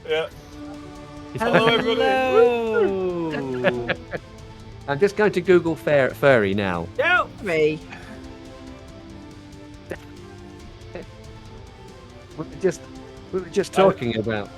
Yeah. Hello, everybody. Hello. I'm just going to Google furry now. Help me. We were just talking about.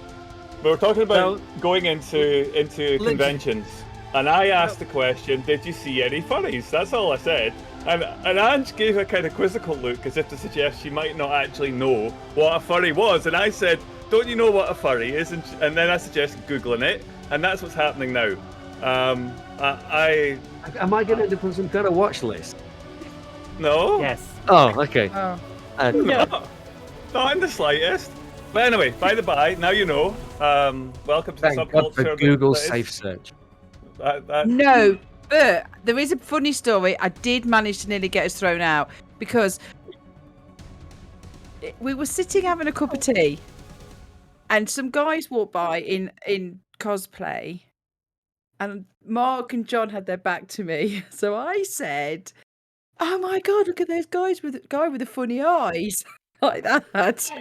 We were talking about going into conventions, and I asked the question, "Did you see any furries?" That's all I said. And Ange gave a kind of quizzical look, as if to suggest she might not actually know what a furry was. And I said, "Don't you know what a furry is?" And then I suggested googling it, and that's what's happening now. Am I going to end up on some kind of watch list? No. Yes. Oh, okay. Oh. No, not in the slightest. But anyway, by the by, now you know. Welcome to the Thank God subculture. for Google Safe Search. No, but there is a funny story. I did manage to nearly get us thrown out because we were sitting having a cup of tea, and some guys walked by in cosplay, and Mark and John had their back to me. So I said, "Oh my God, look at those guys with the funny eyes," like that,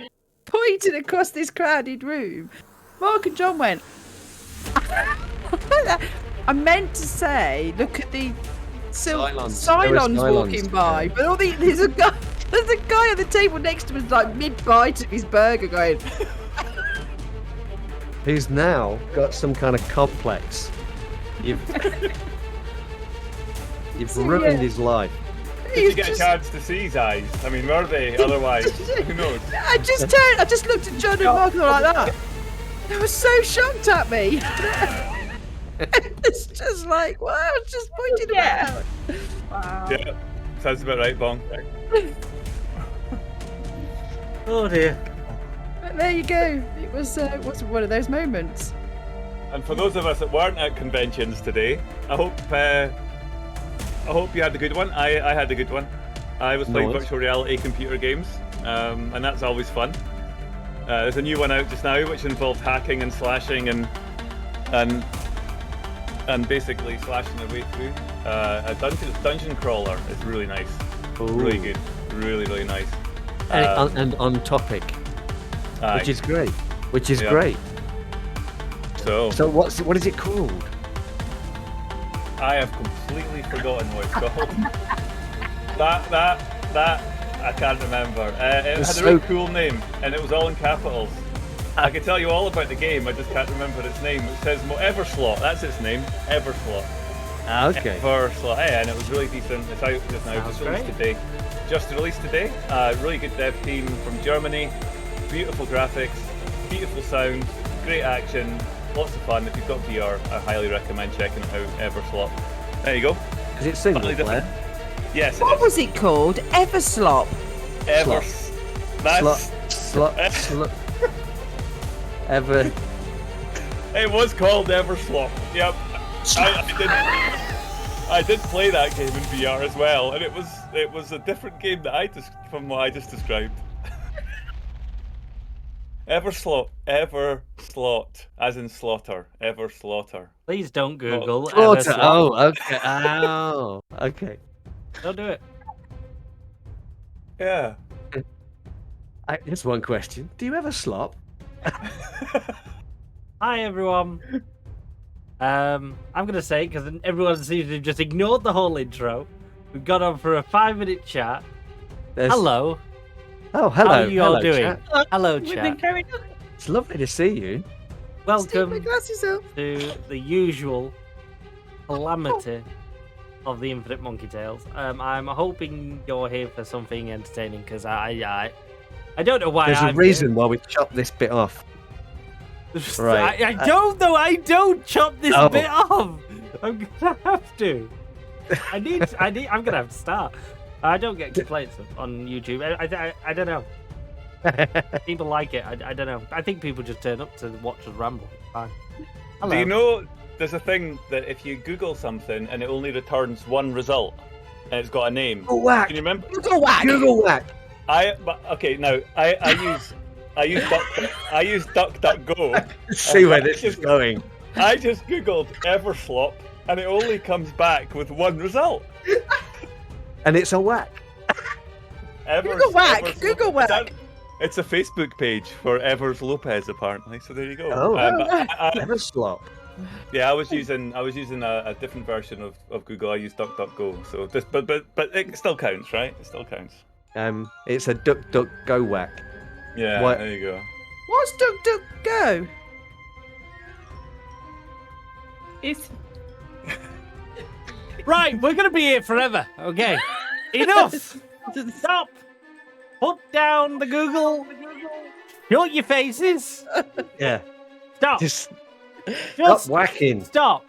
pointing across this crowded room. Mark and John went. I meant to say, look at the Cylons walking by, but there's a guy at the table next to us, like mid-bite of his burger, going. Who's now got some kind of complex. You've ruined his life. Did you get a chance to see his eyes? I mean, were they? Otherwise, who knows? I just looked at John and Mark like that. They were so shocked at me. It's just like, well, I was just pointing them out. Wow. Yeah, sounds about right, Bong. Oh dear. But there you go. It was one of those moments. And for those of us that weren't at conventions today, I hope you had a good one. I had a good one. I was playing virtual reality computer games, and that's always fun. There's a new one out just now which involves hacking and slashing and basically slashing their way through. A dungeon crawler is really nice. Ooh. Really good. Really, really nice. And on topic. Which is great. Great. So what is it called? I have completely forgotten what it's called. that I can't remember. It had a really cool name, and it was all in capitals. I can tell you all about the game, I just can't remember its name. It says Everslot, that's its name, Everslot. Okay. Everslot, yeah, and it was really decent. It's out just now, just released today. Really good dev team from Germany, beautiful graphics, beautiful sound, great action, lots of fun. If you've got VR, I highly recommend checking it out, Everslot. There you go. Is it single player? Yes, what was it called? Everslop. Slot. Ever. It was called Everslop. Yep. I did play that game in VR as well, and it was a different game from what I just described. Everslot, as in slaughter. Everslaughter. Please don't Google Slaughter. Everslot. Oh, okay. Oh, okay. Don't do it. Yeah. Just one question. Do you ever slop? Hi everyone. I'm gonna say, because everyone seems to have just ignored the whole intro, we've got on for a 5-minute chat. Hello. Oh, hello. How are you all doing? Chat. Hello, chat. It's lovely to see you. Welcome to the usual calamity of the Infinite Monkey Tales. I'm hoping you're here for something entertaining, because I don't know why. There's a reason why we chopped this bit off. Right. I don't know. I don't chop this bit off. I'm gonna have to. I'm gonna have to start. I don't get complaints on YouTube. I don't know. People like it. I don't know. I think people just turn up to watch us ramble. Fine. Hello. Do you know there's a thing that if you Google something and it only returns one result and it's got a name? Google whack. Can you remember? Google whack. I use DuckDuckGo. See where this is going. I just googled Everslop and it only comes back with one result. And it's a whack. Google whack. It's a Facebook page for Evers Lopez, apparently. So there you go. Oh, I- never slop. yeah, I was using a different version of Google. I used DuckDuckGo. So this, but it still counts, right? It still counts. It's a duck duck go whack. Yeah, What? there you go. What's Duck Duck Go? It's Right, we're going to be here forever. Okay. Enough. Stop. Put down the Google. Shut your faces. Yeah. Stop. Just Just stop whacking. stop.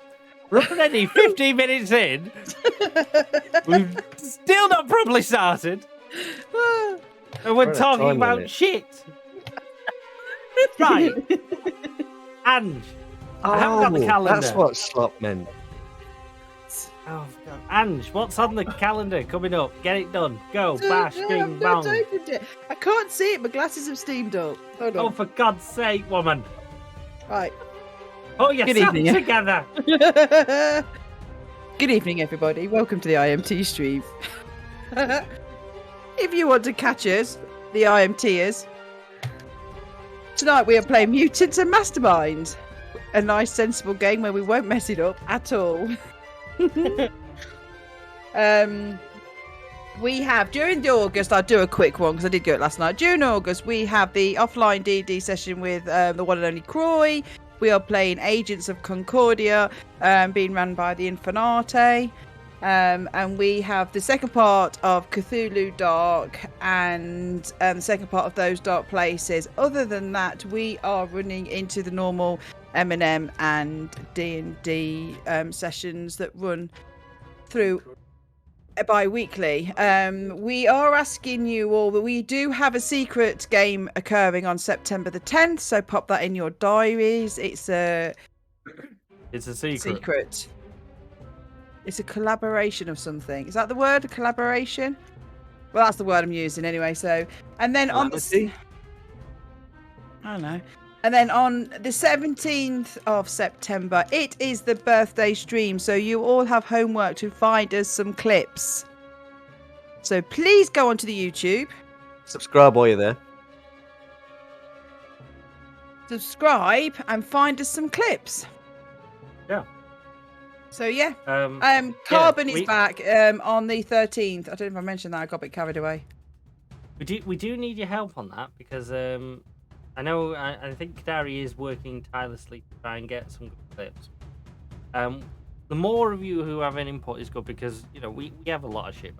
We're already 15 minutes in. We've still not properly started. And we're What a talking time about limit. shit. Right. And I haven't got the calendar. That's what slop meant. Oh, God. Ange, what's on the calendar coming up? Get it done. Go. No, Bash. no, Bing. I've not Bang. opened it. I can't see it. My glasses have steamed up. Hold Oh, on. for God's sake, woman. Right. Oh, you're Good sat evening. together. Good evening, everybody. Welcome to the IMT stream. If you want to catch us, the IMTers, tonight we are playing Mutants and Masterminds. A nice, sensible game where we won't mess it up at all. We have, during the August, I'll do a quick one because I did go it last night. During August, we have the offline D&D session with the one and only Croy. We are playing Agents of Concordia, being run by the IMT. And we have the second part of Cthulhu Dark and the second part of Those Dark Places. Other than that, we are running into the normal M&M and D&D sessions that run through bi-weekly. We are asking you all that we do have a secret game occurring on September the 10th, so pop that in your diaries. It's a secret. It's a collaboration of something. Is that the word? A collaboration? Well, that's the word I'm using anyway. So, and then on the, I don't know. And then on the 17th of September, it is the birthday stream. So you all have homework to find us some clips. So please go onto the YouTube. Subscribe while you're there. Subscribe and find us some clips. Yeah. So yeah. Carbon is we- back on the 13th. I don't know if I mentioned that. I got a bit carried away. We do need your help on that because I know I think Dari is working tirelessly to try and get some good clips. The more of you who have an input is good because we have a lot of shit.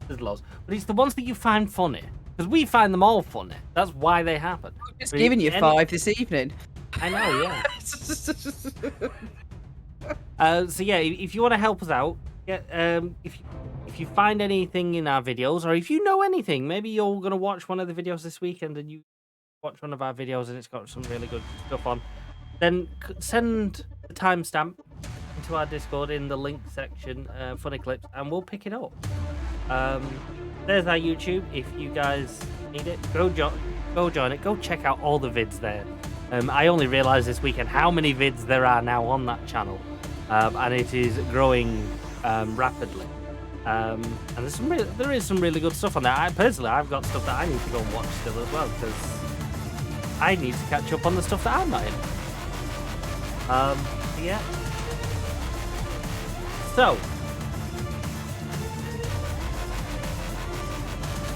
There's lots, but it's the ones that you find funny because we find them all funny. That's why they happen. I'm just giving you 5 this evening. I know, yeah. So yeah, if you want to help us out, if you find anything in our videos, or if you know anything, maybe you're gonna watch one of the videos this weekend and you watch one of our videos and it's got some really good stuff on, then send the timestamp into our Discord in the link section, funny clips, and we'll pick it up. There's our YouTube. If you guys need it, go join it. Go check out all the vids there. I only realised this weekend how many vids there are now on that channel, and it is growing rapidly. And there is some really good stuff on there. I've got stuff that I need to go and watch still as well because I need to catch up on the stuff that I'm not in. Yeah. So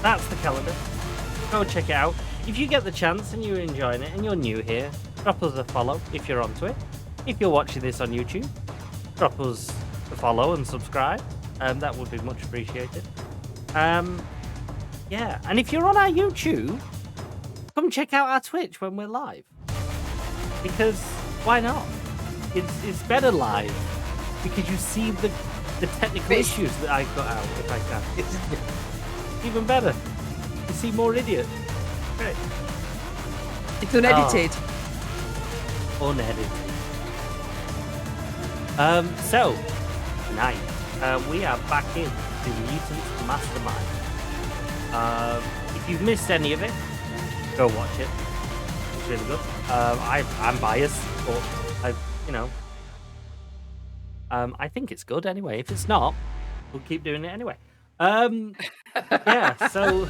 that's the calendar. Go check it out. If you get the chance and you're enjoying it and you're new here, drop us a follow if you're onto it. If you're watching this on YouTube, drop us a follow and subscribe. That would be much appreciated. Yeah, and if you're on our YouTube, come check out our Twitch when we're live. Because why not? It's better live because you see the technical issues that I got out if I can. It's even better. You see more idiots. Great. It's unedited. Unedited. So tonight we are back in the Mutants Mastermind. If you've missed any of it, go watch it. It's really good. I'm biased, but I think it's good anyway. If it's not, we'll keep doing it anyway. Yeah. So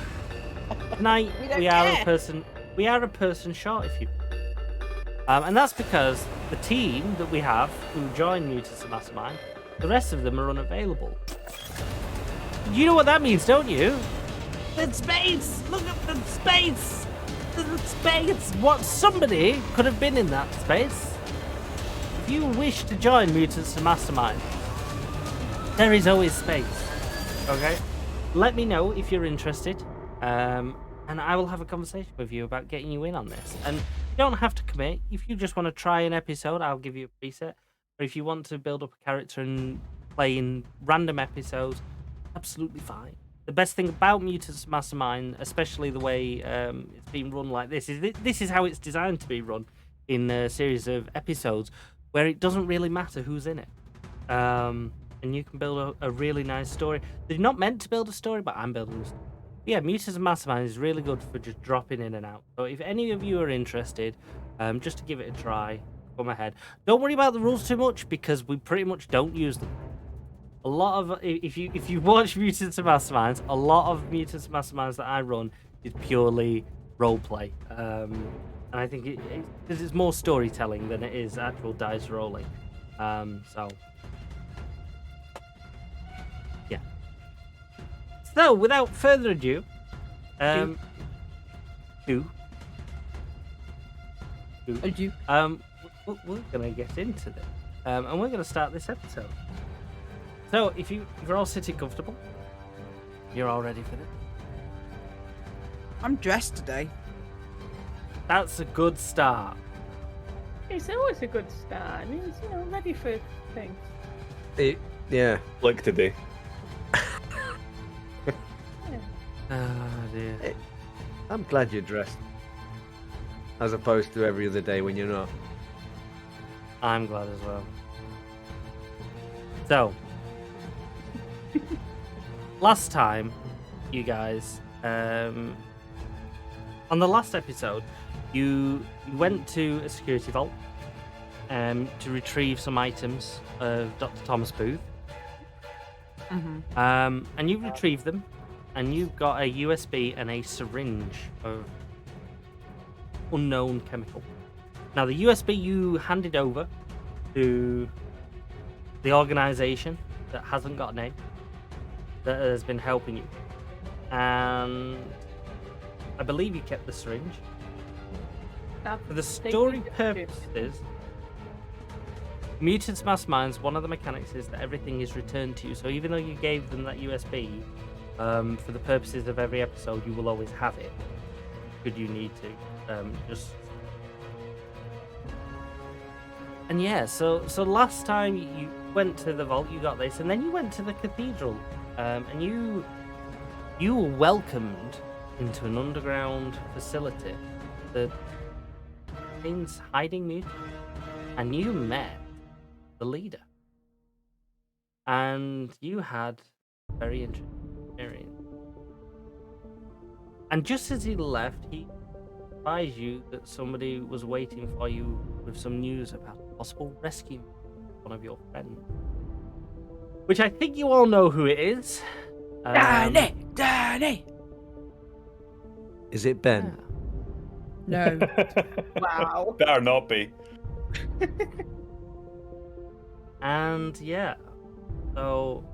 Tonight We don't we are care. a person short, if you. And that's because the team that we have who joined Mutants and Mastermind, the rest of them are unavailable. You know what that means, don't you? The space! Look at the space! The space! What? Somebody could have been in that space. If you wish to join Mutants and Mastermind, there is always space. Okay? Let me know if you're interested. And I will have a conversation with you about getting you in on this. And you don't have to commit. If you just want to try an episode, I'll give you a preset. Or if you want to build up a character and play in random episodes, absolutely fine. The best thing about Mutants Mastermind, especially the way it's been run like this is how it's designed to be run in a series of episodes where it doesn't really matter who's in it. And you can build a really nice story. They're not meant to build a story, but I'm building a story. Yeah, Mutants and Mastermind is really good for just dropping in and out. So if any of you are interested, just to give it a try, come ahead. Don't worry about the rules too much because we pretty much don't use them. A lot of if you watch Mutants and Masterminds, a lot of Mutants and Masterminds that I run is purely roleplay, and I think because it's more storytelling than it is actual dice rolling. So yeah. So without further ado, we're gonna get into this, and we're gonna start this episode. So, if you're all sitting comfortable, you're all ready for this. I'm dressed today. That's a good start. It's always a good start. I mean, it's, ready for things. Yeah. Like today. Oh dear. I'm glad you're dressed. As opposed to every other day when you're not. I'm glad as well. So, last time, you guys, on the last episode, you went to a security vault to retrieve some items of Dr. Thomas Booth. And you retrieved them, and you got a USB and a syringe of unknown chemical. Now, the USB you handed over to the organization that hasn't got a name, that has been helping you. And I believe you kept the syringe. For the story purposes, Mutants Masterminds, one of the mechanics is that everything is returned to you. So even though you gave them that USB, for the purposes of every episode, you will always have it, should you need to. And yeah, so last time you went to the vault, you got this, and then you went to the cathedral, and you were welcomed into an underground facility that contains hiding mutants, and you met the leader, and you had a very interesting experience. And just as he left, he advised you that somebody was waiting for you with some news about a possible rescue of one of your friends. Which I think you all know who it is. Danny! Is it Ben? No. Wow. Better not be. And yeah, so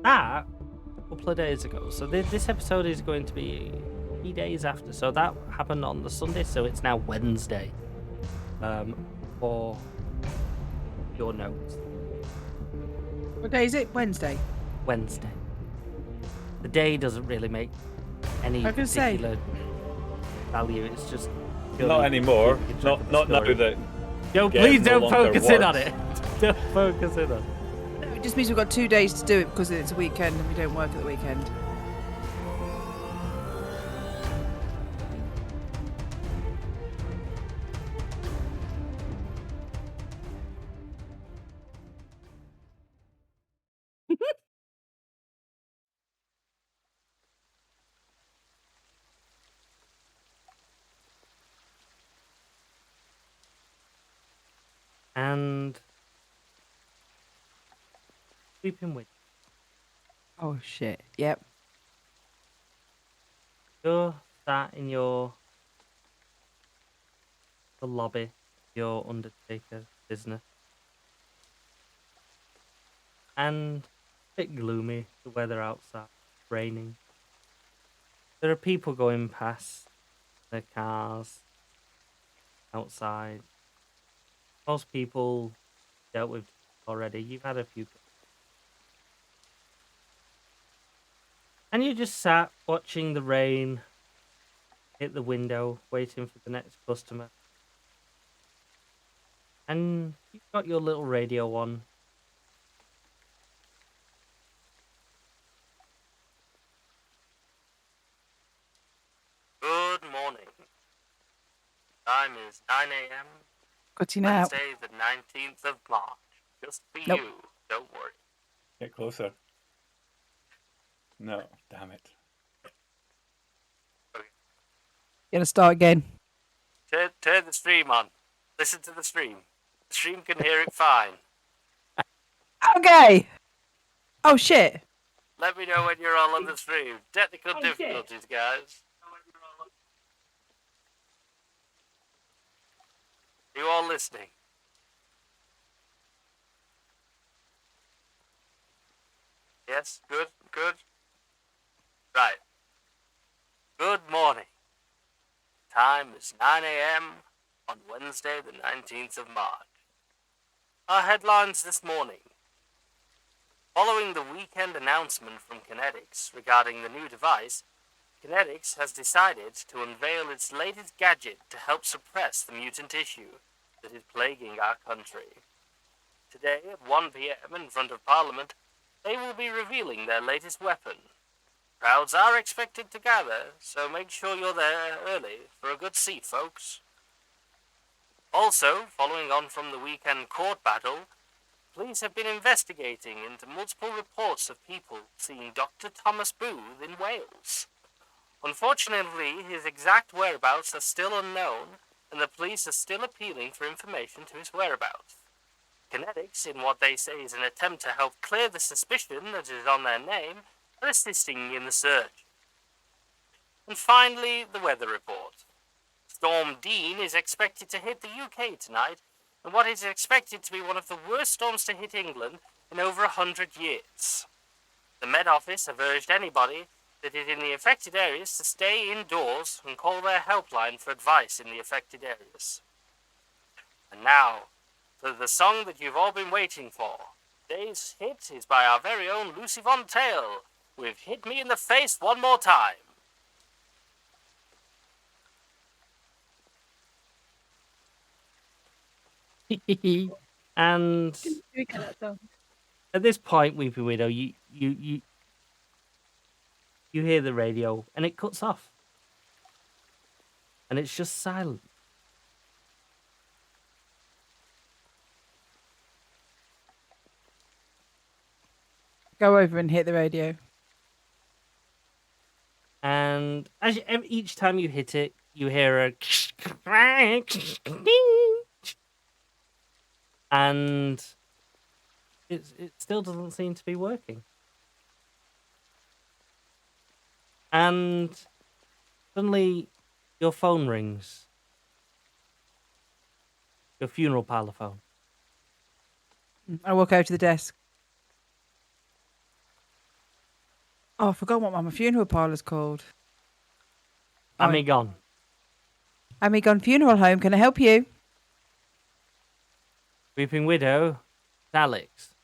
that a couple of days ago. So this episode is going to be 3 days after. So that happened on the Sunday. So it's now Wednesday. For your notes. What day is it? Wednesday. Wednesday. The day doesn't really make any particular value. It's just Not anymore. Not now that. Yo, Game please no don't longer focus in on works. it. Don't focus in on it. No, it just means we've got 2 days to do it because it's a weekend and we don't work at the weekend. And sweeping wind. Oh shit. Yep. You're sat in the lobby, your Undertaker business. And a bit gloomy, the weather outside, raining. There are people going past their cars outside. Most people dealt with already. You've had a few. And you just sat watching the rain hit the window, waiting for the next customer. And you've got your little radio on. Good morning. Time is 9 a.m. Cutting out. Wednesday, the 19th of March. Just for Nope. you. Don't worry. Get closer. No, damn it. Gonna start again. Turn the stream on. Listen to the stream. The stream can hear it fine. Okay. Oh shit. Let me know when you're all on the stream. Technical difficulties, guys. You all listening? Yes, good. Right. Good morning. Time is 9 a.m. on Wednesday, the 19th of March. Our headlines this morning. Following the weekend announcement from Kinetics regarding the new device, Kinetics has decided to unveil its latest gadget to help suppress the mutant issue that is plaguing our country. Today at 1 p.m. in front of Parliament, they will be revealing their latest weapon. Crowds are expected to gather, so make sure you're there early for a good seat, folks. Also, following on from the weekend court battle, police have been investigating into multiple reports of people seeing Dr. Thomas Booth in Wales. Unfortunately, his exact whereabouts are still unknown, and the police are still appealing for information to his whereabouts. Kinetics, in what they say is an attempt to help clear the suspicion that is on their name, are assisting in the search. And finally, the weather report. Storm Dean is expected to hit the UK tonight, and what is expected to be one of the worst storms to hit England in over 100 years. The Met Office have urged anybody that is in the affected areas to stay indoors and call their helpline for advice in the affected areas. And now, for the song that you've all been waiting for. Today's hit is by our very own Lucy Von Tail, with Hit Me in the Face One More Time. And at this point, Weepy Widow, you hear the radio and it cuts off. And it's just silent. Go over and hit the radio. And as each time you hit it, you hear a and it still doesn't seem to be working. And suddenly your phone rings. Your funeral parlour phone. I walk over to the desk. Oh, I forgot what my funeral parlour's called. Amigon. Amigon Funeral Home. Can I help you? Weeping Widow. It's Alex.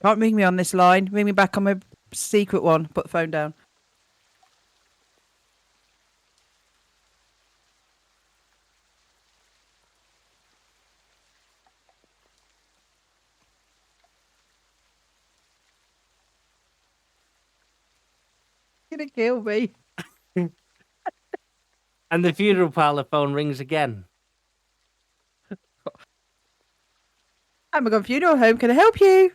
Can't ring me on this line. Ring me back on my secret one. Put the phone down. You're gonna kill me. And the funeral parlour phone rings again. Amigon Funeral Home. Can I help you?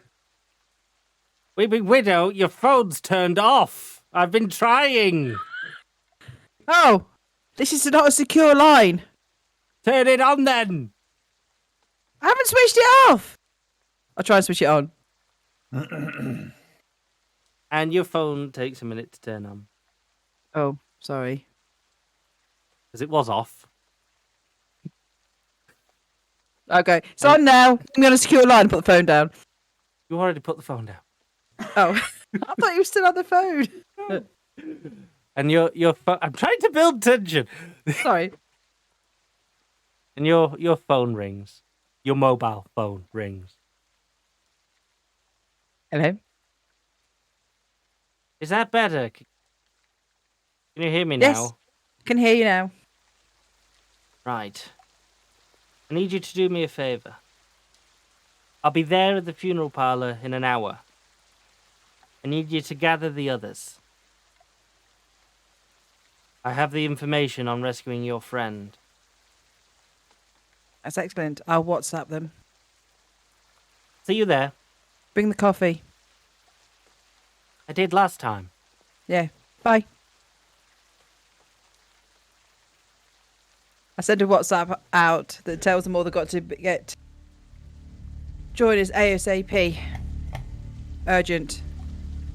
Weeping Widow, your phone's turned off. I've been trying. Oh, this is not a secure line. Turn it on then. I haven't switched it off. I'll try and switch it on. And your phone takes a minute to turn on. Oh, Sorry. Because it was off. Okay, it's on now. I'm going to secure line and put the phone down. You already put the phone down. Oh, I thought you were still on the phone. And your I'm trying to build tension. Sorry. And your phone rings. Your mobile phone rings. Hello. Is that better? Can you hear me Yes. now? Can hear you now. Right. I need you to do me a favour. I'll be there at the funeral parlour in an hour. I need you to gather the others. I have the information on rescuing your friend. That's excellent. I'll WhatsApp them. See you there. Bring the coffee. I did last time. Yeah. Bye. I sent a WhatsApp out that tells them all they've got to get. Join us ASAP. Urgent.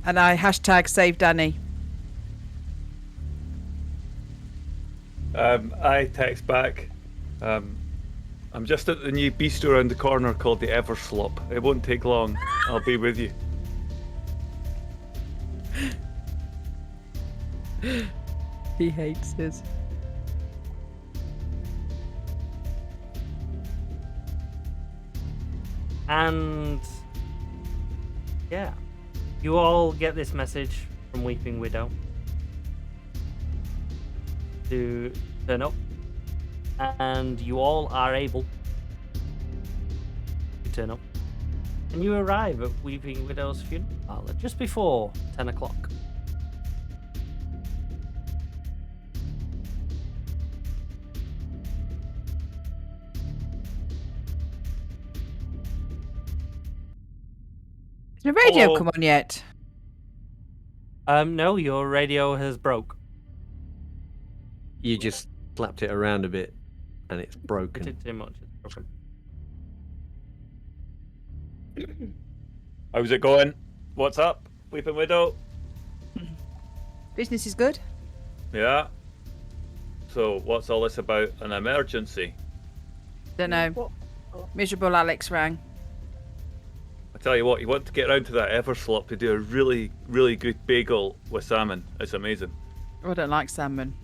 And I hashtag save Danny. I text back. I'm just at the new bistro around the corner called the Everslop. It won't take long. I'll be with you. He hates us. And yeah, you all get this message from Weeping Widow to turn up, and you all are able to turn up, and you arrive at Weeping Widow's funeral parlour just before 10 o'clock. Has the radio Hello. come on yet? No, your radio has broke. You just slapped it around a bit, and it's I broken. did too much. It's broken. How's it going? What's up, Weeping Widow? Business is good. Yeah. So, what's all this about? An emergency? Don't know. What? Miserable Alex rang. I tell you what, you want to get round to that Everslop to do a really, really good bagel with salmon. It's amazing. Oh, I don't like salmon.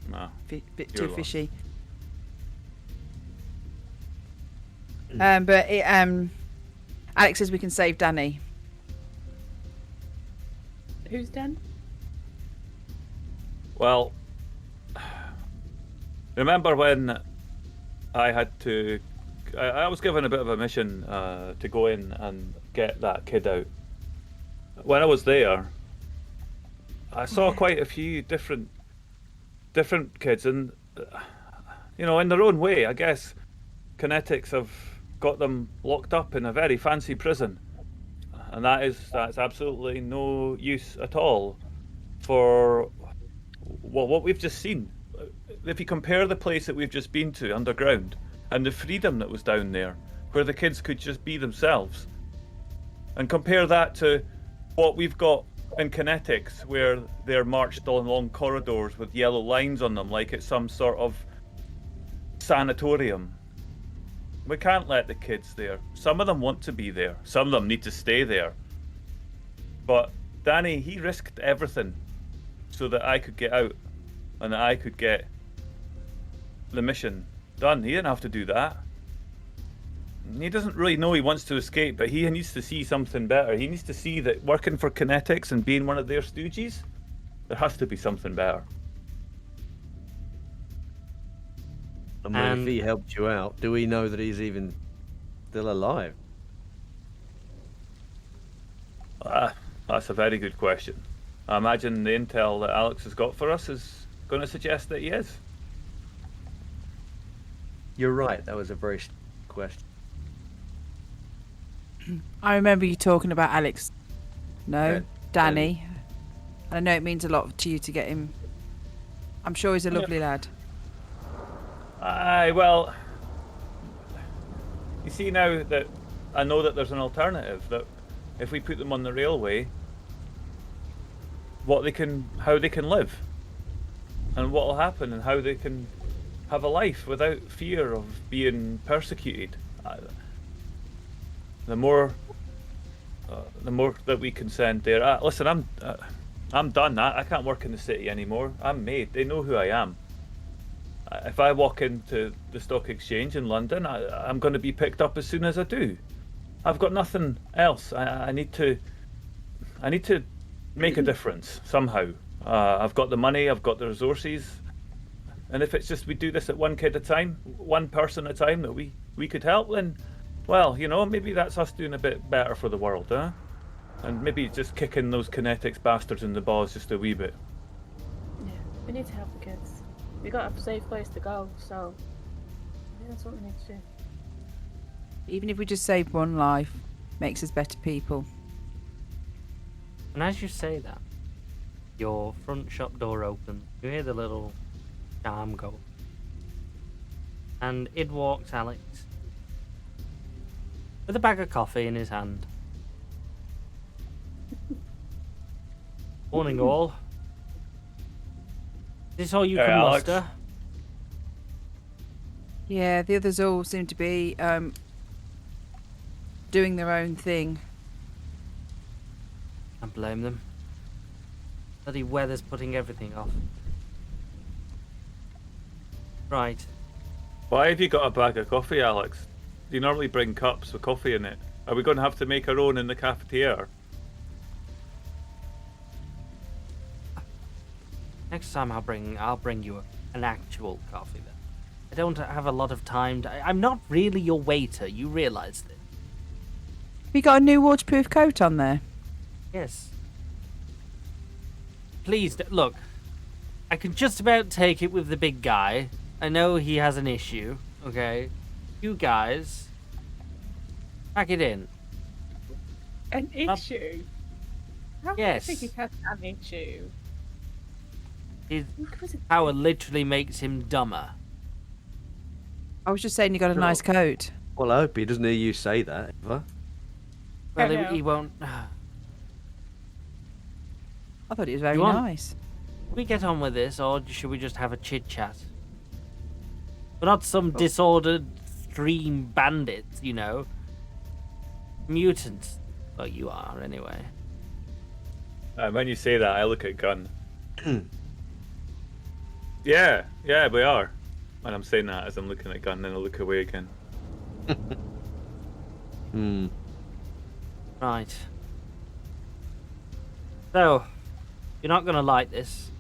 Nah. Bit You're too lost. fishy. But Alex says we can save Danny. Who's Dan? Well, remember when I had to... I was given a bit of a mission to go in and get that kid out. When I was there, I saw quite a few different kids, and you know, in their own way, I guess Kinetics have got them locked up in a very fancy prison, and that's absolutely no use at all for what we've just seen. If you compare the place that we've just been to underground and the freedom that was down there, where the kids could just be themselves, and compare that to what we've got in Kinetics, where they're marched along corridors with yellow lines on them like it's some sort of sanatorium. We can't let the kids there. Some of them want to be there. Some of them need to stay there. But Danny, he risked everything so that I could get out and that I could get the mission done. He didn't have to do that. He doesn't really know he wants to escape, but he needs to see something better. He needs to see that working for Kinetics and being one of their stooges, there has to be something better. And if he helped you out, do we know that he's even still alive? That's a very good question. I imagine the intel that Alex has got for us is going to suggest that he is. You're right. That was a very question. I remember you talking about Alex. No, Yeah, Danny. And I know it means a lot to you to get him. I'm sure he's a lovely lad. Aye, well, you see now that I know that there's an alternative, that if we put them on the railway, how they can live. and what will happen and how they can have a life without fear of being persecuted. The more that we can send there. Listen, I'm done. I can't work in the city anymore. I'm made. They know who I am. If I walk into the stock exchange in London, I'm going to be picked up as soon as I do. I've got nothing else. I need to make a difference somehow. I've got the money. I've got the resources. And if it's just we do this at one kid at a time, one person at a time that we could help, then, well, you know, maybe that's us doing a bit better for the world, huh? And maybe just kicking those kinetics bastards in the balls just a wee bit. Yeah, we need to help the kids. We got a safe place to go, so I think that's what we need to do. Even if we just save one life, makes us better people. And as you say that, your front shop door opens. You hear the little charm go. And in walks Alex with a bag of coffee in his hand. Morning all. Is this all you Hey, can Alex. muster? Yeah, the others all seem to be doing their own thing. Can't blame them. Bloody weather's putting everything off. Right. Why have you got a bag of coffee, Alex? Do you normally bring cups with coffee in it? Are we going to have to make our own in the cafeteria? Next time I'll bring you an actual coffee then. I don't have a lot of time. I'm not really your waiter. You realise this? We got a new waterproof coat on there. Yes. Please, look. I can just about take it with the big guy. I know he has an issue, okay? You guys, pack it in. An issue? How Yes. do you think he has an issue? His power literally makes him dumber. I was just saying you got a nice coat. Well, I hope he doesn't hear you say that ever. Well, Hello. he won't. I thought it was very You want- nice. We get on with this, or should we just have a chit chat? We're not some disordered stream bandits, you know. Mutants. Well, you are, anyway. When you say that, I look at Gunn. Yeah, we are. And I'm saying that as I'm looking at Gunn, then I look away again. Right. So, you're not going to like this.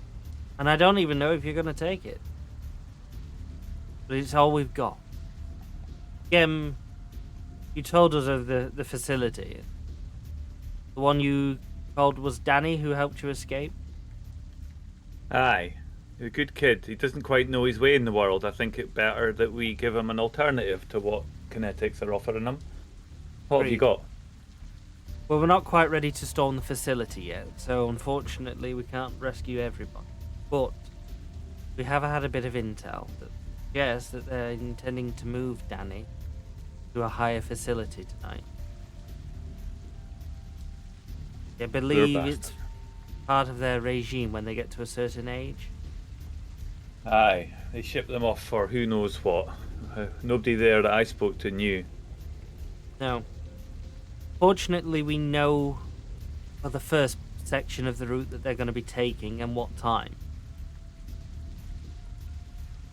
And I don't even know if you're going to take it. But it's all we've got. You told us of the facility. The one you called was Danny who helped you escape? Aye. He's a good kid. He doesn't quite know his way in the world. I think it better that we give him an alternative to what kinetics are offering him. What have you Agreed. got? Well, we're not quite ready to storm the facility yet, so unfortunately we can't rescue everybody. But we have had a bit of intel that suggests that they're intending to move Danny to a higher facility tonight. I believe bastard. it's part of their regime when they get to a certain age. Aye. They ship them off for who knows what. Nobody there that I spoke to knew. No. Fortunately, we know for the first section of the route that they're going to be taking and what time.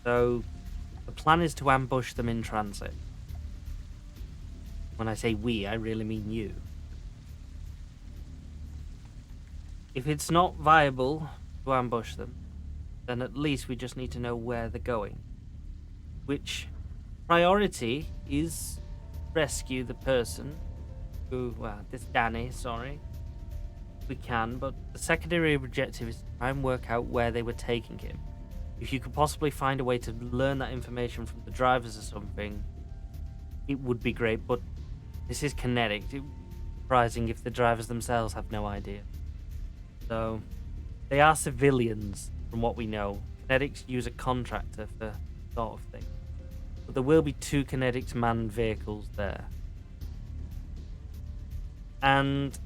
So, the plan is to ambush them in transit. When I say we, I really mean you. If it's not viable to ambush them, then at least we just need to know where they're going. Which priority is rescue the person who, well, this Danny, sorry. We can, but the secondary objective is to try and work out where they were taking him. If you could possibly find a way to learn that information from the drivers or something, it would be great, but this is kinetic. It would be surprising if the drivers themselves have no idea. So, they are civilians, from what we know. Kinetics use a contractor for sort of thing. But there will be 2 Kinetics manned vehicles there. And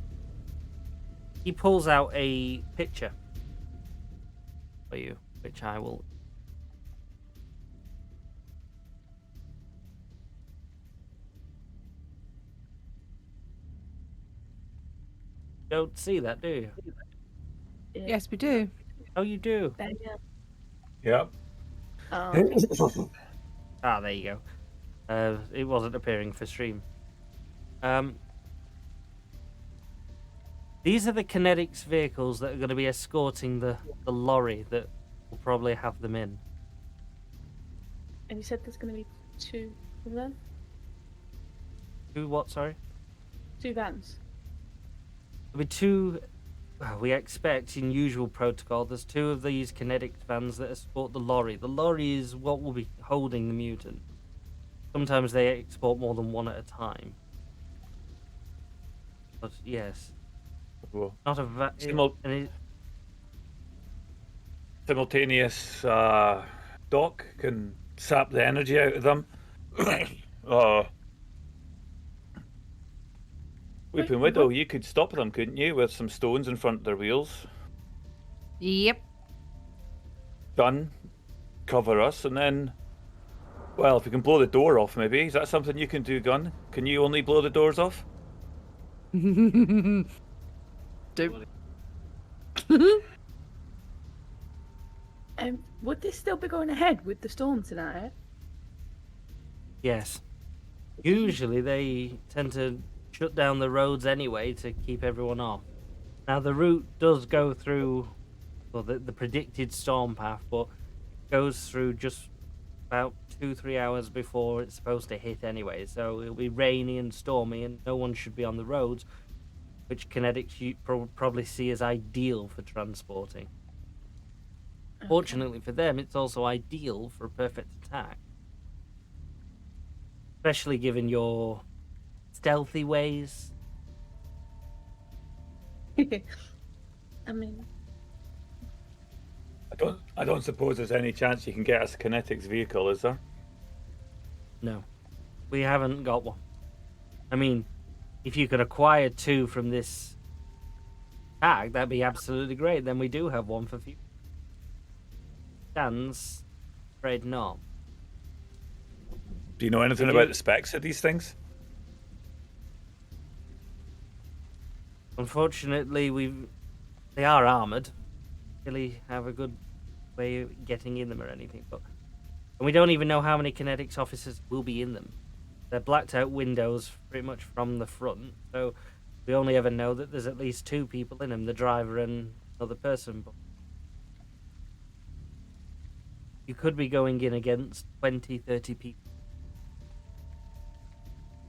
he pulls out a picture for you. which I will. Don't see that, do you? Yeah. Yes, we do. Oh, you do. There you Yep. go. Ah, there you go. It wasn't appearing for stream. These are the Kinetics vehicles that are going to be escorting the lorry that will probably have them in. And you said there's going to be 2 of them? Two what, sorry? 2 vans. There'll be 2. We expect in usual protocol, there's 2 of these Kinetics vans that escort the lorry. The lorry is what will be holding the mutant. Sometimes they export more than one at a time. But yes. Well, Not a simultaneous dock can sap the energy out of them. Weeping Widow, you could stop them, couldn't you, with some stones in front of their wheels? Yep. Done. Cover us, and then... Well, if we can blow the door off, maybe. Is that something you can do, Gun? Can you only blow the doors off? Do. Would this still be going ahead with the storm tonight? Yes. Usually they tend to shut down the roads anyway to keep everyone off. Now the route does go through, well, the predicted storm path, but it goes through just about 2-3 hours before it's supposed to hit anyway. So it'll be rainy and stormy, and no one should be on the roads, which Kinetics you probably see as ideal for transporting. Okay. Fortunately for them, it's also ideal for a perfect attack. Especially given your stealthy ways. I mean, I don't suppose there's any chance you can get us a Kinetics vehicle, is there? No. We haven't got one. I mean, if you could acquire 2 from this tag, that'd be absolutely great. Then we do have one for future. Stands, afraid not. Do you know anything about the specs of these things? Unfortunately, they are armored. Really have a good way of getting in them or anything, and we don't even know how many Kinetics officers will be in them. They're blacked out windows pretty much from the front, so we only ever know that there's at least 2 people in them, the driver and another person. But you could be going in against 20-30 people.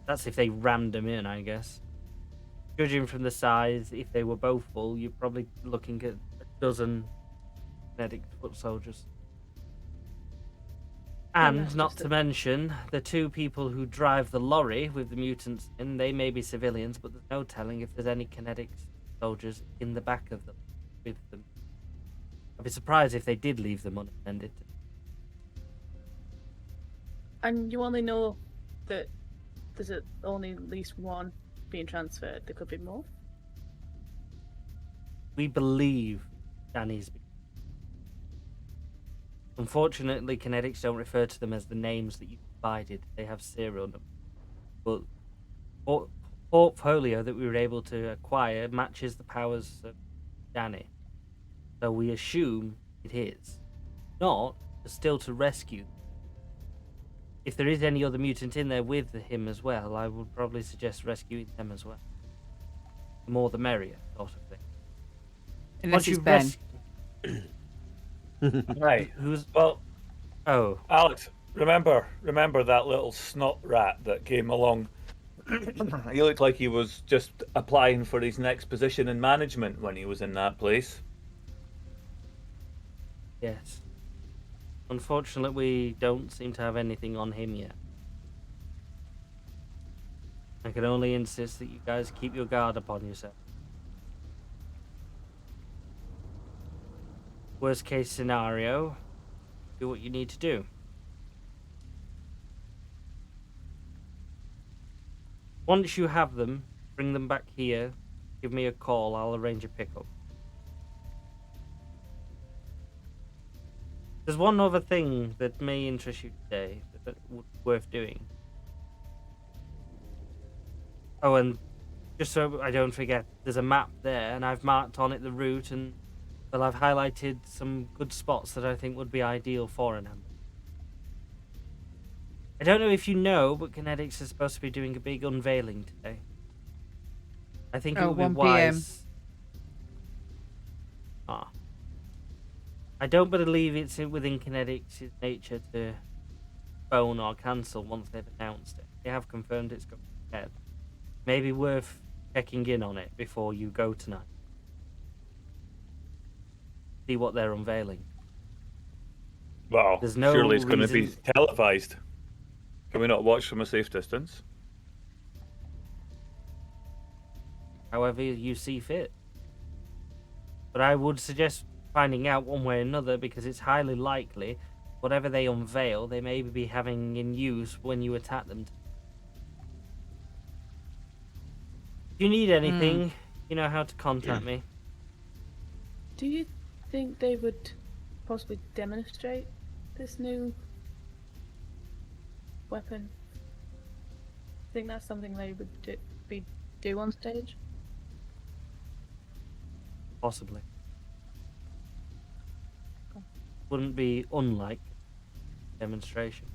That's if they rammed them in, I guess. Judging from the size, if they were both full, you're probably looking at a dozen Kinetic foot soldiers. And not to mention, the 2 people who drive the lorry with the mutants in, they may be civilians, but there's no telling if there's any Kinetic soldiers in the back of them with them. I'd be surprised if they did leave them unattended. and you only know that there's only at least one being transferred. There could be more. We believe Danny's. Unfortunately, Kinetics don't refer to them as the names that you provided. They have serial numbers. But portfolio that we were able to acquire matches the powers of Danny. So we assume it is. Not, still to rescue. If there is any other mutant in there with him as well, I would probably suggest rescuing them as well. The more the merrier, sort of thing. Unless it's Ben. Right. Who's... Well, Oh. Alex, remember that little snot rat that came along? He looked like he was just applying for his next position in management when he was in that place. Yes. Unfortunately, we don't seem to have anything on him yet. I can only insist that you guys keep your guard upon yourself. Worst case scenario, do what you need to do. Once you have them, bring them back here, give me a call, I'll arrange a pickup. There's one other thing that may interest you today that would be worth doing. Oh, and just so I don't forget, there's a map there, and I've marked on it the route, and well, I've highlighted some good spots that I think would be ideal for an ambush. I don't know if you know, but Kinetics is supposed to be doing a big unveiling today. I think it would be 1 wise. Ah. I don't believe it's within Kinetics' nature to phone or cancel once they've announced it. They have confirmed it's going ahead. Maybe worth checking in on it before you go tonight. See what they're unveiling. Well, There's no surely it's going to be reason- televised. Can we not watch from a safe distance? However you see fit. But I would suggest finding out one way or another, because it's highly likely whatever they unveil, they may be having in use when you attack them. If you need anything, you know how to contact me. Do you think they would possibly demonstrate this new weapon? I think that's something they would do on stage. Possibly. Wouldn't be unlike demonstration.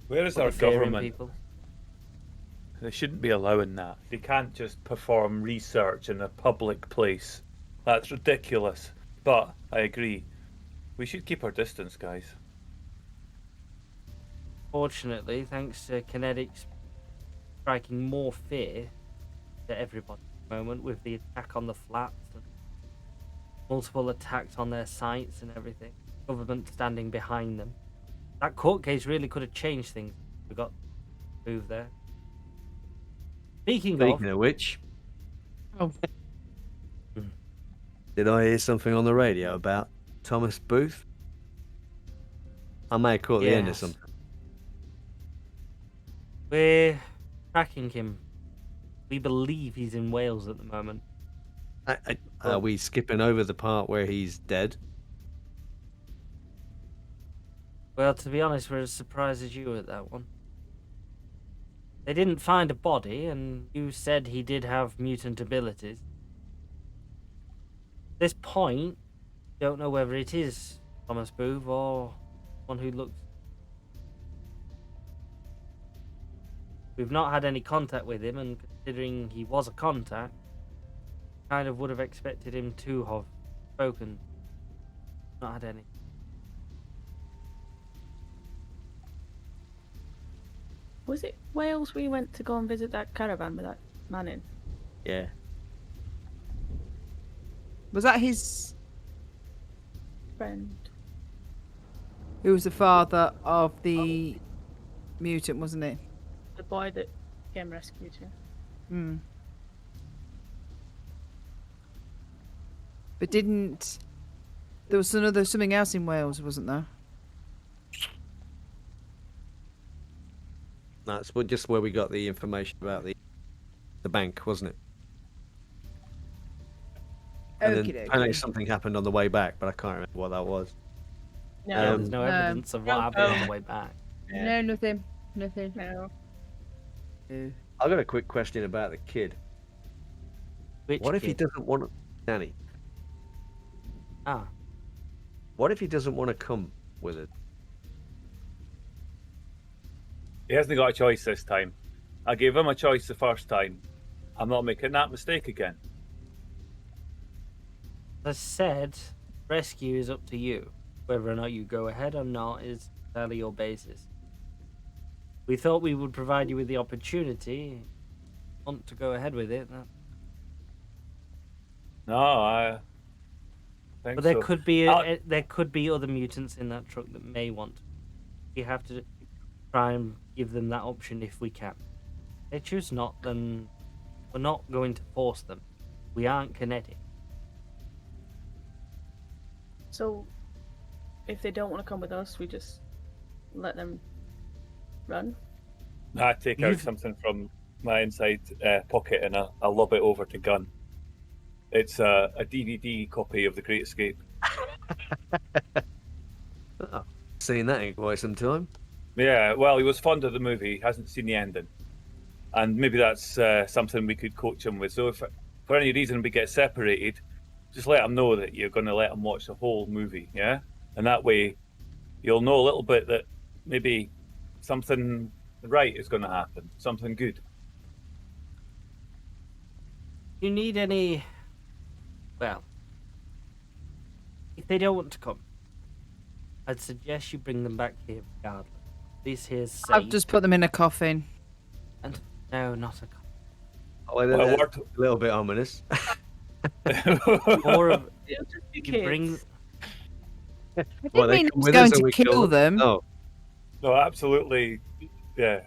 Where is Put our the fear in government? people. They shouldn't be allowing that. They can't just perform research in a public place. That's ridiculous. But I agree. We should keep our distance, guys. Fortunately, thanks to Kinetics striking more fear to everybody at the moment with the attack on the flats and multiple attacks on their sites and everything, government standing behind them. That court case really could have changed things. We got moved there. Speaking Speaking of which, Oh. did I hear something on the radio about Thomas Booth? I may have caught the end of Yes. something. We're tracking him. We believe he's in Wales at the moment. Are we skipping over the part where he's dead? Well, to be honest, we're as surprised as you at that one. They didn't find a body, and you said he did have mutant abilities. At this point, don't know whether it is Thomas Booth or one who looks. We've not had any contact with him, and considering he was a contact, kind of would have expected him to have spoken. Not had any. Was it Wales we went to go and visit that caravan with that man in? Yeah. Was that his? Friend. Who was the father of the mutant, wasn't it? The boy that came rescued you. Hmm. But didn't there was something else in Wales, wasn't there? That's just where we got the information about the bank, wasn't it? And then Okey-dokey. apparently something happened on the way back, but I can't remember what that was. Yeah, there's no No. evidence of what happened on the way back. No, nothing. Nothing. No. I've got a quick question about the kid. Which What if he kid? doesn't want to... Danny, Ah, what if he doesn't want to come with it? He hasn't got a choice this time. I gave him a choice the first time. I'm not making that mistake again. as I said, rescue is up to you. Whether or not you go ahead or not is entirely your basis. We thought we would provide you with the opportunity. Want to go ahead with it? No, I think But there so. could be there could be other mutants in that truck that may want. We have to try and give them that option if we can. If they choose not, then we're not going to force them. We aren't kinetic. So, if they don't want to come with us, we just let them run. I take out You've- something from my inside pocket and I lob it over to Gunn. It's a DVD copy of The Great Escape. Oh, seen that in quite some time. Yeah, well, he was fond of the movie. He hasn't seen the ending. And maybe that's something we could coach him with. So if for any reason we get separated, just let him know that you're going to let him watch the whole movie, yeah? And that way you'll know a little bit that maybe something right is going to happen, something good. You need any... Well, if they don't want to come, I'd suggest you bring them back here regardless. This here's safe. I've just put them in a coffin. And no, not a coffin. Oh, that's a little bit ominous. More of... It'll just be You bring... kids. I didn't mean I was going to kill them. Oh, No, absolutely. Yeah,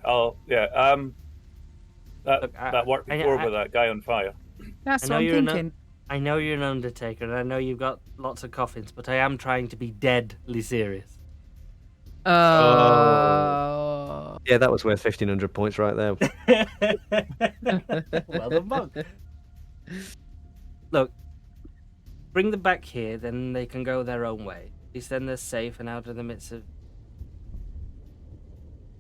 that worked before with that guy on fire. That's what I'm thinking. I know you're an undertaker, and I know you've got lots of coffins, but I am trying to be deadly serious. Oh. yeah, that was worth 1,500 points right there. Well done, Bog. Look, bring them back here, then they can go their own way. At least then they're safe and out of the midst of...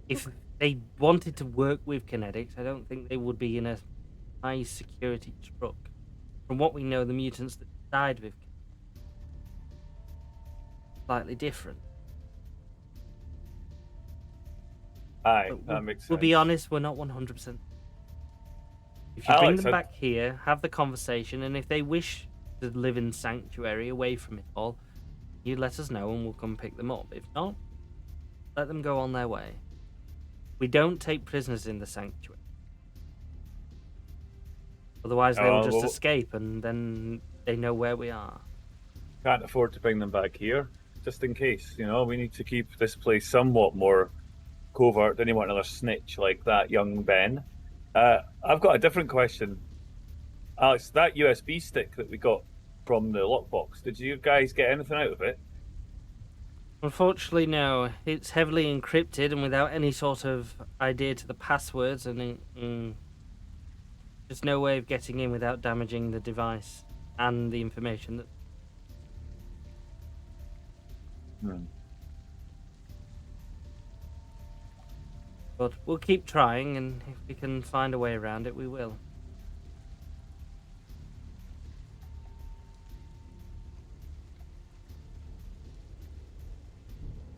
If they wanted to work with kinetics, I don't think they would be in a high security truck. From what we know, the mutants that died with slightly different. Aye, But that makes sense. We'll be honest, we're not 100%. If you bring them back here, have the conversation, and if they wish to live in sanctuary away from it all, you let us know and we'll come pick them up. If not, let them go on their way. We don't take prisoners in the sanctuary. Otherwise they'll just escape and then they know where we are. Can't afford to bring them back here, just in case, you know. We need to keep this place somewhat more covert. Don't want another snitch like that young Ben. I've got a different question. Alex, that USB stick that we got from the lockbox, did you guys get anything out of it? Unfortunately, no. It's heavily encrypted and without any sort of idea to the passwords, and there's no way of getting in without damaging the device and the information that... But we'll keep trying, and if we can find a way around it, we will.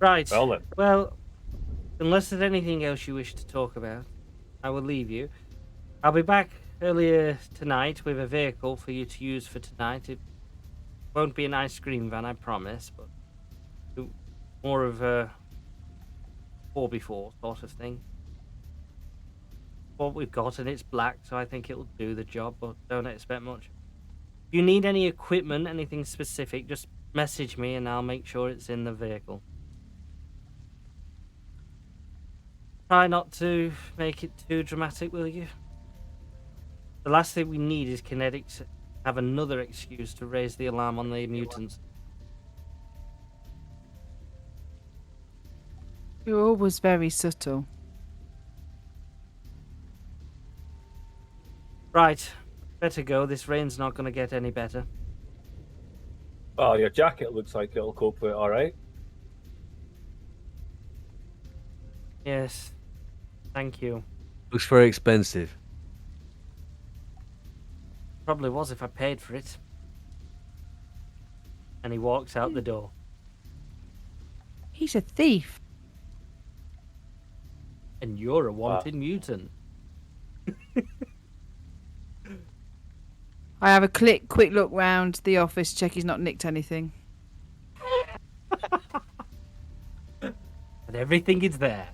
Right. Well, unless there's anything else you wish to talk about, I will leave you. I'll be back earlier tonight with a vehicle for you to use for tonight. It won't be an ice cream van, I promise, but more of a 4x4 sort of thing. What we've got, and it's black, so I think it'll do the job, but don't expect much. If you need any equipment, anything specific, just message me and I'll make sure it's in the vehicle. Try not to make it too dramatic, will you? The last thing we need is kinetics have another excuse to raise the alarm on the mutants. You're always very subtle. Right, better go. This rain's not going to get any better. Oh, your jacket looks like it'll cope with it all right. Yes, thank you. Looks very expensive. Probably was if I paid for it. And he walks out the door. He's a thief. And you're a wanted mutant. I have a quick look round the office, check he's not nicked anything. And everything is there.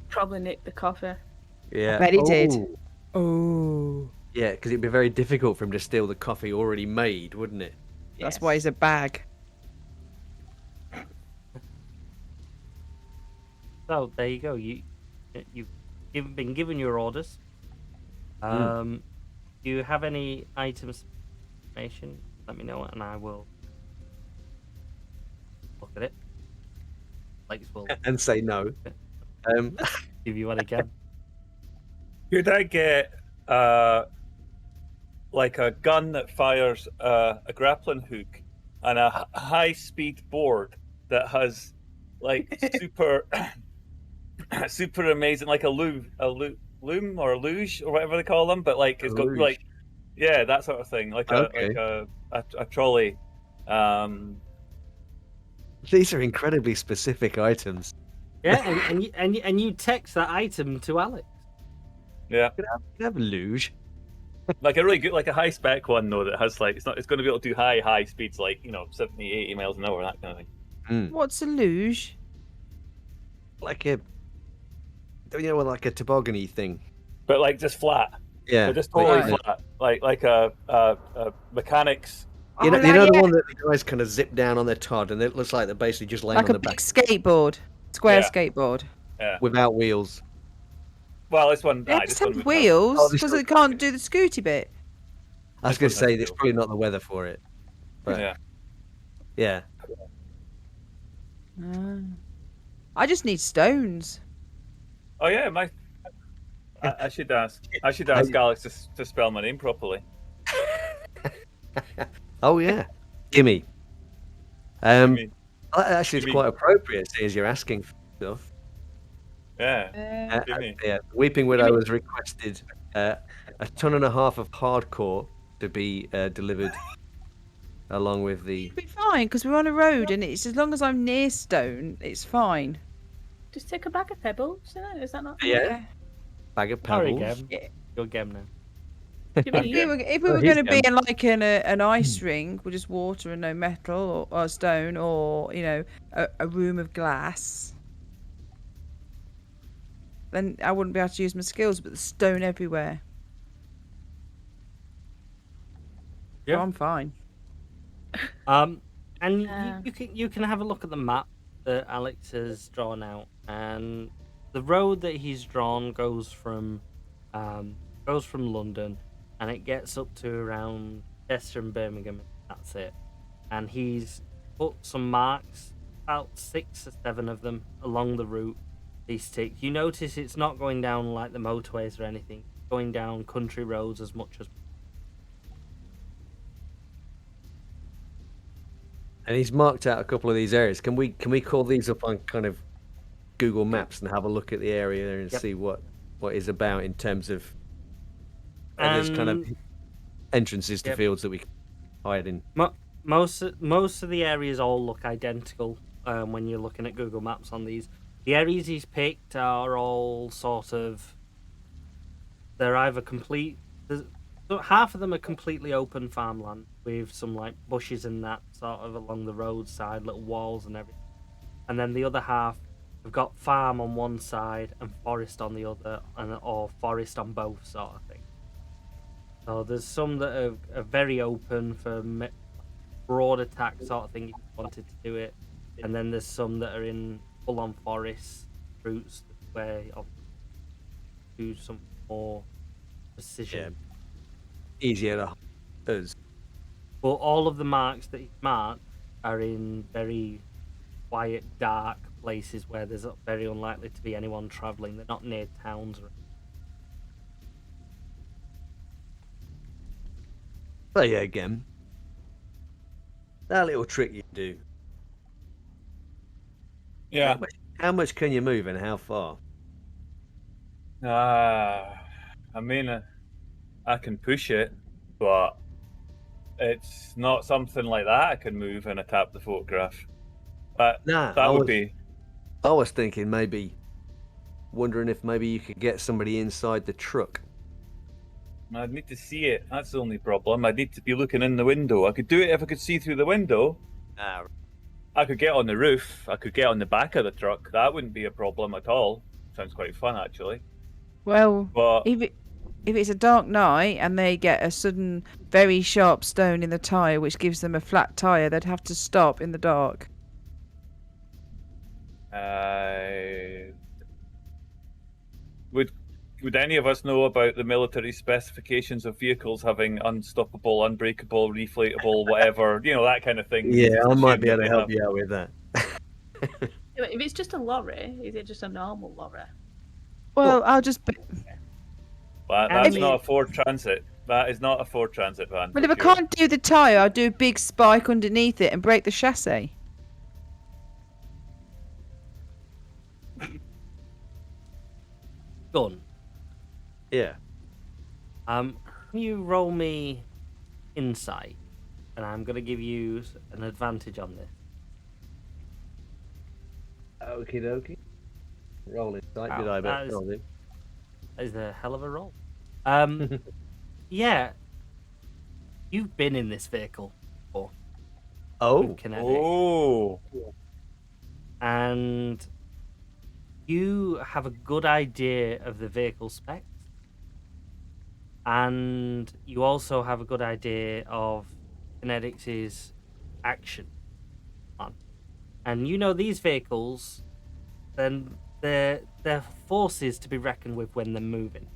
Probably nicked the coffee. Yeah. I bet he did. Oh. Yeah, because it'd be very difficult for him to steal the coffee already made, wouldn't it? That's why he's a bag. So there you go. You've been given your orders. Do you have any items information? Let me know and I will look at it. And say no. Give you what I can. Could I get like a gun that fires a grappling hook and a high-speed board that has like super amazing, like a loom or a luge or whatever they call them, but like it's got luge. like that sort of thing, like Okay. a trolley. These are incredibly specific items. Yeah, and you text that item to Alex. Yeah, You can have a luge. like a really good, like a high spec one though that has like it's going to be able to do high speeds, like 70, 80 miles an hour, that kind of thing. What's a luge? Like a, like a toboggan-y thing. But like just flat. Yeah, They're just totally yeah. flat, like a mechanics. You know, yeah. the one that the guys kind of zip down on their Todd, and it looks like they're basically just laying Like on a the big back skateboard, square Yeah. skateboard. Yeah. without wheels. Well, this one. They Aye, have this to one have would wheels Oh, this because one- they can't do the scooty bit. I was This going one to say has it's wheels. probably not the weather for it, but Yeah. I just need stones. Oh yeah, I should ask. I should ask Alex to spell my name properly. Oh yeah, Gimme. Gimme. Actually, it's Gimme. quite appropriate, seeing as you're asking for stuff. Yeah. Gimme. Yeah, Weeping Widow has requested 1.5 tons of hardcore to be delivered, along with the. It'll be fine because we're on a road and it's as long as I'm near stone, it's fine. Just take a bag of pebbles. Is that not? Yeah. Bag of Sorry, pebbles. Gem. Yeah. You're Gem now. Give me- If we Oh, were he's going to be done. in like an ice ring with just water and no metal or stone, or a room of glass, then I wouldn't be able to use my skills. But there's stone everywhere. Yeah. So I'm fine. And Yeah. you can have a look at the map that Alex has drawn out, and the road that he's drawn goes from London, and it gets up to around Chester and Birmingham. That's it. And he's put some marks, about 6 or 7 of them, along the route. These tick. You notice it's not going down like the motorways or anything. It's going down country roads as much as. And he's marked out a couple of these areas. Can we call these up on kind of Google Maps and have a look at the area there and Yep. see what is about in terms of there's kind of entrances to Yep. fields that we can hide in. Most of the areas all look identical when you're looking at Google Maps on these. The areas he's picked are all sort of. They're either complete. Half of them are completely open farmland with some like bushes and that sort of along the roadside, little walls and everything. And then the other half have got farm on one side and forest on the other, or forest on both, sort of thing. So there's some that are very open for broad attack sort of thing if you wanted to do it, and then there's some that are in full-on forest routes where I'll do some more precision. Easier to us. But all of the marks that he's marked are in very quiet, dark places where there's very unlikely to be anyone travelling. They're not near towns or. So yeah, again, that little trick you do. Yeah. How much can you move and how far? I mean, I can push it, but it's not something like that I can move and I tap the photograph. But Nah, that would be. I was thinking wondering if maybe you could get somebody inside the truck. I'd need to see it. That's the only problem. I'd need to be looking in the window. I could do it if I could see through the window. I could get on the roof. I could get on the back of the truck. That wouldn't be a problem at all. Sounds quite fun, actually. Well, But if it's a dark night and they get a sudden very sharp stone in the tyre which gives them a flat tyre, they'd have to stop in the dark. would any of us know about the military specifications of vehicles having unstoppable, unbreakable, reflatable, whatever, that kind of thing? Yeah, Just I might assume be that able to they help have- you out with that. If it's just a lorry, is it just a normal lorry? Well, I'll just. That's not a Ford Transit. That is not a Ford Transit van. Well, for if I sure. can't do the tyre, I'll do a big spike underneath it and break the chassis. gun. Yeah. Can you roll me insight? And I'm going to give you an advantage on this. Okie dokie. Roll insight, Wow, did I bet? that is a hell of a roll. Yeah, you've been in this vehicle before. Oh. Oh. And you have a good idea of the vehicle specs. And you also have a good idea of Kinetics' action plan. And you know these vehicles, then they're forces to be reckoned with when they're moving.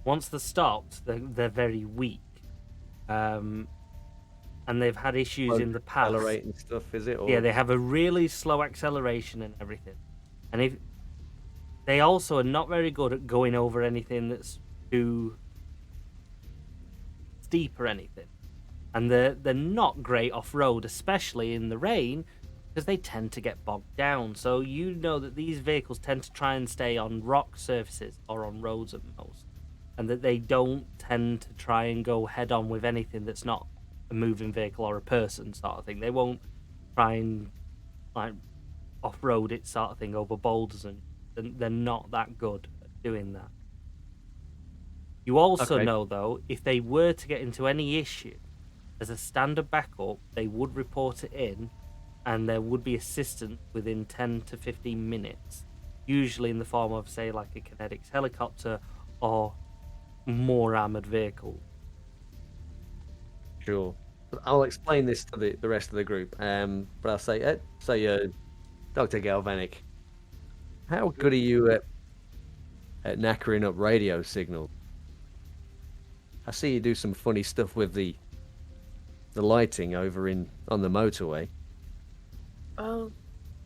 Once they're stopped, they're very weak. And they've had issues in the past. Accelerating stuff, is it? Or... Yeah, they have a really slow acceleration and everything. And if they also are not very good at going over anything that's too steep or anything. And they're not great off-road, especially in the rain, because they tend to get bogged down. So you know that these vehicles tend to try and stay on rock surfaces or on roads at most. And that they don't tend to try and go head-on with anything that's not a moving vehicle or a person sort of thing. They won't try and like off-road it sort of thing over boulders, and they're not that good at doing that. You also know, though, if they were to get into any issue, as a standard backup, they would report it in, and there would be assistance within 10 to 15 minutes, usually in the form of, say, like a Kinetics helicopter or more armoured vehicle. Sure. I'll explain this to the rest of the group. But I'll say, Dr. Galvanic, how good are you at knackering up radio signals? I see you do some funny stuff with the lighting over on the motorway. Well,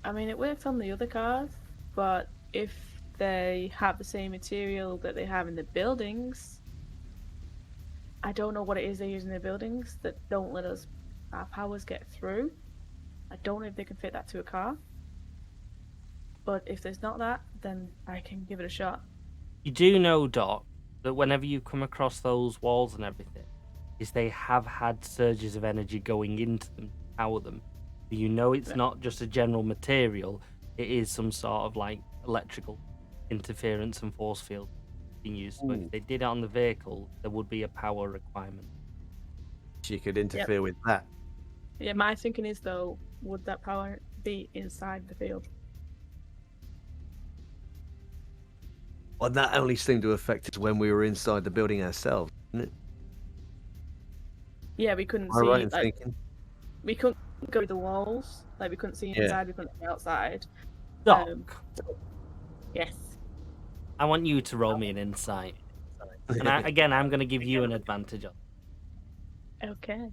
I mean, it works on the other cars, but if they have the same material that they have in the buildings, I don't know what it is they use in their buildings that don't let our powers get through. I don't know if they can fit that to a car. But if there's not that, then I can give it a shot. You do know, Doc, that whenever you come across those walls and everything, is they have had surges of energy going into them to power them. So you know it's not just a general material, it is some sort of like electrical interference and force field being used. So if they did it on the vehicle, there would be a power requirement. She could interfere with that. Yeah, my thinking is, though, would that power be inside the field? Well, that only seemed to affect us when we were inside the building ourselves, didn't it? Yeah, we couldn't Am I see. right in Like, thinking? we couldn't go through the walls. Like, we couldn't see inside. We couldn't see outside. Doc, Yes. I want you to roll me an insight. And I'm going to give you an advantage on. Okay.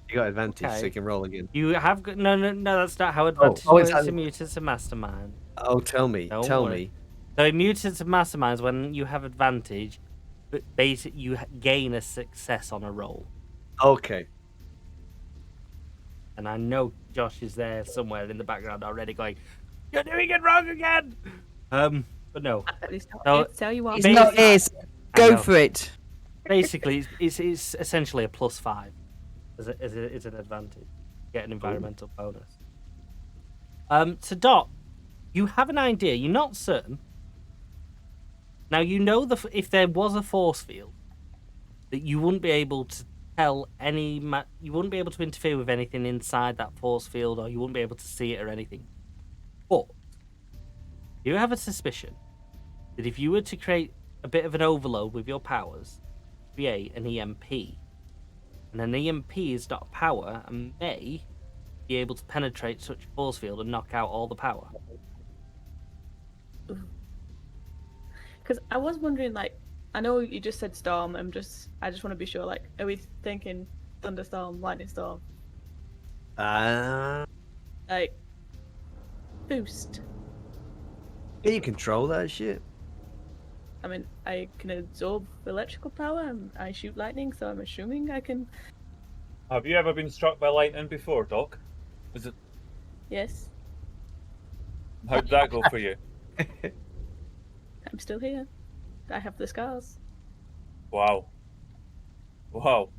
You got advantage, Okay. so you can roll again. You have got no. That's not how advantage works in Mutants and Mastermind. Oh, tell me. So in Mutants and Masterminds, when you have advantage, but basically you gain a success on a roll. Okay. And I know Josh is there somewhere in the background already going, "You're doing it wrong again." But no. Tell you what. It's not his. Go for it. Basically, it's essentially a +5 as an advantage. Get an environmental bonus. So Doc, you have an idea. You're not certain. Now you know if there was a force field, that you wouldn't be able to tell you wouldn't be able to interfere with anything inside that force field, or you wouldn't be able to see it or anything. But you have a suspicion that if you were to create a bit of an overload with your powers, create an EMP, and an EMP is not a power and may be able to penetrate such a force field and knock out all the power. Because I was wondering, like, I know you just said storm. I just want to be sure. Like, are we thinking thunderstorm, lightning storm? Like, boost. Can you control that shit? I mean, I can absorb electrical power and I shoot lightning, so I'm assuming I can. Have you ever been struck by lightning before, Doc? Is it? Yes, How did that go for you? I'm still here. I have the scars. Wow. Wow.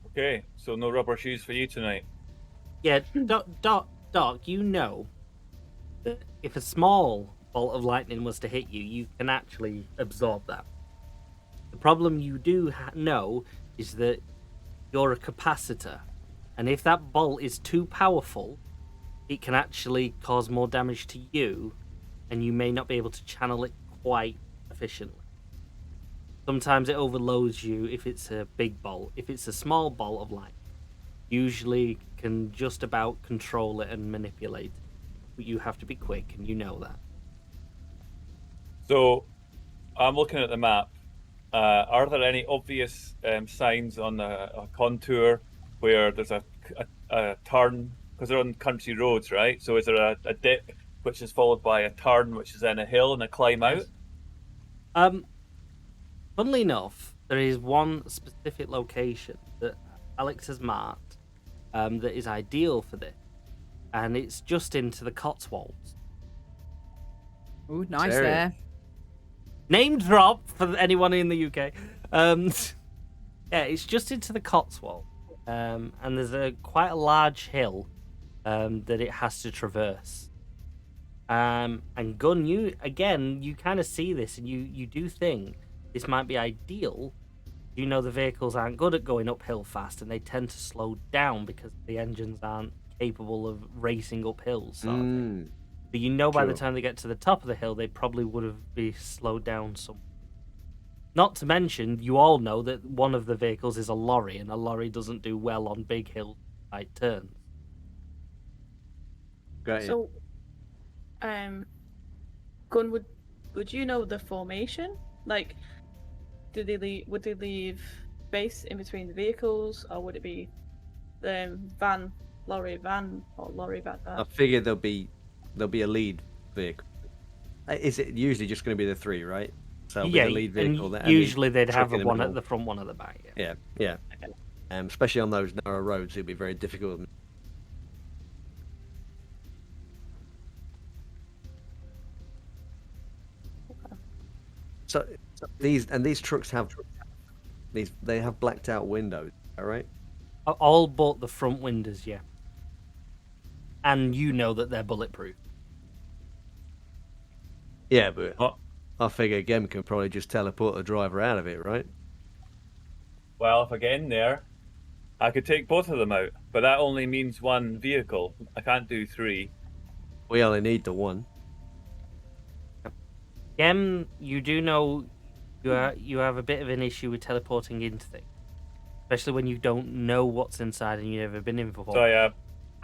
Okay, so no rubber shoes for you tonight. Yeah, Doc, you know that if a small bolt of lightning was to hit you, you can actually absorb that. The problem you do know is that you're a capacitor, and if that bolt is too powerful, it can actually cause more damage to you, and you may not be able to channel it quite efficiently. Sometimes it overloads you if it's a big bolt. If it's a small bolt of light, usually can just about control it and manipulate it. But you have to be quick, and you know that. So, I'm looking at the map. Are there any obvious signs on a contour where there's a turn? Because they're on country roads, right? So is there a dip which is followed by a turn, which is then a hill and a climb out? Funnily enough, there is one specific location that Alex has marked that is ideal for this, and it's just into the Cotswolds. Ooh, nice Very. there. Name drop for anyone in the UK. Yeah, it's just into the Cotswold, and there's quite a large hill that it has to traverse. And Gun, you kind of see this, and you do think this might be ideal. You know the vehicles aren't good at going uphill fast, and they tend to slow down because the engines aren't capable of racing up hills. Sort of thing. But you know by the time they get to the top of the hill, they probably would have been slowed down some. Not to mention, you all know that one of the vehicles is a lorry, and a lorry doesn't do well on big hills, right turns. Got you. So, Gun, would you know the formation? Like, would they leave space in between the vehicles, or would it be van, lorry, or lorry, van? I figured there'll be a lead vehicle. Is it usually just going to be the three, right? So it'll be the lead vehicle. And usually they'd have truck in the one middle. at the front, one at the back. Yeah. Yeah. Especially on those narrow roads, it'll be very difficult. So these trucks have they have blacked out windows, all right? All but the front windows, yeah. And you know that they're bulletproof. Yeah, but I figure Gem can probably just teleport the driver out of it, right? Well, if I get in there, I could take both of them out, but that only means one vehicle. I can't do three. We only need the one. Gem, you do know you have a bit of an issue with teleporting into things, especially when you don't know what's inside and you've never been in before. So yeah.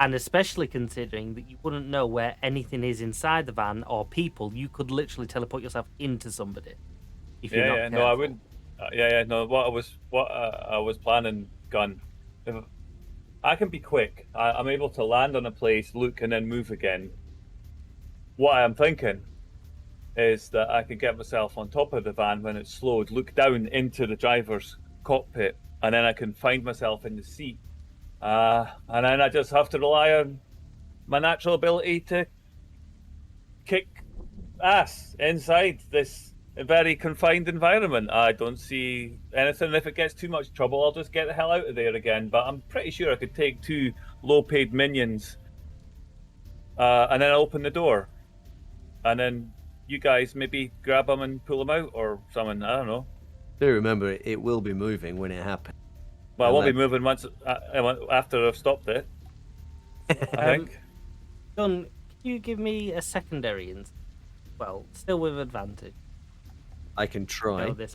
And especially considering that you wouldn't know where anything is inside the van or people, you could literally teleport yourself into somebody. If you're not careful. No, I wouldn't. No. What I was planning, Gun. If I can be quick. I'm able to land on a place, look, and then move again. What I'm thinking is that I could get myself on top of the van when it's slowed, look down into the driver's cockpit, and then I can find myself in the seat. And then I just have to rely on my natural ability to kick ass inside this very confined environment. I don't see anything. If it gets too much trouble, I'll just get the hell out of there again. But I'm pretty sure I could take two low-paid minions, and then open the door, and then you guys maybe grab them and pull them out or something. I don't know. Do remember, it will be moving when it happens. Well, I won't be moving once after I've stopped it. I think. Gun, can you give me a secondary well, still with advantage. I can try. Know this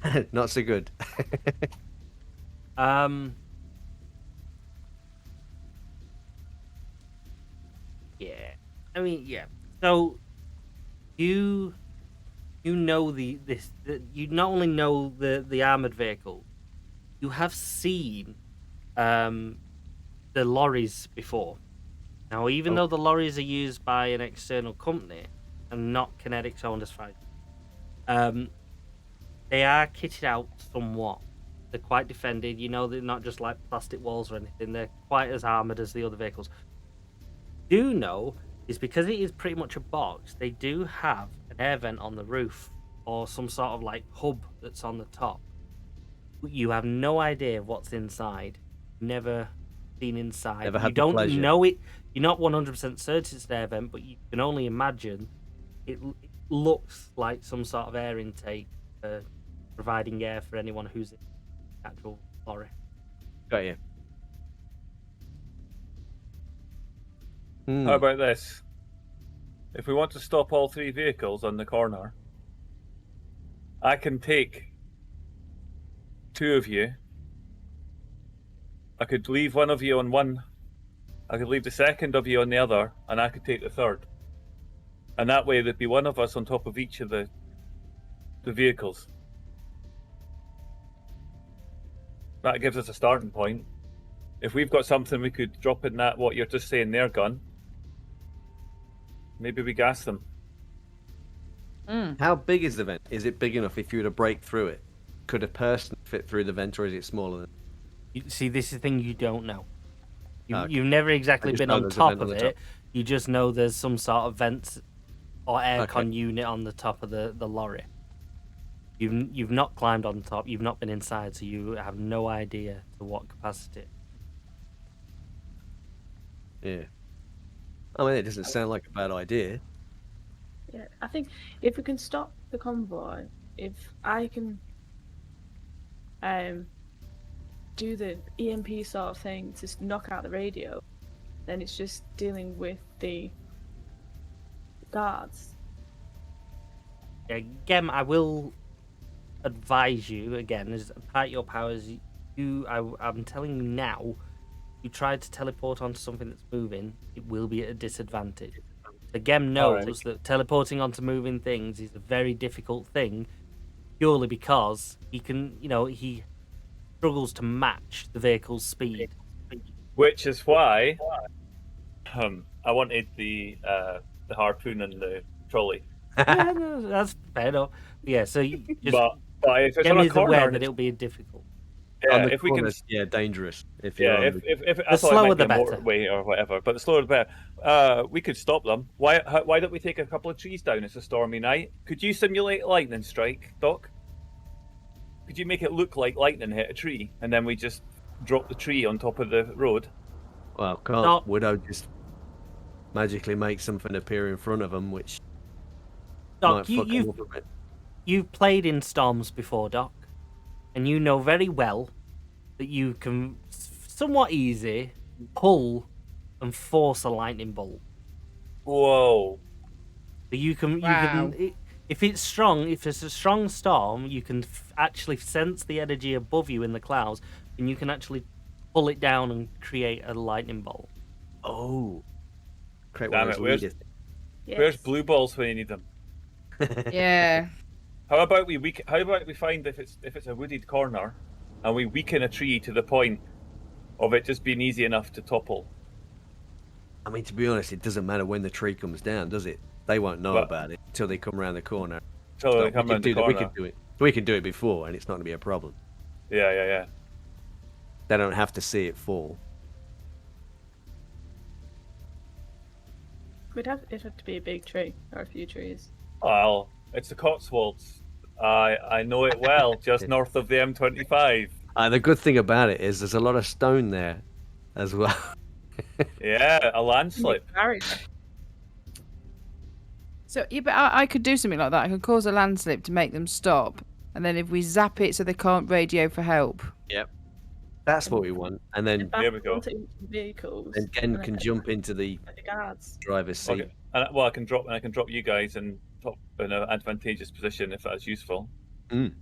bit. Not so good. Yeah. I mean, yeah. So you know you not only know the armored vehicle, you have seen the lorries before. Now, even though the lorries are used by an external company and not Kinetic's owned as far, they are kitted out somewhat. They're quite defended. You know, they're not just like plastic walls or anything. They're quite as armored as the other vehicles. Do know is because it is pretty much a box. They do have an air vent on the roof or some sort of like hub that's on the top. You have no idea what's inside. Never been inside. Never had you the don't pleasure. know it. You're not 100% certain it's an air vent, but you can only imagine it looks like some sort of air intake, providing air for anyone who's in the actual lorry. Got you. How about this? If we want to stop all 3 vehicles on the corner, I can take 2 of you. I could leave one of you on one. I could leave the second of you on the other, and I could take the third. And that way there'd be one of us on top of each of the vehicles. That gives us a starting point. If we've got something we could drop in that, what you're just saying there, gun, maybe we gas them. How big is the vent? Is it big enough if you were to break through it? Could a person fit through the vent, or is it smaller than? See, this is the thing you don't know. Okay. You've never exactly just been know on there's a top vent on of the it. You just know there's some sort of vents or aircon Okay. unit on the top of the lorry. You've not climbed on top. You've not been inside, so you have no idea to what capacity. Yeah. I mean, it doesn't sound like a bad idea. Yeah, I think if we can stop the convoy, if I can do the EMP sort of thing to knock out the radio, then it's just dealing with the guards. Again, I will advise you again, as part of your powers, I'm telling you now, you try to teleport onto something that's moving, it will be at a disadvantage. The Gem knows that teleporting onto moving things is a very difficult thing, purely because he can, he struggles to match the vehicle's speed. Which is why I wanted the harpoon and the trolley. Yeah, no, that's fair enough. Yeah, so you just But if it's Gem on a is corner, aware and that it's- it'll be difficult. yeah, On the if we can, corners, dangerous. If yeah, you're on if I The thought slower it might the be a better. motorway or whatever, but the slower the better. We could stop them. Why don't we take a couple of trees down? It's a stormy night. Could you simulate a lightning strike, Doc? Could you make it look like lightning hit a tree, and then we just drop the tree on top of the road? well, can't No. Widow just magically make something appear in front of them, which Doc, might fuck 'em up a bit. you've played in storms before, Doc, and you know very well that you can somewhat easy pull and force a lightning bolt. Whoa! But you can Wow. if it's strong, if it's a strong storm, you can actually sense the energy above you in the clouds, and you can actually pull it down and create a lightning bolt. Oh, create Damn one of it, those where's- leaders. Yes. Where's blue balls when you need them? Yeah. How about we find if it's a wooded corner, and we weaken a tree to the point of it just being easy enough to topple. I mean, to be honest, it doesn't matter when the tree comes down, does it? They won't know Well- about it until they come around the corner. So So they come around the we corner. could do it. We could do it before, and it's not going to be a problem. Yeah. They don't have to see it fall. It'd have to be a big tree or a few trees. Well, it's the Cotswolds. I know it well, just north of the M25. The good thing about it is there's a lot of stone there as well. Yeah, a landslip. Barrier. So yeah, but I could do something like that. I could cause a landslip to make them stop, and then if we zap it so they can't radio for help. That's what we want. And then There we go. Onto each vehicles. then Gen and can then jump into the the guards. driver's seat. Okay. I can drop you guys in an advantageous position if that's useful. Mm.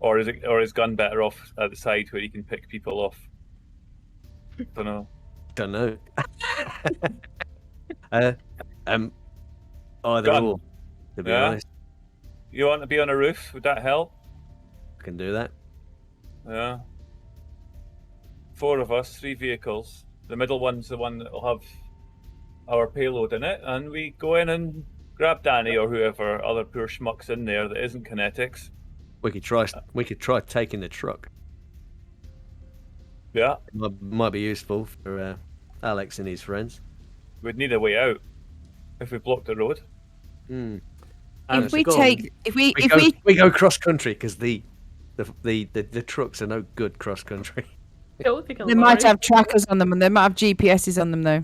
Or is Gun better off at the side where he can pick people off? Don't know. Don't know. Either Gun. or, to be Yeah? honest. You want to be on a roof? Would that help? I can do that. Yeah. 4 of us, 3 vehicles. The middle one's the one that'll have our payload in it, and we go in and grab Danny or whoever other poor schmucks in there that isn't kinetics. We could try taking the truck. Yeah, Might be useful for Alex and his friends. we'd need a way out if we block the road. If we go cross country because the trucks are no good cross country. They might have trackers on them, and they might have GPSs on them, though.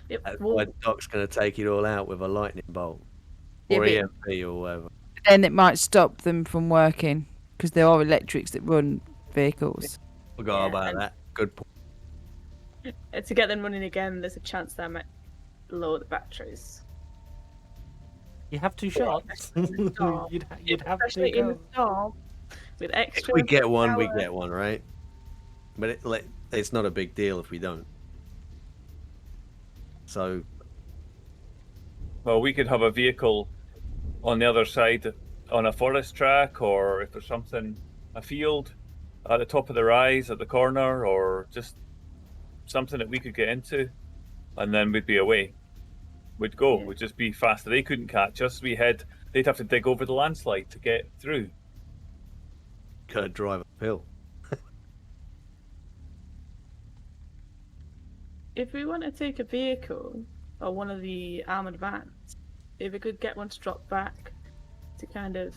Yep. That's Well, why Doc's going to take it all out with a lightning bolt Yeah, or but- EMP or whatever. Then it might stop them from working because there are electrics that run vehicles. Forgot Yeah, about and- that. Good point. to get them running again, there's a chance that I might lower the batteries. You have two shots. Storm. you'd have Especially to in the go. storm with If extra. we get one, we power. get one, right? But it's not a big deal if we don't. So Well, we could have a vehicle on the other side on a forest track, or if there's something, a field at the top of the rise at the corner, or just something that we could get into, and then we'd be away. We'd go. Yeah. We'd just be faster. They couldn't catch us. They'd have to dig over the landslide to get through. gotta drive uphill. If we want to take a vehicle or one of the armored vans, if we could get one to drop back to kind of.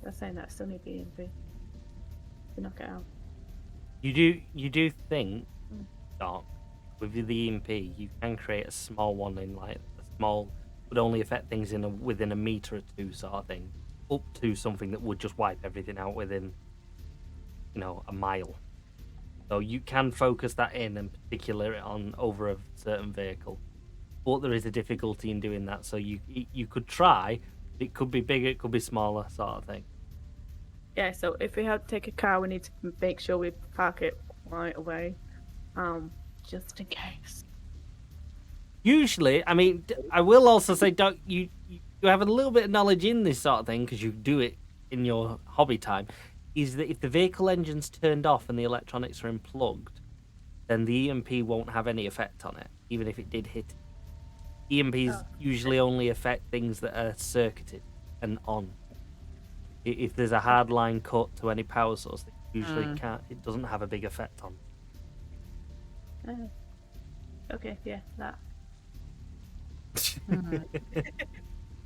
They're saying that still need BNP to knock it out. You do think, Doc, with the EMP, you can create a small one in like a small, would only affect things within a meter or two sort of thing, up to something that would just wipe everything out within, a mile. So you can focus that in and particular it on over a certain vehicle, but there is a difficulty in doing that. So you could try. It could be bigger, it could be smaller, sort of thing. Yeah, so if we have to take a car, we need to make sure we park it right away, just in case. Usually, I mean, I will also say, Doc, you have a little bit of knowledge in this sort of thing because you do it in your hobby time. Is that if the vehicle engine's turned off and the electronics are unplugged, then the EMP won't have any effect on it, even if it did hit it. EMPs usually only affect things that are circuited and on. If there's a hard line cut to any power source, it usually can't. It doesn't have a big effect on. Okay, yeah, that.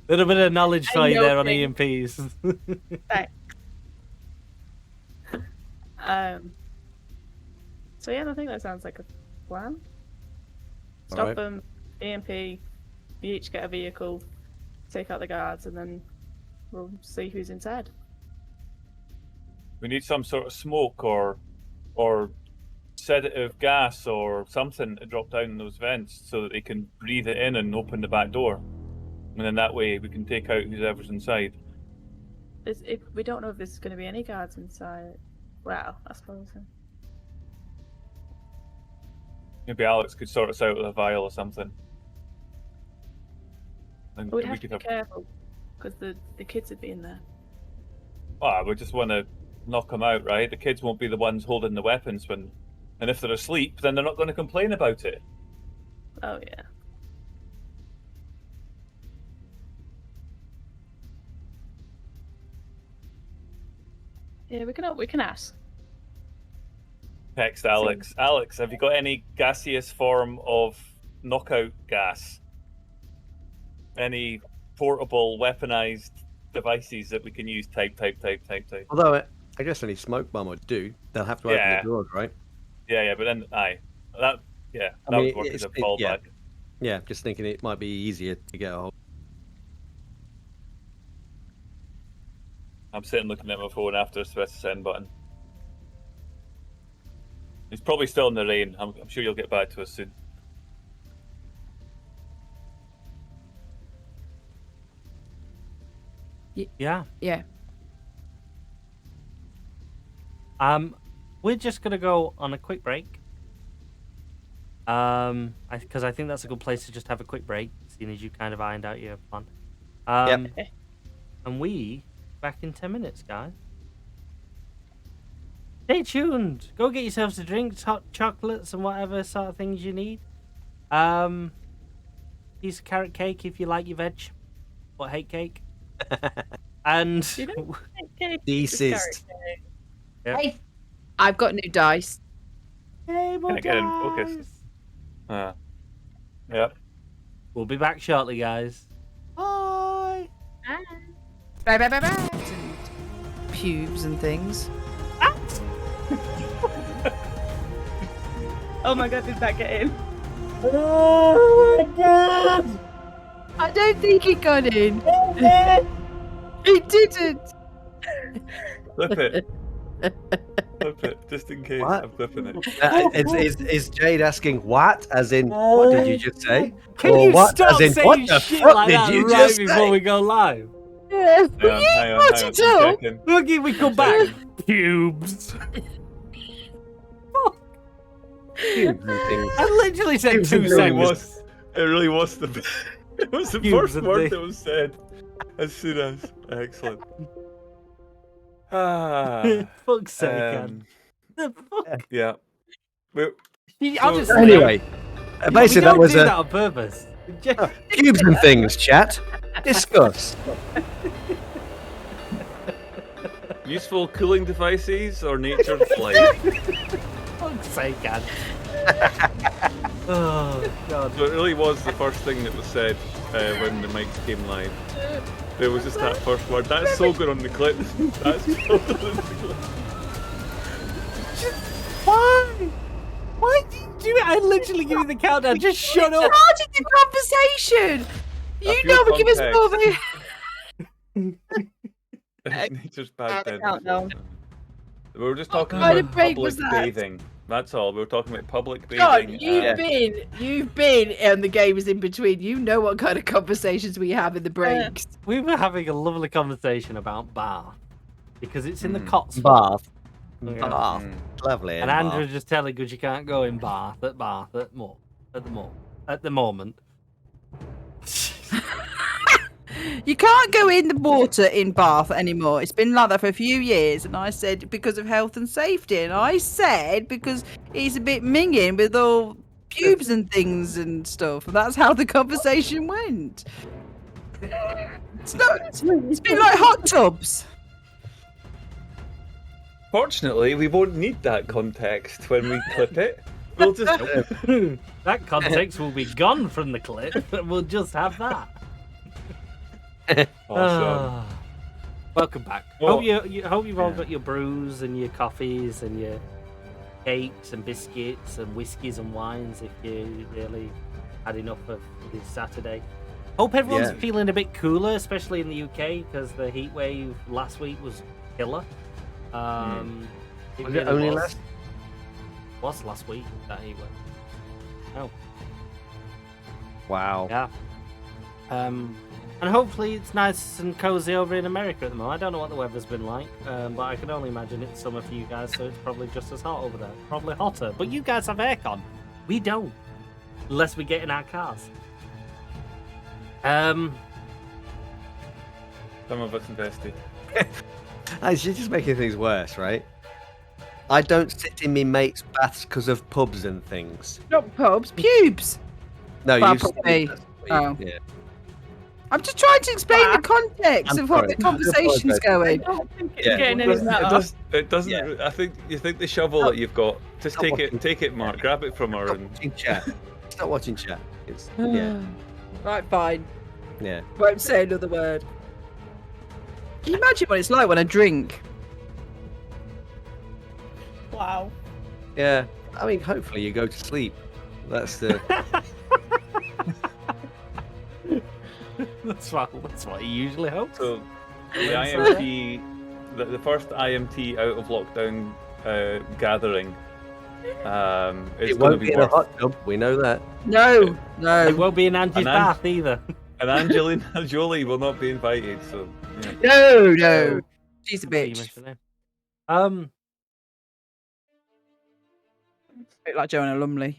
Little bit of knowledge for you there on know EMPs. Thanks. So yeah, I think that sounds like a plan. Stop Alright. them, EMP. We each get a vehicle, take out the guards, and then we'll see who's inside. We need some sort of smoke or sedative gas or something to drop down in those vents so that they can breathe it in and open the back door. And then that way we can take out whoever's inside. If we don't know if there's going to be any guards inside. Well, I suppose. Maybe Alex could sort us out with a vial or something. And But we'd we have to could be have. careful because the kids would be in there. Ah, we just want to knock them out, right? The kids won't be the ones holding the weapons and if they're asleep, then they're not going to complain about it. Oh yeah. Yeah, we can ask. Text Alex. Alex, have you got any gaseous form of knockout gas? Any portable, weaponized devices that we can use? Type. Although I guess any smoke bomb would do. They'll have to open Yeah. the doors, right? Yeah, but then that mean, would work as a it's- fallback. Yeah, just thinking it might be easier to get a hold. I'm sitting looking at my phone after I press the send button. He's probably still in the rain. I'm sure you'll get back to us soon. Yeah. Yeah. We're just gonna go on a quick break. Because I think that's a good place to just have a quick break, seeing as you kind of ironed out your plan. And we back in 10 minutes, guys. Stay tuned. Go get yourselves a drink, hot chocolates and whatever sort of things you need. Piece of carrot cake if you like your veg, but hate cake. And You don't take cake with Desist. carrot cake. yeah. Hey, I've got new dice. Hey, Can I get in focus? Yep. We'll be back shortly, guys. Bye. Bye, bye, bye, bye. And pubes and things. Oh my god, did that get in? Oh my god! I don't think it got in. It didn't. Flip it. Flip it, just in case. What? I'm flipping it. Is Jade asking what? As in, what did you just say? Can Or you what? stop As in, saying what the shit fuck like did that you right just before say? we go live? Yeah, Hang on, brought hang it on, up. I'm checking. Look, if we come back. Pubes. Cubes and things. I literally said Pubes 2 and It really seconds. was. It really was the. It was the Pubes first and word things. that was said. As soon as. Excellent. Ah. Fuck's sake, man. The fuck? Yeah. Well, I'll So- just Anyway, we basically don't that was do a that on purpose. cubes and things chat. Discuss. useful cooling devices or nature's light? Fuck's sake, man. Oh god. So it really was the first thing that was said when the mics came live. There was just that first word. That's so good on the clip. That's so good on the clip. Why? Why did you do it? I literally give you the countdown. Just shut up. Started the conversation. You few know, give us context. more. Nature's bad then. Countdown. We were just talking kind about of break public was that? bathing. That's all. We were talking about public John, bathing. you've been, and the game is in between. You know what kind of conversations we have in the breaks. We were having a lovely conversation about Bath because it's in the Cotswolds. Bath. Okay. Bath. Lovely. And Andrew's just telling us you can't go in Bath at the moment. You can't go in the water in Bath anymore. It's been like that for a few years. And I said because of health and safety. And I said because he's a bit minging with all pubes and things and stuff. And that's how the conversation went. It's been like hot tubs. Fortunately, we won't need that context when we clip it. We'll just. That context will be gone from the clip. We'll just have that. Awesome. Welcome back. Well, Hope you've all got your brews and your coffees and your cakes and biscuits and whiskies and wines if you really had enough of this Saturday. Hope everyone's feeling a bit cooler, especially in the UK, because the heat wave last week was killer. It Was really it only last? Was last week that heat wave? No. Wow. Yeah. And hopefully it's nice and cozy over in America at the moment. I don't know what the weather's been like, but I can only imagine it's summer for you guys, so it's probably just as hot over there. Probably hotter. But you guys have aircon. We don't. Unless we get in our cars. Some of us invested. She's just making things worse, right? I don't sit in me mates' baths because of pubs and things. Not pubs, pubes. No, Well, you. probably. Oh. Yeah. I'm just trying to explain the context I'm of what sorry. the conversation's I going. don't think it's Yeah. getting any better. It doesn't. Yeah. I think you think the shovel that you've got. Just Stop take it, Mark. Grab it from her Stop and. watching chat. Stop watching chat. It's, yeah. Right, fine. Yeah. Won't say another word. Can you imagine what it's like when I drink? Wow. Yeah. I mean, hopefully you go to sleep. That's the. That's what he usually hopes. So the IMT, the first IMT out of lockdown gathering, is It going to won't be be in a worth. hot tub. We know that. No, It no, won't be in Angie's And bath either. And Angelina Jolie will not be invited. So yeah. no. She's a You bitch. mentioned it. A bit like Joanna Lumley.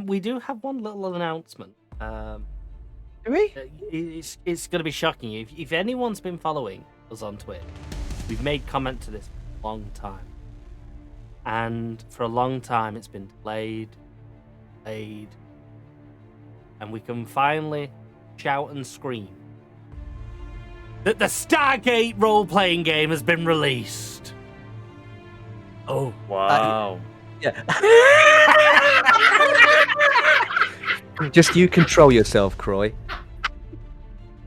We do have one little announcement. Do we? It's going to be shocking. If anyone's been following us on Twitter, we've made comment to this for a long time. and for a long time it's been delayed, and we can finally shout and scream that the Stargate role-playing game has been released. Oh, Wow. Yeah. Just you control yourself, Croy.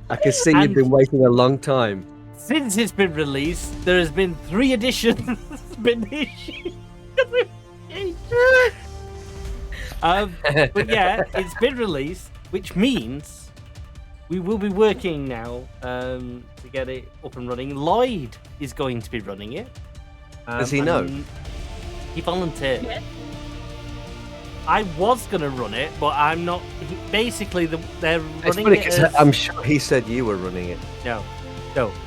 I can see you've been waiting a long time. Since it's been released, there has been 3 editions been issued. But yeah, it's been released, which means we will be working now to get it up and running. Lloyd is going to be running it. Does he know? He volunteered. Yeah. I was going to run it, but I'm not. Basically, they're It's running funny it 'cause as... I'm sure he said you were running it. No,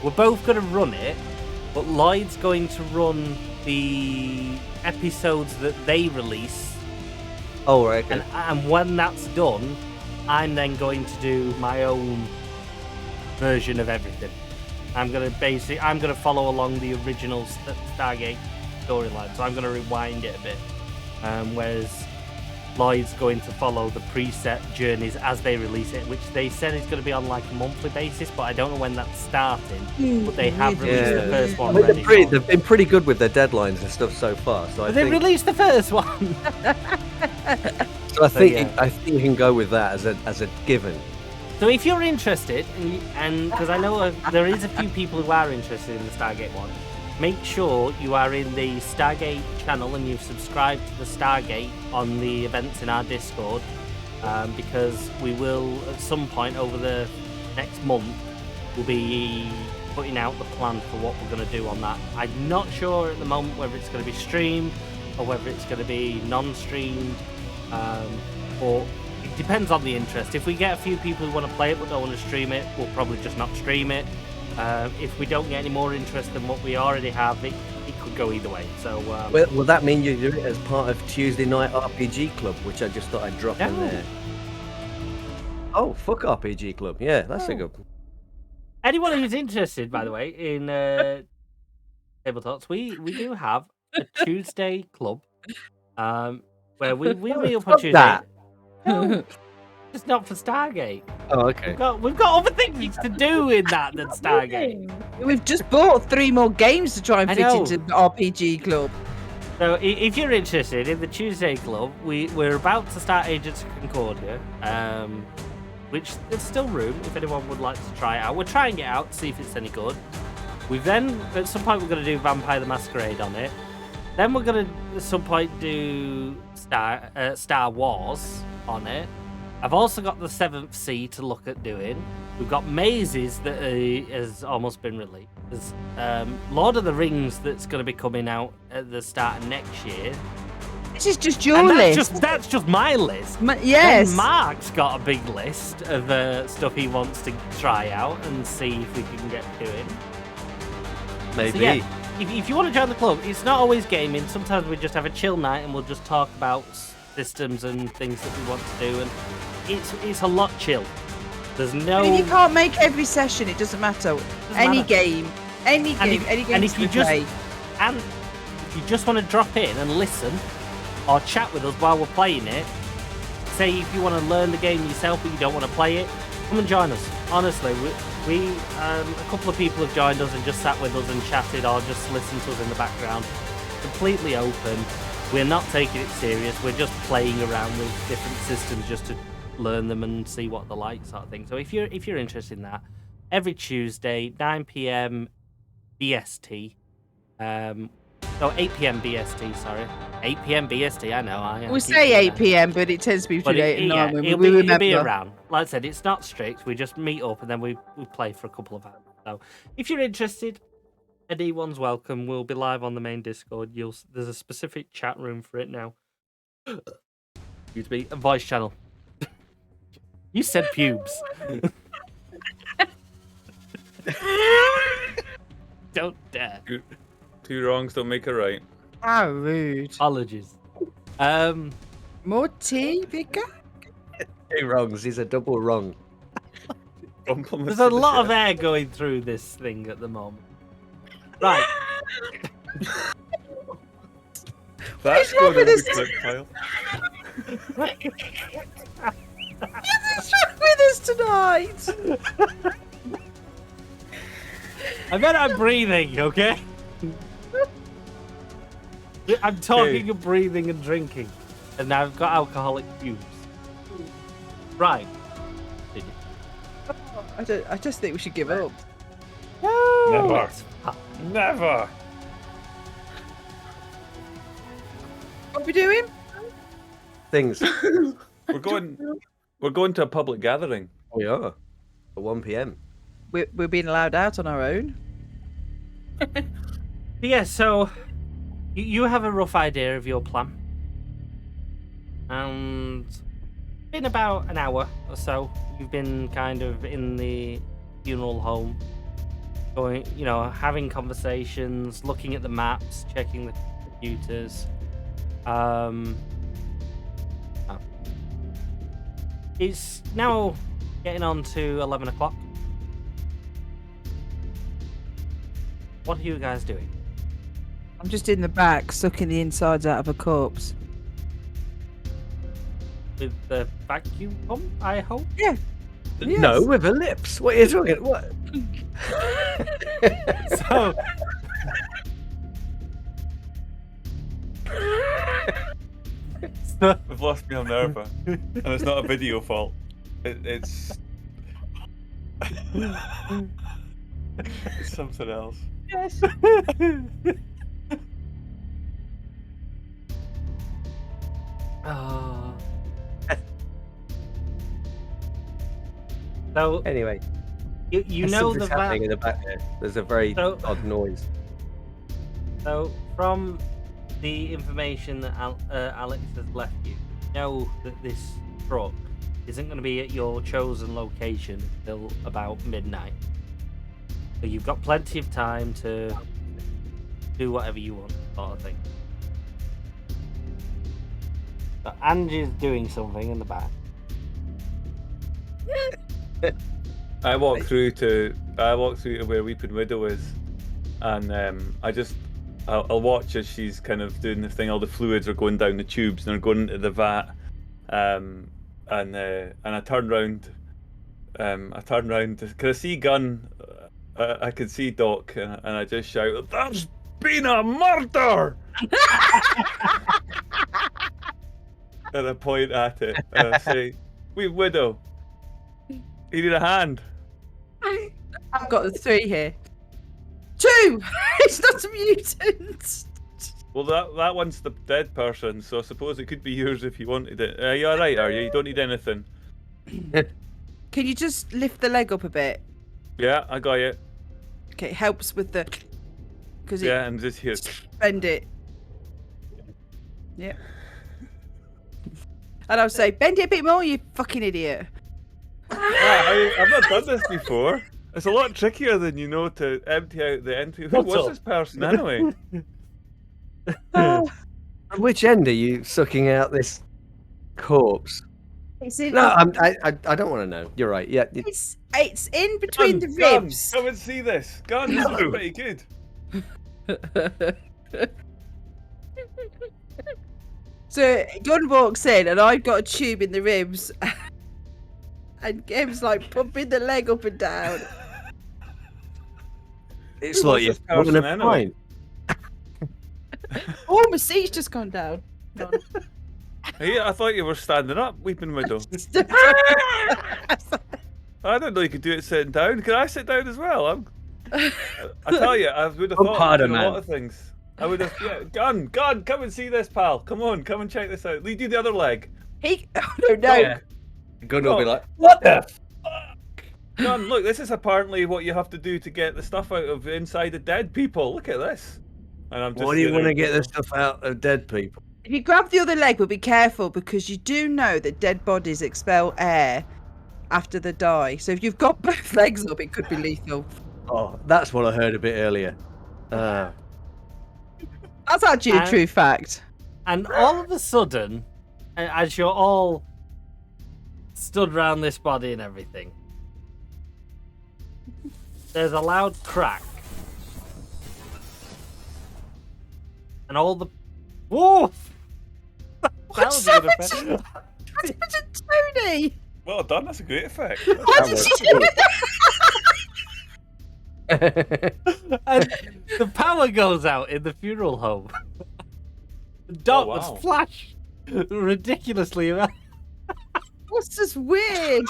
we're both going to run it, but Lloyd's going to run the episodes that they release. Oh, right. Okay. And when that's done, I'm then going to do my own version of everything. I'm gonna follow along the original Stargate storyline, so I'm gonna rewind it a bit. Whereas Lloyd's going to follow the preset journeys as they release it, which they said is going to be on like a monthly basis, but I don't know when that's starting. But they have released the first one. They've been pretty good with their deadlines and stuff so far. So they released the first one. So I think you can go with that as a given. So if you're interested, and because I know there is a few people who are interested in the Stargate one, make sure you are in the Stargate channel and you've subscribed to the Stargate on the events in our Discord, because we will, at some point over the next month, we'll be putting out the plan for what we're going to do on that. I'm not sure at the moment whether it's going to be streamed or whether it's going to be non-streamed, or it depends on the interest. If we get a few people who want to play it but don't want to stream it, we'll probably just not stream it. If we don't get any more interest than what we already have, it could go either way. So, will that mean you do it as part of Tuesday Night RPG Club, which I just thought I'd drop in there? Oh, fuck RPG Club. Yeah, that's a good one. Anyone who's interested, by the way, in tabletops, we do have a Tuesday club, where we meet up on Tuesday. That. No, it's not for Stargate. Oh, okay. We've got other things to do in that than Stargate. We've just bought 3 more games to try and fit into the RPG Club. So if you're interested in the Tuesday Club, we're about to start Agents of Concordia, which there's still room if anyone would like to try it out. We're trying it out to see if it's any good. We've then, at some point, we're going to do Vampire the Masquerade on it. Then we're going to, at some point, do Star Wars on it. I've also got the 7th Sea to look at doing. We've got Mazes that has almost been released. There's Lord of the Rings that's going to be coming out at the start of next year. This is just your list. That's just my list. Yes. And Mark's got a big list of stuff he wants to try out and see if we can get doing. Maybe. So yeah, if you want to join the club, it's not always gaming. Sometimes we just have a chill night and we'll just talk about systems and things that we want to do, and it's a lot chill. There's no. But if you can't make every session, it doesn't matter. Any game and if you just and if you just want to drop in and listen or chat with us while we're playing it, say if you want to learn the game yourself but you don't want to play it, come and join us. Honestly, we a couple of people have joined us and just sat with us and chatted or just listened to us in the background. Completely open. We're not taking it serious. We're just playing around with different systems just to learn them and see what they're like, sort of thing. So if you're interested in that, every Tuesday, 9 p.m. BST, 8 p.m. BST, sorry. 8 p.m. BST, I know. We say 8 p.m, but it tends to be between 8 and 9 when we remember. It'll be around. Like I said, it's not strict. We just meet up and then we play for a couple of hours. So if you're interested, anyone's welcome. We'll be live on the main Discord. There's a specific chat room for it now. Excuse me, a voice channel. You said pubes. Don't dare. Two wrongs don't make a right. How rude. Apologies. More tea, Vicar? 2 wrongs is a double wrong. There's a lot of air going through this thing at the moment. Right. That's wrong going with in the this? clip file. What's wrong with us tonight? I bet I'm breathing, okay? I'm talking and breathing and drinking. And now I've got alcoholic fumes. Right. I just think we should give up. No! Never. Never. What are we doing? Things. We're going to a public gathering. We are. At 1 p.m. We're being allowed out on our own. Yeah, so you have a rough idea of your plan. And in about an hour or so, you've been kind of in the funeral home, going, having conversations, looking at the maps, checking the computers. It's now getting on to 11 o'clock. What are you guys doing? I'm just in the back, sucking the insides out of a corpse. With the vacuum pump, I hope? Yeah. Yes. No, with her lips. What are you talking? What? So... We've lost Minerva, and it's not a video fault. It's it's something else. Yes. Oh. So Anyway, you know the happening in the back there. There's a very odd noise. So from the information that Alex has left you, you know that this truck isn't going to be at your chosen location until about midnight. So you've got plenty of time to do whatever you want, sort of thing. But Angie's doing something in the back. I walk through to where Weeping Widow is, and I'll watch as she's kind of doing the thing. All the fluids are going down the tubes and they're going into the vat, and I turn round. Can I see Gunn? I can see Doc, and I just shout, "There's been a murder!" And I point at it and I say, "Weeping Widow, you need a hand." I've got the 3 here. 2! It's not a mutant! Well, that one's the dead person, so I suppose it could be yours if you wanted it. Are you alright, are you? You don't need anything. Can you just lift the leg up a bit? Yeah, I got you. Okay, it helps with the... Cause Yeah, and just here. Bend it. Yep. And I'll say, bend it a bit more, you fucking idiot. I've not done this before. It's a lot trickier than to empty out the entry. Who was this person anyway? At which end are you sucking out this corpse? It's in, No, I don't want to know. You're right. Yeah. it's in between the Gun, ribs. come and see this. Gun, this is pretty good. So Gunn walks in and I've got a tube in the ribs. And Gem's like pumping the leg up and down. It's Who like was you're this person having a anyway? pint. Oh, my seat's just gone down. Hey, I thought you were standing up, Weeping Widow. I didn't know you could do it sitting down. Can I sit down as well? I tell you, I would have thought harder, of a man. lot of things. I would have. Yeah, Gun, come and see this, pal. Come on, come and check this out. You do the other leg. Oh no. Yeah. Gunn will be like, "What the fuck?" Gun, look, this is apparently what you have to do to get the stuff out of inside the dead people. Look at this. And I'm just. "What do you want to get the stuff out of dead people?" If you grab the other leg, but be careful because you do know that dead bodies expel air after they die. So if you've got both legs up, it could be lethal. Oh, that's what I heard a bit earlier. That's actually a true fact. And all of a sudden, as you're all stood around this body and everything, there's a loud crack. And all the Whoa! What's That that? was a good effect. Tony! Well done. That's a great effect. How did she do it? And the power goes out in the funeral home. The dot wow. was flashed ridiculously. What's this weird?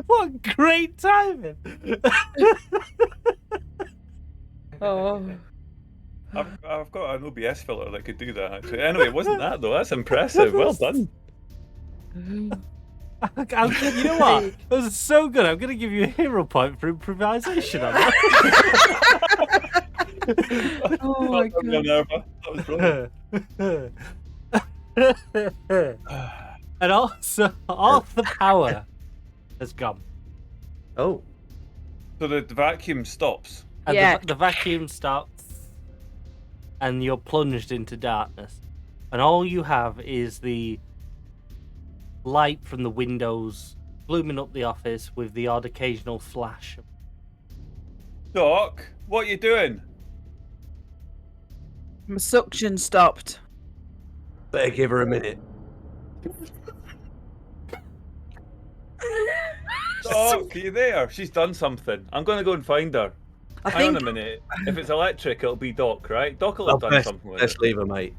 What great timing! Oh. I've got an OBS filter that could do that, actually. Anyway, it wasn't that, though. That's impressive. Well done. You know what? That was so good. I'm going to give you a hero point for improvisation on that. Oh my god. Minerva. That was brilliant. And also, all the power has gone. Oh. So the vacuum stops. And Yeah. the vacuum stops, and you're plunged into darkness. And all you have is the light from the windows glooming up the office with the odd occasional flash. Doc, what are you doing? My suction stopped. Better give her a minute. Doc, are you there? She's done something. I'm going to go and find her. Hang on a minute. If it's electric, it'll be Doc, right? Doc will have done something with Let's it. leave her, mate.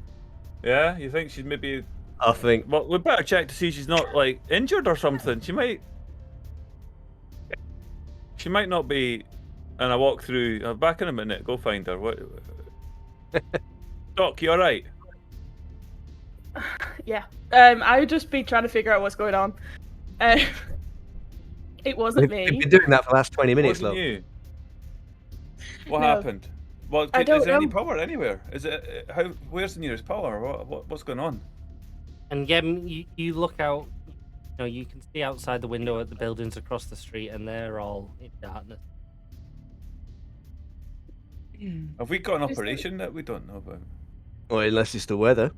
Yeah? You think she's maybe... I think. Well, we better check to see she's not, like, injured or something. She might not be... And I walk through... I'm back in a minute. Go find her. What? Doc, you alright? Yeah. I would just be trying to figure out what's going on. It wasn't We've me. been doing that for the last 20 minutes, Wasn't love. you? What No. happened? Well, I is don't there any know. power anywhere? Is it how? Where's the nearest power? What's going on? And you look out, you can see outside the window at the buildings across the street, and they're all in darkness. Have we got an Is there- operation that we don't know about? Well, unless it's the weather.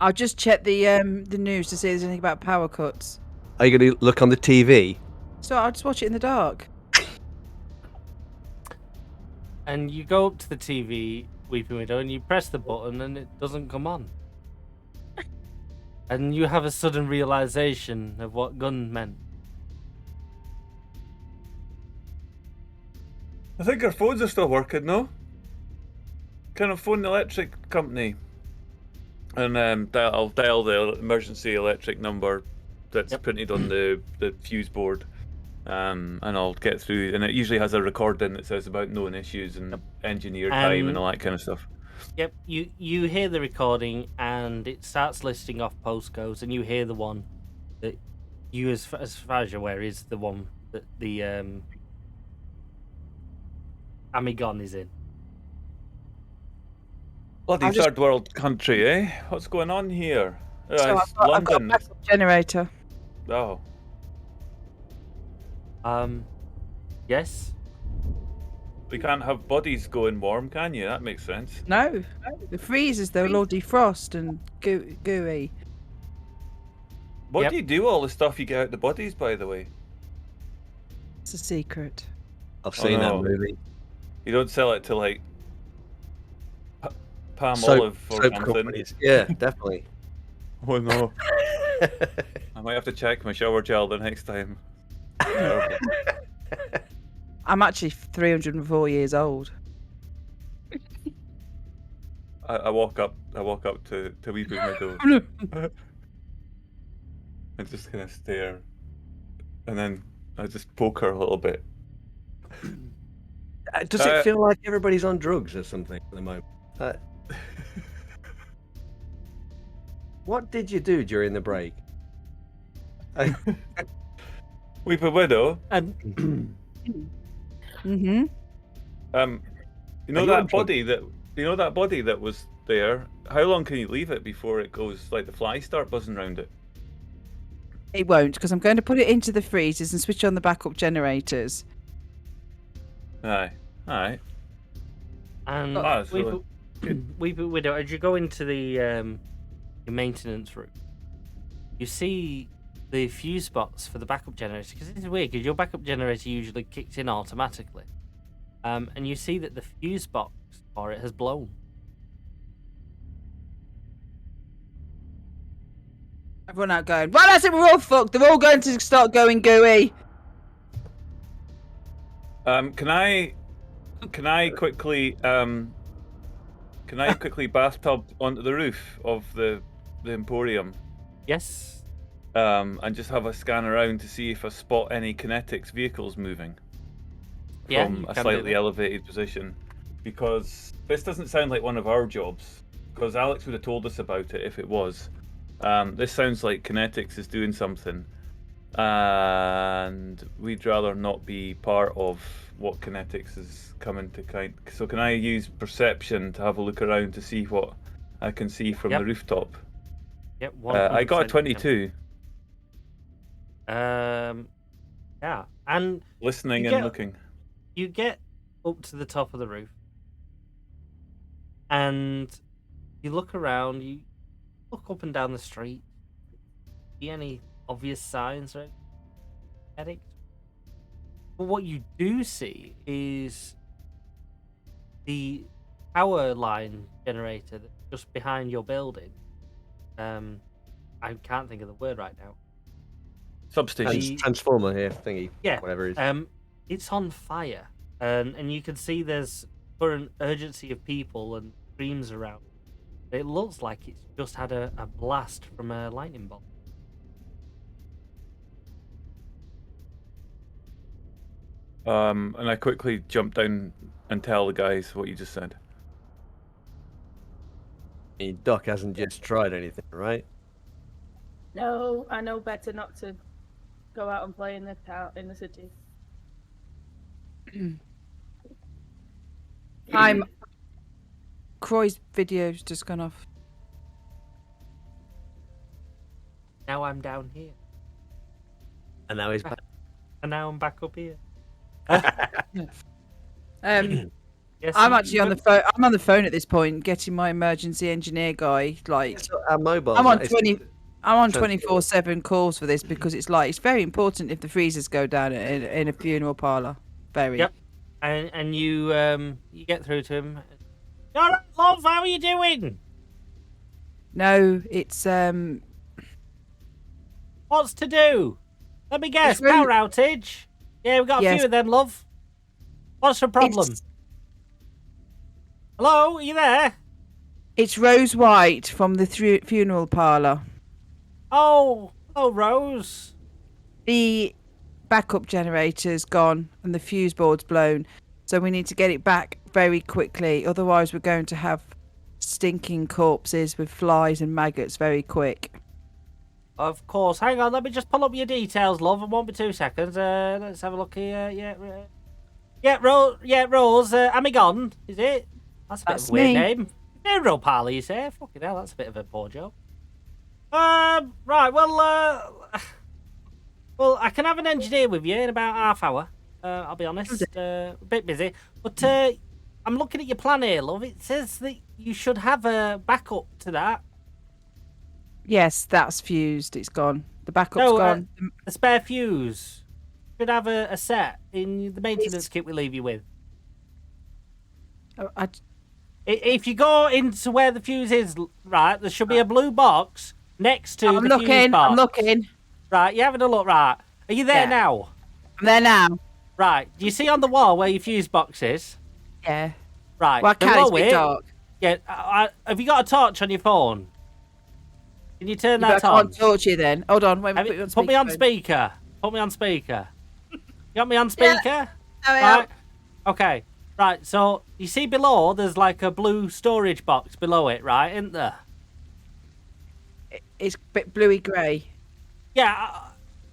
I'll just check the news to see if there's anything about power cuts. Are you going to look on the TV? So I'll just watch it in the dark. And you go up to the TV, Weeping Widow, and you press the button, and it doesn't come on. And you have a sudden realization of what gun meant. I think our phones are still working, no? Can I phone the electric company? And I'll dial the emergency electric number that's printed on the fuse board. And I'll get through, and it usually has a recording that says about known issues and engineer time and all that kind of stuff. Yep, you hear the recording, and it starts listing off postcodes, and you hear the one that you, as far as you're aware, is the one that the Amigon is in. Bloody third world country, eh? What's going on here? So It's I've got a London. backup generator. Oh. Yes. We can't have bodies going warm, can you? That makes sense. No, the freezers, they'll all defrost and gooey. What do you do with all the stuff you get out the bodies, by the way? It's a secret. I've seen no. that movie. You don't sell it to, like, Palm Soap- Olive or soap something? companies. Yeah, definitely. Oh no. I might have to check my shower gel the next time. Terrible. I'm actually 304 years old. I walk up to Weeping Widow and just kind of stare, and then I just poke her a little bit. Does it feel like everybody's on drugs or something at the moment? What did you do during the break? Weeping Widow. And Mm-hmm. You know you that on body that was there. How long can you leave it before it goes, like, the flies start buzzing around it? It won't, because I'm going to put it into the freezers and switch on the backup generators. Aye. And so- Weeping Widow, as you go into the your maintenance room, you see the fuse box for the backup generator, because this is weird, because your backup generator usually kicks in automatically. And you see that the fuse box for it has blown. Everyone out going. Well, that's it. We're all fucked. They're all going to start going gooey. Can I quickly bathtub onto the roof of the Emporium? Yes. And just have a scan around to see if I spot any kinetics vehicles moving from a slightly elevated position. Because this doesn't sound like one of our jobs. Because Alex would have told us about it if it was. This sounds like kinetics is doing something. And we'd rather not be part of what kinetics is coming to kind. So can I use perception to have a look around to see what I can see from the rooftop? Yep. I got a 22. Yeah, and listening and looking. You get up to the top of the roof, and you look around. You look up and down the street. See any obvious signs or anything? But what you do see is the power line generator that's just behind your building. I can't think of the word right now. Substation. Transformer here, thingy. Yeah. Whatever it is. It's on fire, and you can see there's current urgency of people and streams around. It looks like it's just had a blast from a lightning bolt. And I quickly jump down and tell the guys what you just said. Doc hasn't just tried anything, right? No, I know better not to go out and play in the town, in the city. Croy's video's just gone off. Now I'm down here. And now he's back. And now I'm back up here. Yes, I'm actually on the phone. I'm on the phone at this point, getting my emergency engineer guy. Like, our mobile. I'm on 24/7 calls for this because it's very important if the freezers go down in a funeral parlor. Very. Yep. And you get through to him. All right, love, how are you doing? No, it's What's to do? Let me guess. Power outage. Yeah, we've got a few of them, love. What's the problem? Hello, are you there? It's Rose White from the funeral parlor. Oh, hello, Rose. The backup generator's gone and the fuse board's blown, so we need to get it back very quickly. Otherwise, we're going to have stinking corpses with flies and maggots very quick. Of course. Hang on, let me just pull up your details, love. It won't be 2 seconds. Let's have a look here. Rose. Am I gone? Is it? That's a bit of a weird name. Funeral parlour, you say? Fucking hell, that's a bit of a poor joke. Right, well, I can have an engineer with you in about half hour. I'll be honest, a bit busy. But I'm looking at your plan here, love. It says that you should have a backup to that. Yes, that's fused. It's gone. The backup's gone. The spare fuse. Should have a set in the maintenance kit we leave you with. If you go into where the fuse is, right, there should be a blue box next to the fuse box. I'm looking. Right, you're having a look, right. Are you there now? I'm there now. Right, do you see on the wall where your fuse box is? Yeah. Right, well, below it's a bit dark. Yeah, have you got a torch on your phone? Can you turn that on? I can't torch you then. Hold on, wait, put me on speaker. Put me on speaker. You got me on speaker? Yeah. Right. Okay. Right, so you see below, there's like a blue storage box below it, right? Isn't there? It's a bit bluey grey. Yeah.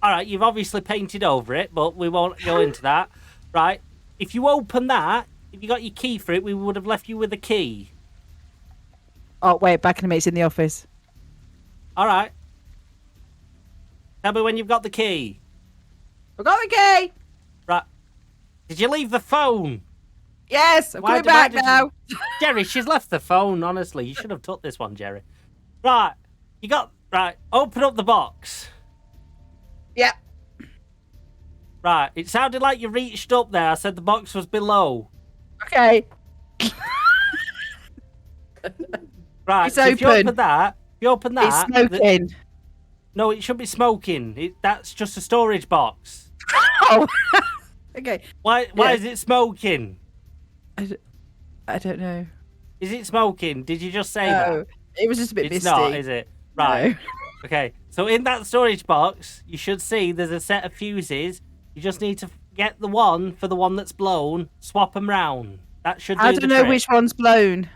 All right, you've obviously painted over it, but we won't go into that. Right. If you open that, if you got your key for it, we would have left you with a key. Oh, wait, back in a minute. It's in the office. All right. Tell me when you've got the key. I've got the key. Right. Did you leave the phone? Yes, I'm coming back now. Jerry, she's left the phone, honestly. You should have took this one, Jerry. Right. Right. Open up the box. Yep. Right. It sounded like you reached up there. I said the box was below. Okay. Right. It's so open. If you open that. It's smoking. No, it should be smoking. That's just a storage box. Oh, okay. Why Yeah. is it smoking? I don't know. Is it smoking? Did you just say No, that? it was just a bit It's misty. not, is it? Right. No. Okay. So in that storage box, you should see there's a set of fuses. You just need to get the one for the one that's blown, swap them round. That should do I the don't know trick. which one's blown.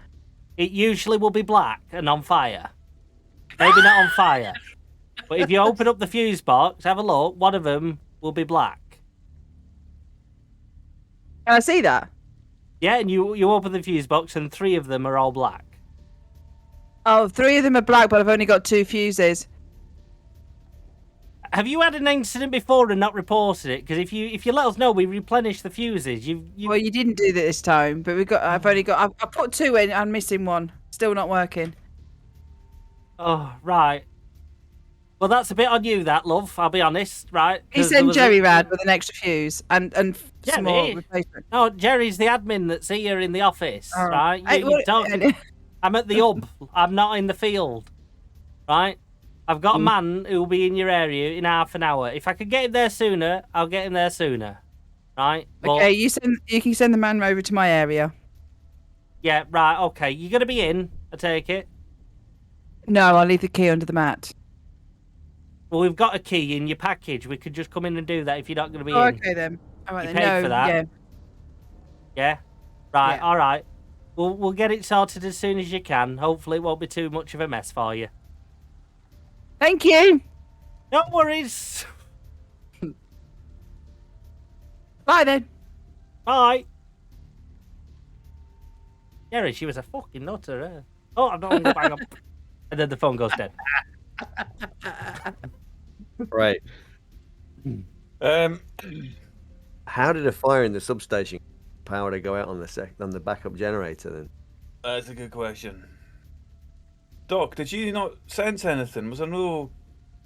It usually will be black and on fire. Maybe not on fire. But if you open up the fuse box, have a look, one of them will be black. Can I see that? Yeah, and you open the fuse box and 3 of them are all black. Oh, 3 of them are black, but I've only got 2 fuses. Have you had an incident before and not reported it? Because if you let us know, we replenish the fuses. Well, you didn't do that this time, but I put 2 in. I'm missing 1. Still not working. Oh, right. Well, that's a bit on you, that, love. I'll be honest, right? He sent Jerry Rad with an extra fuse and some more replacement. No, Jerry's the admin that's here in the office, Oh. right? I'm at the hub. I'm not in the field, right? I've got a man who will be in your area in half an hour. If I could get him there sooner, I'll get him there sooner, right? Okay, you can send the man over to my area. Yeah, right. Okay, you're gonna be in. I take it. No, I'll leave the key under the mat. Well, we've got a key in your package. We could just come in and do that if you're not going to be in. Okay then. All right You then. paid No, for that? yeah. Yeah? Right, Yeah. all right. We'll get it sorted as soon as you can. Hopefully it won't be too much of a mess for you. Thank you. No worries. Bye then. Bye. Jerry, she was a fucking nutter. Oh, I'm not going to bang up. And then the phone goes dead. Right. Um, How did a fire in the substation power to go out on the backup generator then? that's a good question. Doc, did you not sense anything? Was there no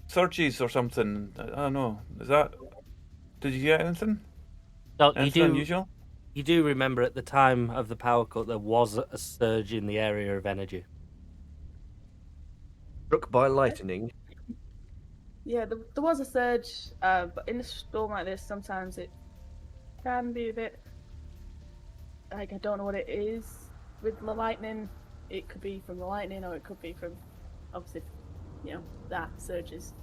surges or something? I don't know. Did you get anything? Doc, Anything unusual? you do remember at the time of the power cut, there was a surge in the area of energy. Struck by lightning. Yeah, there was a surge, but in a storm like this, sometimes it can be a bit like I don't know what it is with the lightning. It could be from the lightning, or it could be from obviously, that surges.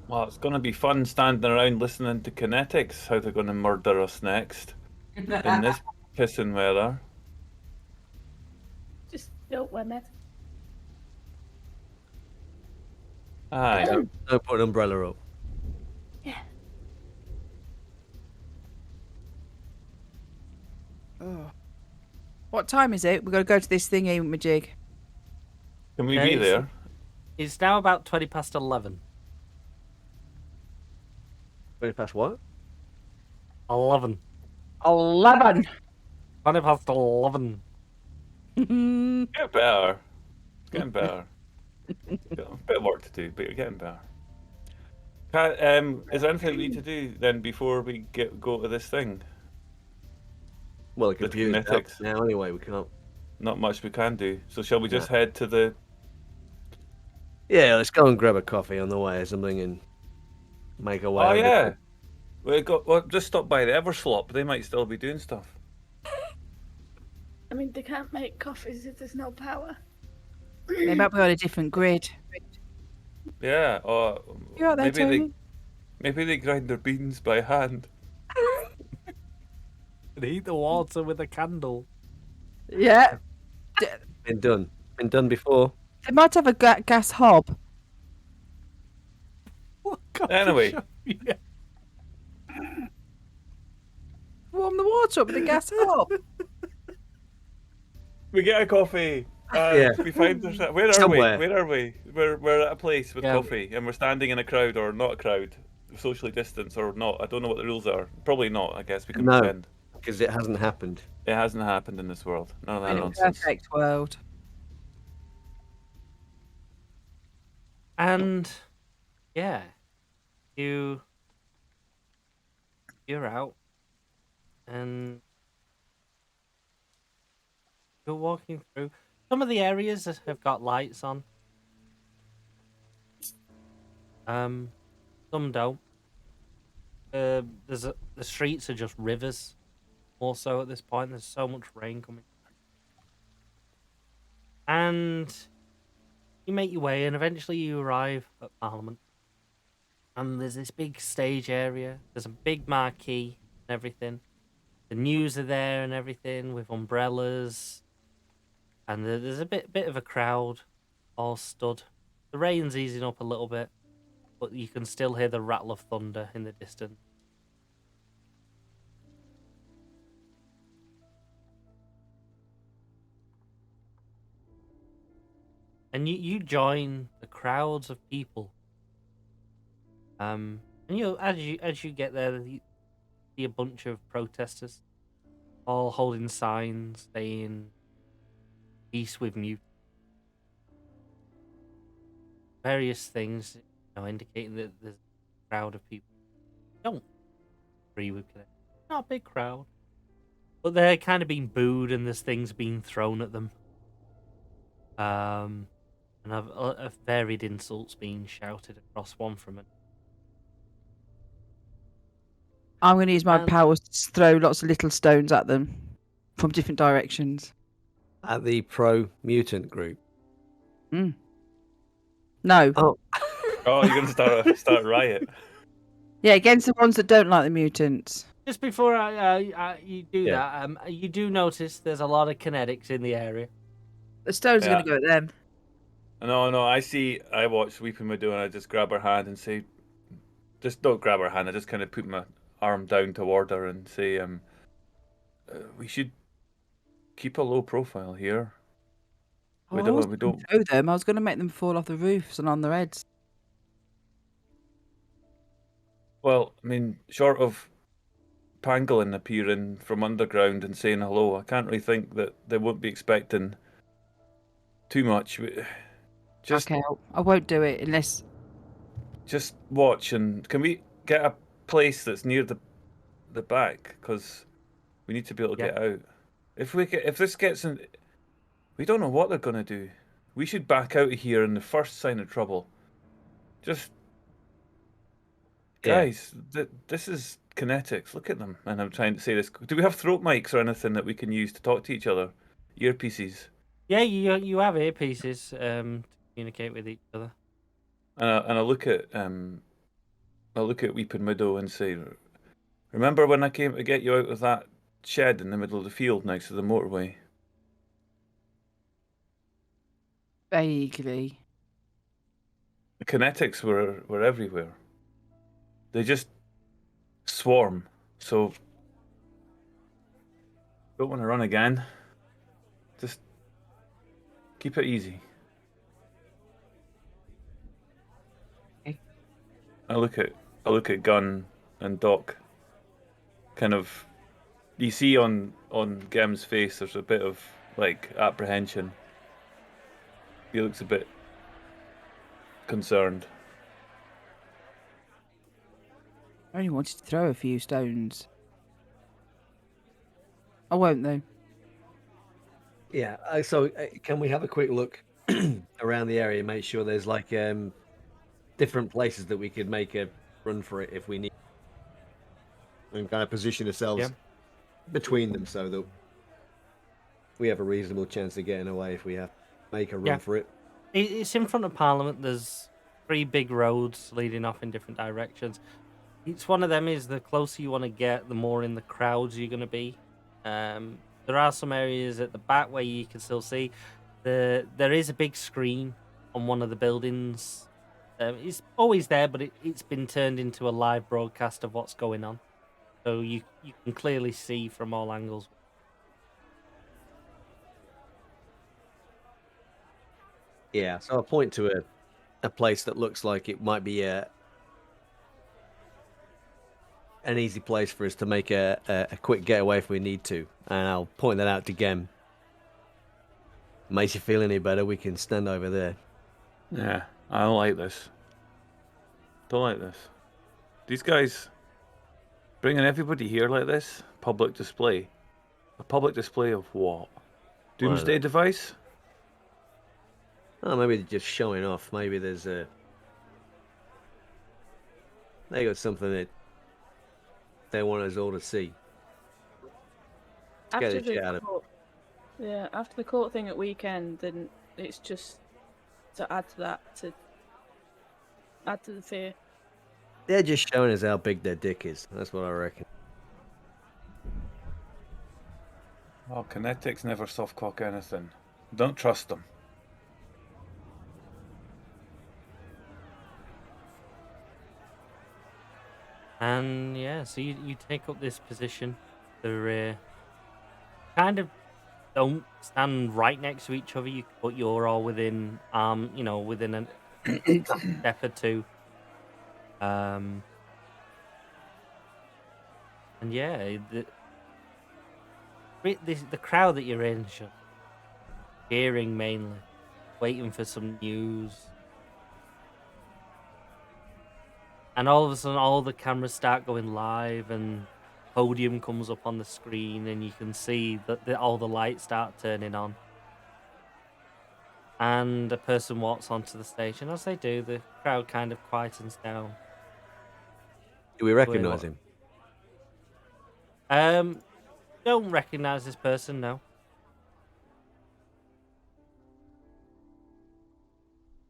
Well, it's going to be fun standing around listening to kinetics, how they're going to murder us next in this pissing weather. Just don't wear met. Aye. Don't put an umbrella up. Yeah. Oh. What time is it? We've got to go to this thingy, Majig. Can we Okay, be there? It's now about 20 past 11. 20 past what? 11. 11. 20 past 11. Get better. Getting better. Got a bit of work to do, but you're getting better. Is there anything we need to do then before we go to this thing? Well, the The computer's out kinetics. now anyway. We can't. Not much we can do. So shall we just head to the... Yeah, let's go and grab a coffee on the way or something and make our way. Oh, over yeah. to- Well, just stop by the Everslop. They might still be doing stuff. I mean, they can't make coffees if there's no power. They might be on a different grid. Yeah, or You're out there, Tony. maybe they grind their beans by hand. And heat the water with a candle. Yeah. Been done before. They might have a gas hob. What coffee Anyway. shop? Yeah. Warm the water up with a gas hob. We get a coffee. Yeah. We find where are Somewhere. we? Where are we? We're at a place with Yeah. coffee, and we're standing in a crowd or not a crowd, socially distanced or not. I don't know what the rules are. Probably not. I guess we can No. pretend. Because it hasn't happened. It hasn't happened in this world. None of that In a nonsense. perfect world. And yeah, you're out and you're walking through. Some of the areas have got lights on. Some don't. The streets are just rivers. Also, at this point, there's so much rain coming, and you make your way, and eventually you arrive at Parliament. And there's this big stage area. There's a big marquee and everything. The news are there and everything with umbrellas, and there's a bit of a crowd, all stood. The rain's easing up a little bit, but you can still hear the rattle of thunder in the distance. And you join the crowds of people. And as you get there, you see a bunch of protesters, all holding signs saying "Peace with Mutants." Various things, indicating that there's a crowd of people who don't agree with Connect. Not a big crowd, but they're kind of being booed, and there's things being thrown at them. And I've varied insults being shouted across one from another. I'm going to use my powers to throw lots of little stones at them from different directions. At the pro-mutant group. No. Oh. Oh, you're going to start a riot. Yeah, against the ones that don't like the mutants. Just before you do that, you do notice there's a lot of kinetics in the area. The stones are going to go at them. No, I watch Weeping Widow and I just grab her hand and say, just don't grab her hand, I just kind of put my arm down toward her and say, we should keep a low profile here. We don't throw them. I was going to make them fall off the roofs and on their heads. Well, I mean, short of Pangolin appearing from underground and saying hello, I can't really think that they won't be expecting too much. Just okay, I won't do it unless. Just watch, and can we get a place that's near the back, because we need to be able to get out. If this gets in, we don't know what they're going to do. We should back out of here in the first sign of trouble. Just guys, this is kinetics. Look at them. And I'm trying to say this. Do we have throat mics or anything that we can use to talk to each other? Earpieces. Yeah, you have earpieces to communicate with each other. And I look at Weeping Widow and say, remember when I came to get you out of that shed in the middle of the field next to the motorway? Vaguely. The kinetics were everywhere. They just swarm. So don't want to run again. Just keep it easy. Okay. I look at Gunn and Doc. Kind of, you see on Gem's face there's a bit of like apprehension. He looks a bit concerned. I only wanted to throw a few stones. I won't though. Yeah, so can we have a quick look around the area, make sure there's like different places that we could make a run for it if we need, and kind of position ourselves between them so that we have a reasonable chance of getting away if we have to make a run for it. It's in front of Parliament. There's 3 big roads leading off in different directions. Each one of them is the closer you want to get, the more in the crowds you're going to be. There are some areas at the back where you can still see. There is a big screen on one of the buildings. It's always there, but it's been turned into a live broadcast of what's going on. So you can clearly see from all angles. Yeah, so I'll point to a place that looks like it might be an easy place for us to make a quick getaway if we need to. And I'll point that out to Gem. Makes you feel any better, we can stand over there. Yeah, I don't like this. Don't like this. These guys bringing everybody here like this? Public display. A public display of what? Doomsday device? Oh, maybe they're just showing off. Maybe there's They got something that they want us all to see. Let's After get it the shouted. court, yeah, after the court thing at weekend, then it's just to add to that, to add to the fear. They're just showing us how big their dick is. That's what I reckon. Well, Kinetics never softcock anything. Don't trust them. And yeah, so you take up this position, the rear. Kind of don't stand right next to each other, but you're all within within a step or two. And yeah, the crowd that you're in, cheering mainly, waiting for some news. And all of a sudden, all the cameras start going live, and podium comes up on the screen, and you can see that all the lights start turning on. And a person walks onto the stage, and as they do, the crowd kind of quietens down. Do we recognize him? Don't recognize this person, no.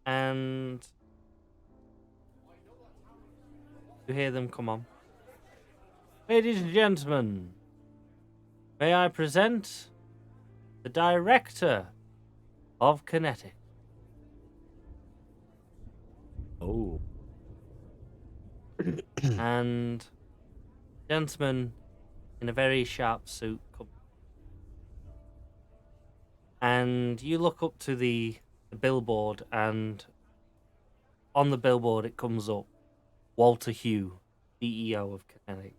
And you hear them come on. Ladies and gentlemen, may I present the director of Kinetic. Oh. And gentleman in a very sharp suit come. And you look up to the billboard, and on the billboard it comes up Walter Hugh, CEO of Kinetic.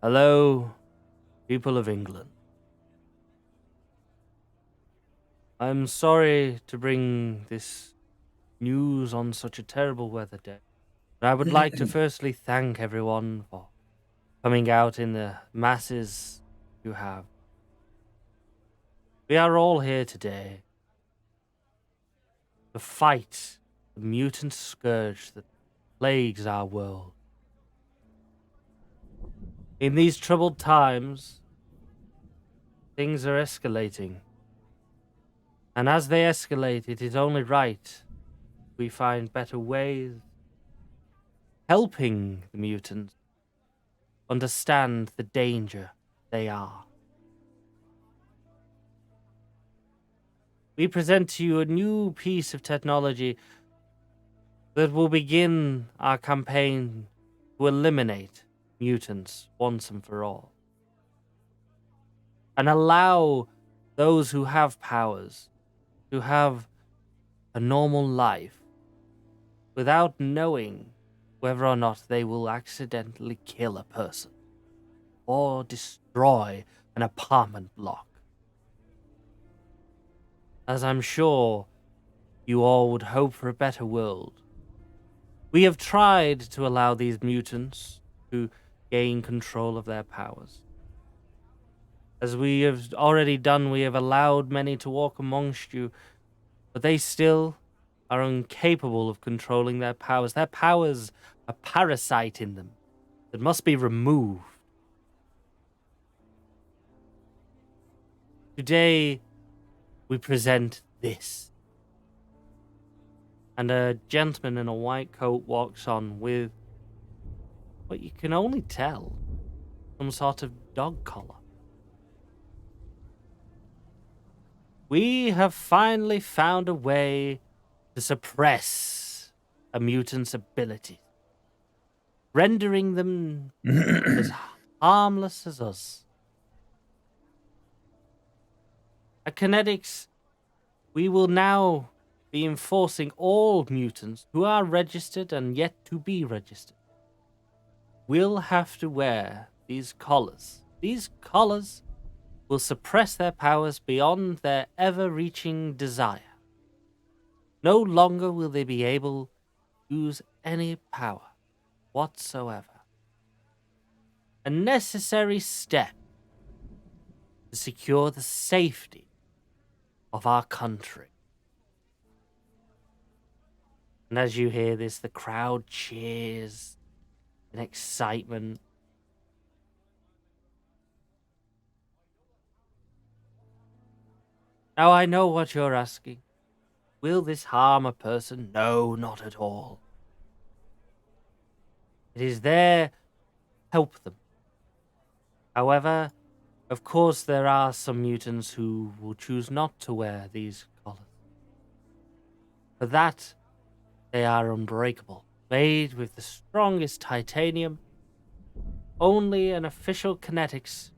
Hello, people of England. I'm sorry to bring this news on such a terrible weather day, but I would like to firstly thank everyone for coming out in the masses you have. We are all here today to fight the mutant scourge that plagues our world. In these troubled times, things are escalating. And as they escalate, it is only right we find better ways helping the mutants understand the danger they are. We present to you a new piece of technology that will begin our campaign to eliminate mutants once and for all, and allow those who have powers to have a normal life without knowing whether or not they will accidentally kill a person or destroy an apartment block. As I'm sure you all would hope for a better world, we have tried to allow these mutants to gain control of their powers. As we have already done, we have allowed many to walk amongst you, but they still are incapable of controlling their powers. Their powers are a parasite in them that must be removed. Today, we present this. And a gentleman in a white coat walks on with what you can only tell, some sort of dog collar. We have finally found a way to suppress a mutant's abilities, rendering them as harmless as us. At Kinetics, we will now be enforcing all mutants who are registered and yet to be registered will have to wear these collars. These collars will suppress their powers beyond their ever-reaching desire. No longer will they be able to use any power whatsoever. A necessary step to secure the safety of our country. And as you hear this, the crowd cheers in excitement. Now I know what you're asking. Will this harm a person? No, not at all. It is there to help them. However, of course there are some mutants who will choose not to wear these collars. For that, they are unbreakable, made with the strongest titanium. Only an official kinetics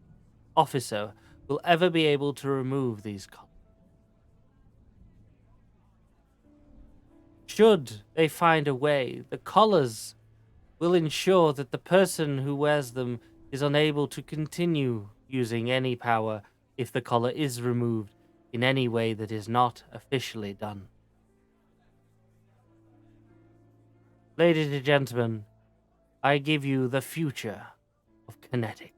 officer will ever be able to remove these collars. Should they find a way, the collars will ensure that the person who wears them is unable to continue using any power if the collar is removed in any way that is not officially done. Ladies and gentlemen, I give you the future of kinetics.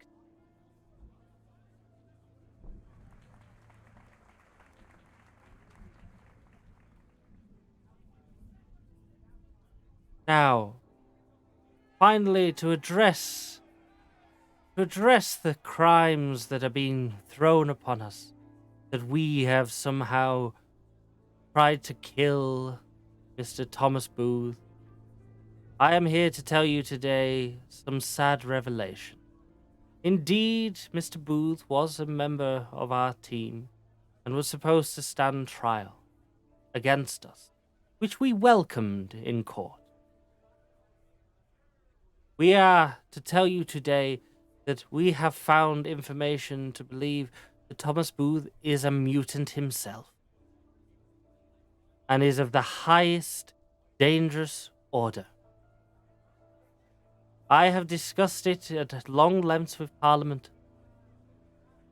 Now, finally, to address the crimes that are being thrown upon us, that we have somehow tried to kill Mr. Thomas Booth, I am here to tell you today some sad revelation. Indeed, Mr. Booth was a member of our team and was supposed to stand trial against us, which we welcomed in court. We are to tell you today that we have found information to believe that Thomas Booth is a mutant himself and is of the highest dangerous order. I have discussed it at long lengths with Parliament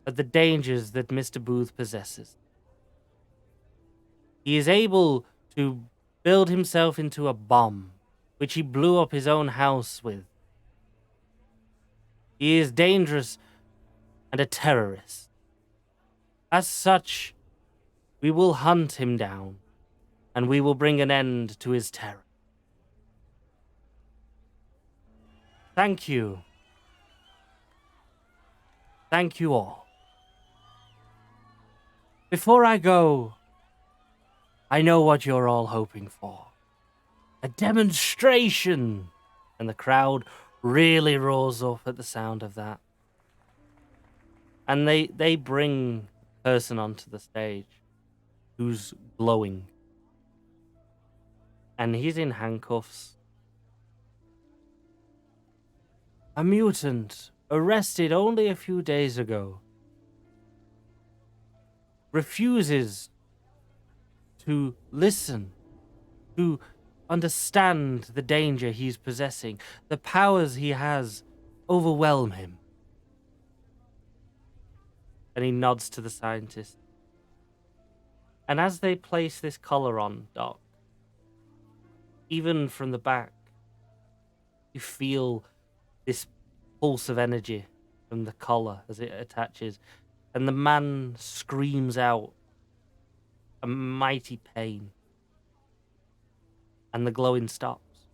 of the dangers that Mr. Booth possesses. He is able to build himself into a bomb, which he blew up his own house with. He is dangerous and a terrorist. As such, we will hunt him down, and we will bring an end to his terror. Thank you. Thank you all. Before I go, I know what you're all hoping for. A demonstration! And the crowd really roars up at the sound of that. And they bring a person onto the stage who's glowing. And he's in handcuffs. A mutant arrested only a few days ago refuses to listen, to understand the danger he's possessing. The powers he has overwhelm him. And he nods to the scientist. And as they place this collar on Doc, even from the back, you feel this pulse of energy from the collar as it attaches. And the man screams out a mighty pain. And the glowing stops.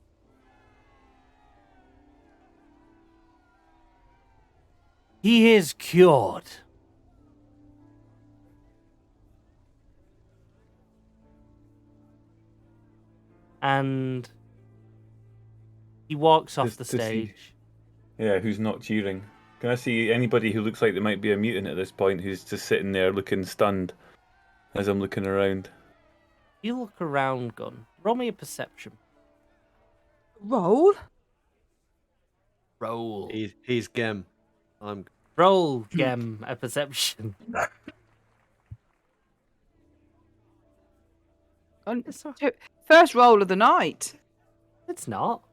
He is cured. And he walks off the stage. Yeah, who's not cheering? Can I see anybody who looks like they might be a mutant at this point who's just sitting there looking stunned as I'm looking around? You look around, Gun. Roll me a perception. Roll? Roll. He's Gem. Roll, Gem, a perception. First roll of the night. It's not.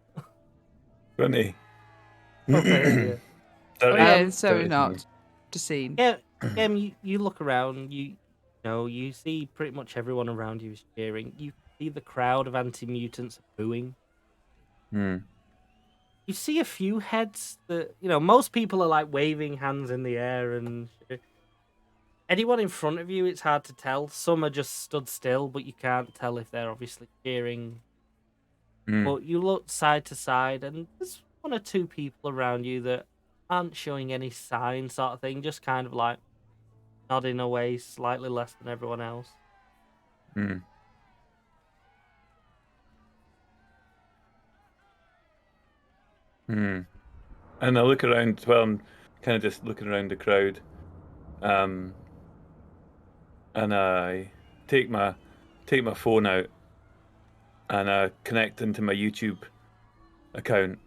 20. Okay, Yeah, so not. Just seen. yeah. Gem, you look around. You see pretty much everyone around you is cheering. You see the crowd of anti-mutants booing. You see a few heads that, most people are like waving hands in the air and shit. anyone in front of you, it's hard to tell. Some are just stood still, but you can't tell if they're obviously cheering. But you look side to side, and there's one or two people around you that aren't showing any sign, sort of thing, just kind of like nodding away slightly less than everyone else. And I look around. Well, I'm kind of just looking around the crowd, and I take my phone out, and I connect into my YouTube account,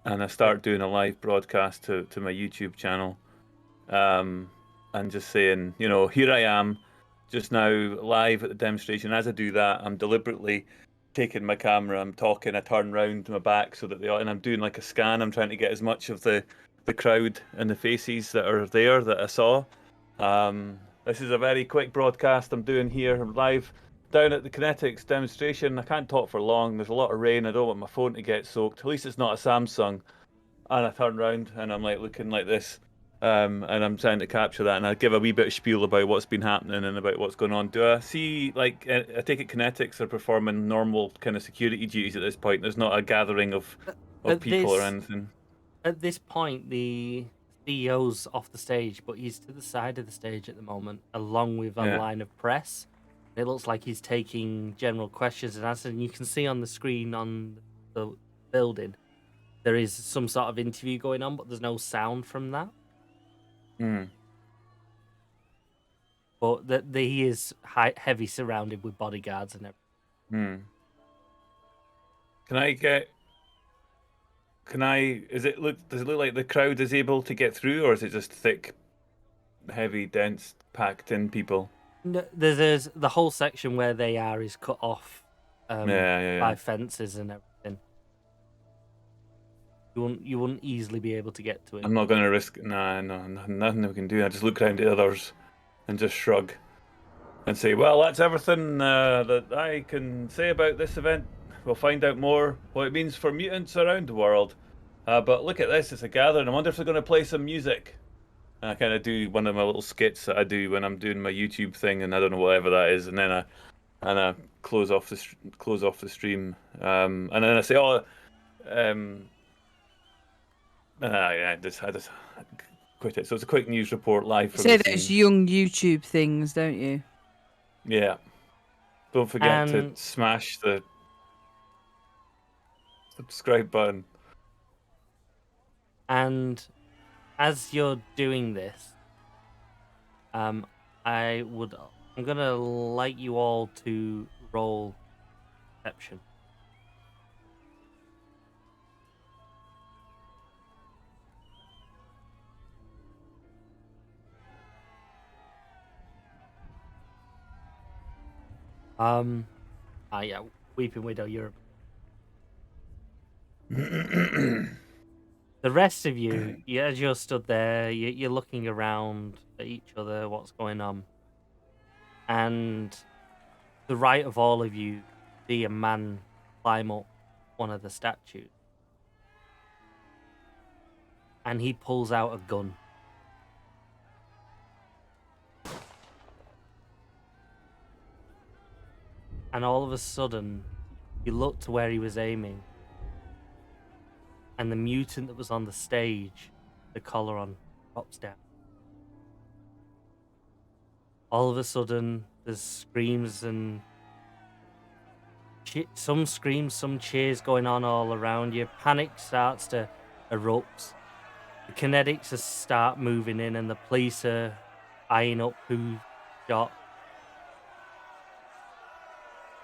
and I start doing a live broadcast to my YouTube channel, and just saying, here I am, just now live at the demonstration. As I do that, I'm deliberately taking my camera, I'm talking, I turn round my back so that and I'm doing like a scan. I'm trying to get as much of the crowd and the faces that are there that I saw. This is a very quick broadcast I'm doing here. I'm live down at the Kinetics demonstration. I can't talk for long. There's a lot of rain. I don't want my phone to get soaked. At least it's not a Samsung. And I turn round and I'm like looking like this. And I'm trying to capture that, and I give a wee bit of spiel about what's been happening and about what's going on. Do I see, like, I take it Kinetics are performing normal kind of security duties at this point? There's not a gathering of people or anything? At this point, the CEO's off the stage, but he's to the side of the stage at the moment, along with a line of press. It looks like he's taking general questions and answers, and you can see on the screen on the building, there is some sort of interview going on, but there's no sound from that. But he is heavy surrounded with bodyguards and everything. Does it look like the crowd is able to get through, or is it just thick, heavy, dense, packed in people? No, there's the whole section where they are is cut off by fences and everything. You wouldn't easily be able to get to it. I'm not going to risk. No, nothing we can do. I just look around at others and just shrug and say, well, that's everything that I can say about this event. We'll find out more what it means for mutants around the world. But look at this, it's a gathering. I wonder if they're going to play some music. And I kind of do one of my little skits that I do when I'm doing my YouTube thing, and I don't know whatever that is, and then I close off the stream, and then I say, I just quit it. So it's a quick news report live from say the those scene. young YouTube things, don't you? Yeah. Don't forget to smash the subscribe button. And as you're doing this, I'm gonna like you all to roll perception. Yeah, Weeping Widow, you're. The rest of you, as you're stood there, you're looking around at each other, what's going on. And to the right of all of you, see a man climb up one of the statues. And he pulls out a gun. And all of a sudden, you look to where he was aiming. And the mutant that was on the stage, the collar on, drops down. All of a sudden, there's screams and some screams, some cheers going on all around you. Panic starts to erupt. The kinetics start moving in, and the police are eyeing up who shot.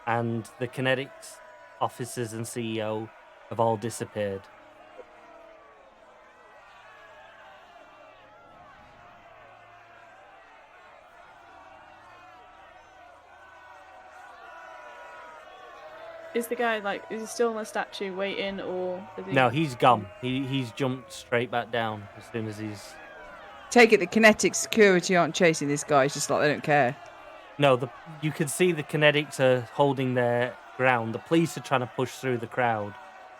And the kinetics officers and CEO have all disappeared. Is the guy is he still on the statue waiting, or is he... No, he's gone. He's jumped straight back down as soon as he's... Take it the kinetic security aren't chasing this guy, it's just like they don't care. No, you can see the kinetics are holding their ground. The police are trying to push through the crowd,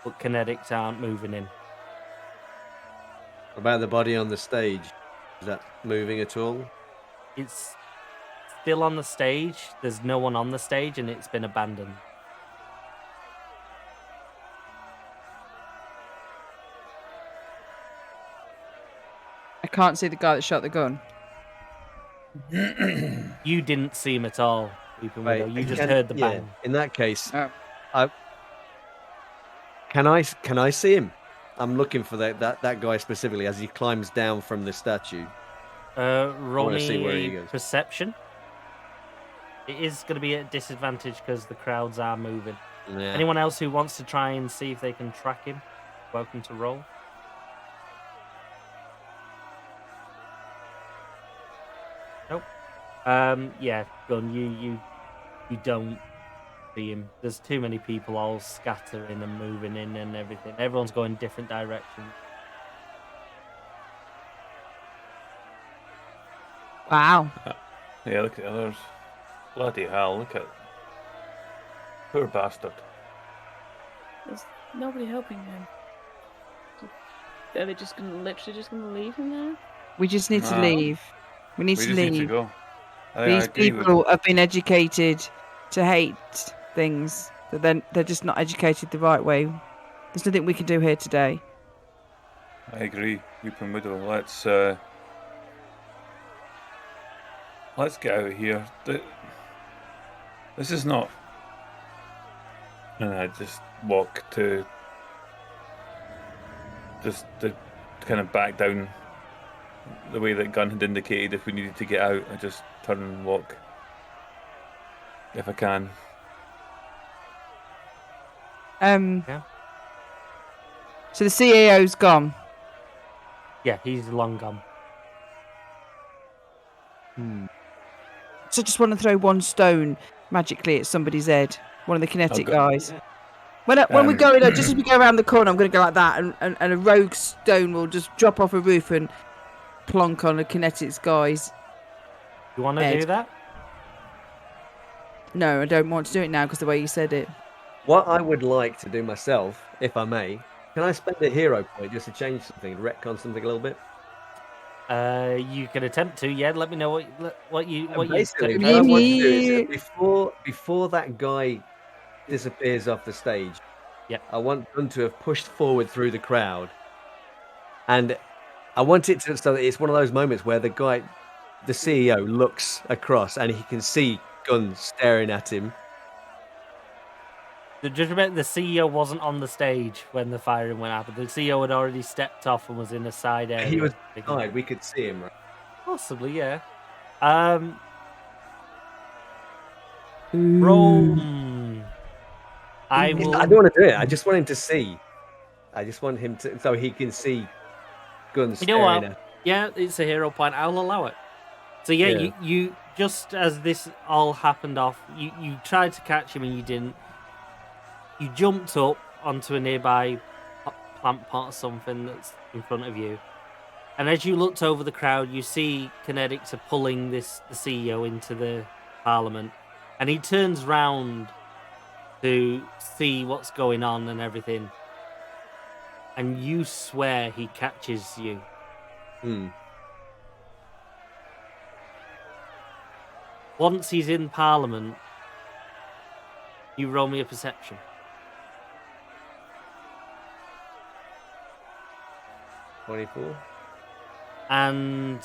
but kinetics aren't moving in. What about the body on the stage? Is that moving at all? it's still on the stage. There's no one on the stage, and it's been abandoned. I can't see the guy that shot the gun. You didn't see him at all, Weeping Widow. You just heard the bang. In that case, Oh. Can I see him? I'm looking for that guy specifically as he climbs down from the statue. Roll wanna see where he me goes. perception. It is going to be at disadvantage because the crowds are moving. Yeah. Anyone else who wants to try and see if they can track him, welcome to roll. Nope. Yeah, Gun, you don't see him. There's too many people all scattering and moving in and everything. Everyone's going different directions. Wow. Yeah, look at the others. Bloody hell, look at... Poor bastard. There's nobody helping him. Are they just literally just gonna leave him there? We just need to leave. We need We to just leave. need to go. I These agree with... people have been educated to hate things, but then they're just not educated the right way. There's nothing we can do here today. I agree, Weeping Widow. Let's get out of here. This is not... And I just walk to... Just to kind of back down the way that Gunn had indicated if we needed to get out. I just turn and walk. If I can. Yeah. So the CEO's gone. Yeah, he's long gone. So I just want to throw one stone magically at somebody's head. One of the kinetic guys. When we go in, just as we go around the corner, I'm going to go like that, and a rogue stone will just drop off a roof and plonk on a kinetic guy's. You want to do that? No, I don't want to do it now because the way you said it. What I would like to do myself, if I may, can I spend a hero point just to change something, retcon something a little bit? You can attempt to. Yeah, let me know what you Basically, you. what I want to do is before that guy disappears off the stage, I want them to have pushed forward through the crowd, and I want it to so that it's one of those moments where the CEO looks across and he can see Gunn staring at him. Just remember, the CEO wasn't on the stage when the firing went up. The CEO had already stepped off and was in a side area. He was inside. We could see him, right? Possibly, yeah. Roll. I don't want to do it. I just want him to see. I just want him to, so he can see Gunn staring at him. Yeah, it's a hero point. I'll allow it. So yeah, you just as this all happened off, you tried to catch him and you didn't. You jumped up onto a nearby plant pot or something that's in front of you. And as you looked over the crowd, you see Kinetics are pulling the CEO into the Parliament. And he turns round to see what's going on and everything. And you swear he catches you. Once he's in Parliament, you roll me a perception. 24. And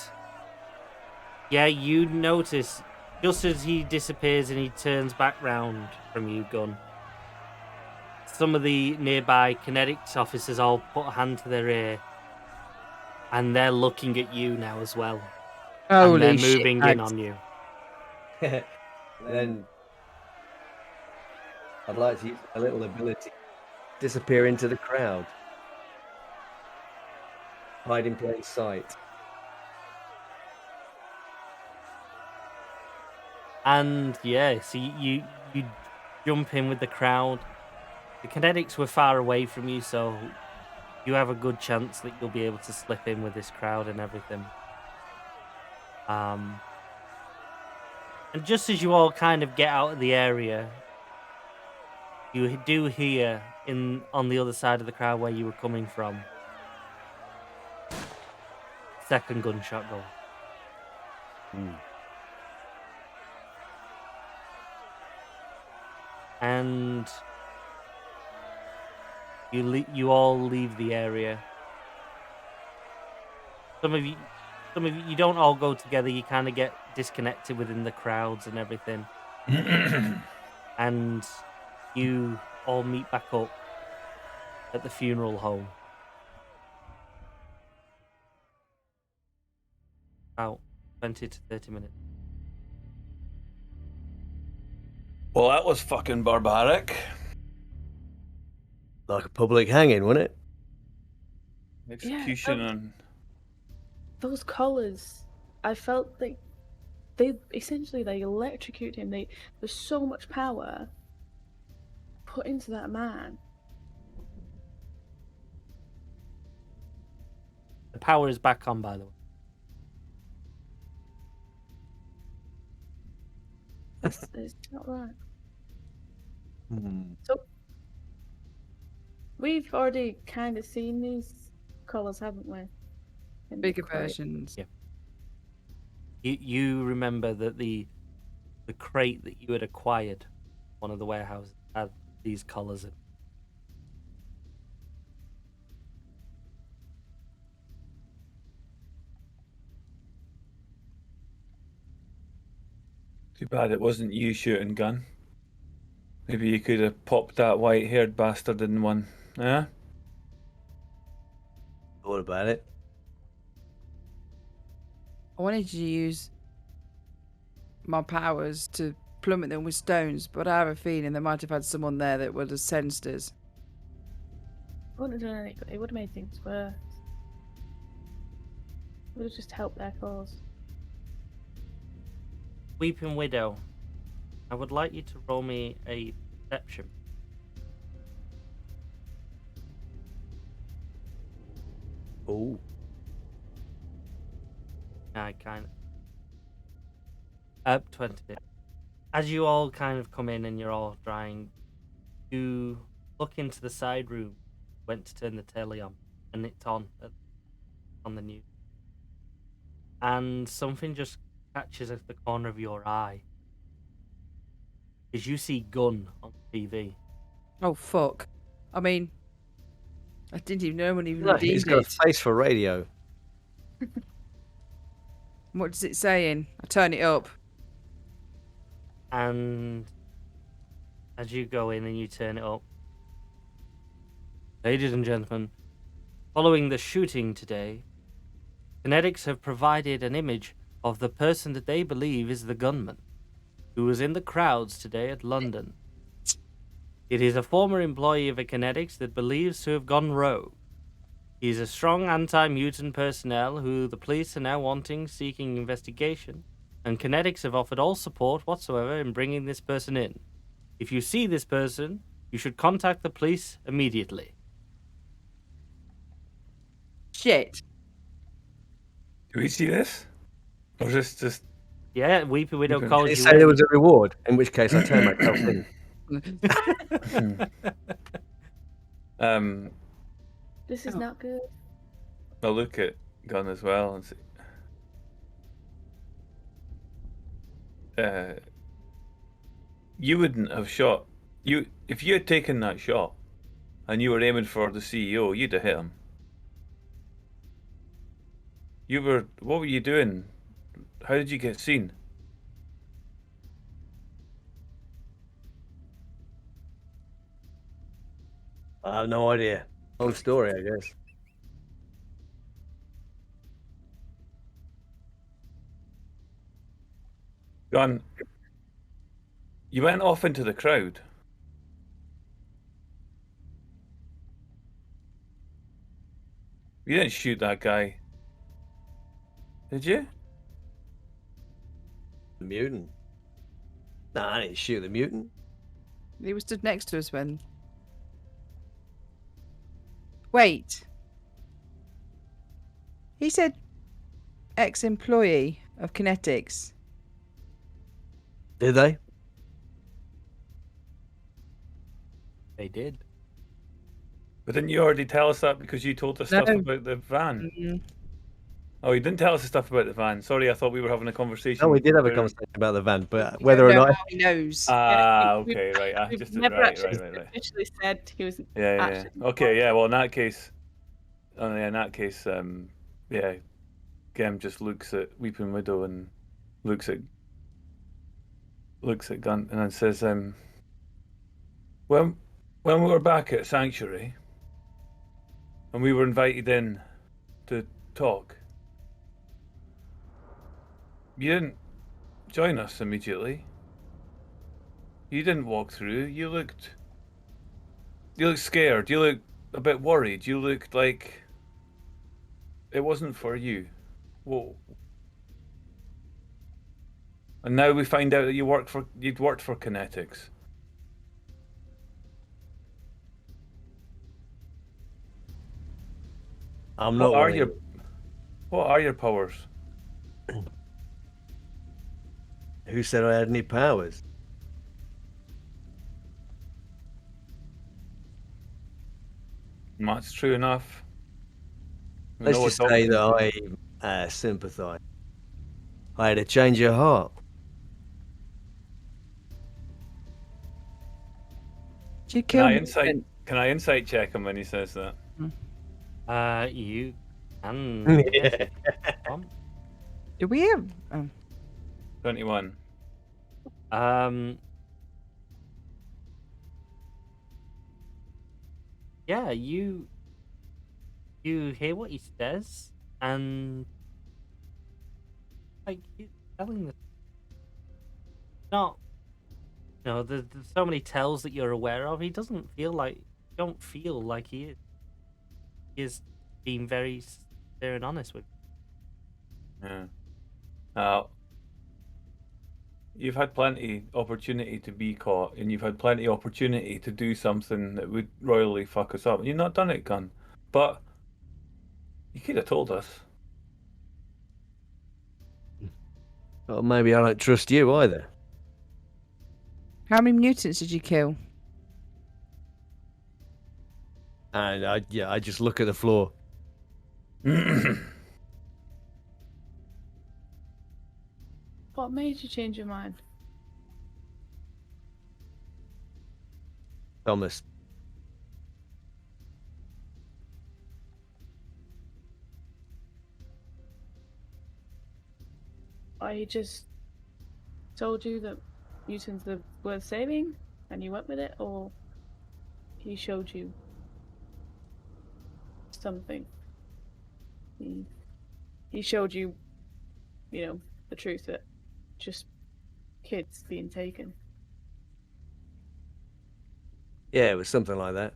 yeah, you notice just as he disappears and he turns back round from you, Gunn, some of the nearby Kinetics officers all put a hand to their ear and they're looking at you now as well. Holy and they're moving in on you. Then I'd like to use a little ability. Disappear into the crowd. Hide in plain sight. And yeah, so you jump in with the crowd. The Kinetics were far away from you, so you have a good chance that you'll be able to slip in with this crowd and everything. And just as you all kind of get out of the area, you do hear on the other side of the crowd where you were coming from, second gunshot go. and you all leave the area. Some of you, you don't all go together. You kind of get disconnected within the crowds and everything, and you all meet back up at the funeral home. About 20 to 30 minutes. Well, that was fucking barbaric. Like a public hanging, wasn't it? Execution and those collars, I felt like they electrocute him. There's so much power put into that man. The power is back on, by the way. It's not right. Hmm. So we've already kind of seen these collars, haven't we? In the Bigger crate. versions. Yeah. You remember that the crate that you had acquired, one of the warehouses, had these collars in. too bad it wasn't you shooting gun. Maybe you could have popped that white-haired bastard in one. Yeah? Thought about it. I wanted to use my powers to plummet them with stones, but I have a feeling they might have had someone there that would have sensed us. It wouldn't have done any good. It would have made things worse. It would have just helped their cause. Weeping Widow, I would like you to roll me a perception. Oh. I kind of. Up 20. As you all kind of come in and you're all drying, you look into the side room, went to turn the telly on, and it's on the news. And something just catches at the corner of your eye. As you see Gunn on TV. Oh, fuck. I mean, I didn't even know anyone even Look, he's redeemed got a it. face for radio. What does it saying? I turn it up. And as you go in and you turn it up, ladies and gentlemen, following the shooting today, Kinetics have provided an image of the person that they believe is the gunman, who was in the crowds today at London. It is a former employee of a Kinetics that believes to have gone rogue. He is a strong anti-mutant personnel who the police are now seeking investigation, and Kinetics have offered all support whatsoever in bringing this person in. If you see this person, you should contact the police immediately. Shit. Do we see this? Or is this just... Yeah, Weepy Widow Okay. calls Did he you say in. there was a reward? In which case I turn myself in. This is not good. I'll look at Gun as well and see. You wouldn't have shot. If you had taken that shot and you were aiming for the CEO, you'd have hit him. What were you doing? How did you get seen? I have no idea. Long story, I guess. Gun, you went off into the crowd. You didn't shoot that guy. Did you? The mutant. No, I didn't shoot the mutant. He was stood next to us when... Wait. He said ex-employee of Kinetics. Did they? They did. But didn't you already tell us that because you told us No. stuff about the van? Mm, Oh, you didn't tell us the stuff about the van. Sorry, I thought we were having a conversation. No, we did have a about- conversation about the van, but We whether don't or know not how he knows. Okay, right. We've Just never right. actually Right. officially said he was Yeah. actually. Okay, yeah. Well, in that case, yeah, Gem just looks at Weeping Widow and looks at Gun and then says, when we were back at Sanctuary and we were invited in to talk, you didn't join us immediately. You didn't walk through. You looked scared. You looked a bit worried. You looked like it wasn't for you. Whoa. And now we find out that you'd worked for Kinetics. I'm What not are worried. What are your powers? Who said I had any powers? That's true enough. We Let's know what just say doctors that I sympathise. I had a change of heart. Do you Can kill I Mutant? insight check him when he says that? You can. Yeah. Do we have? 21. Yeah, you hear what he says, and like he's telling the not. There's so many tells that you're aware of. He doesn't feel like. Don't feel like he is. He is being very sincere and honest with you. Yeah. You've had plenty opportunity to be caught, and you've had plenty opportunity to do something that would royally fuck us up. You've not done it, Gun. But you could have told us. Well, maybe I don't trust you either. How many mutants did you kill? And I just look at the floor. What made you change your mind? Thomas. I just told you that mutants are worth saving, and you went with it, or he showed you something. He showed you, the truth that just kids being taken. Yeah, it was something like that.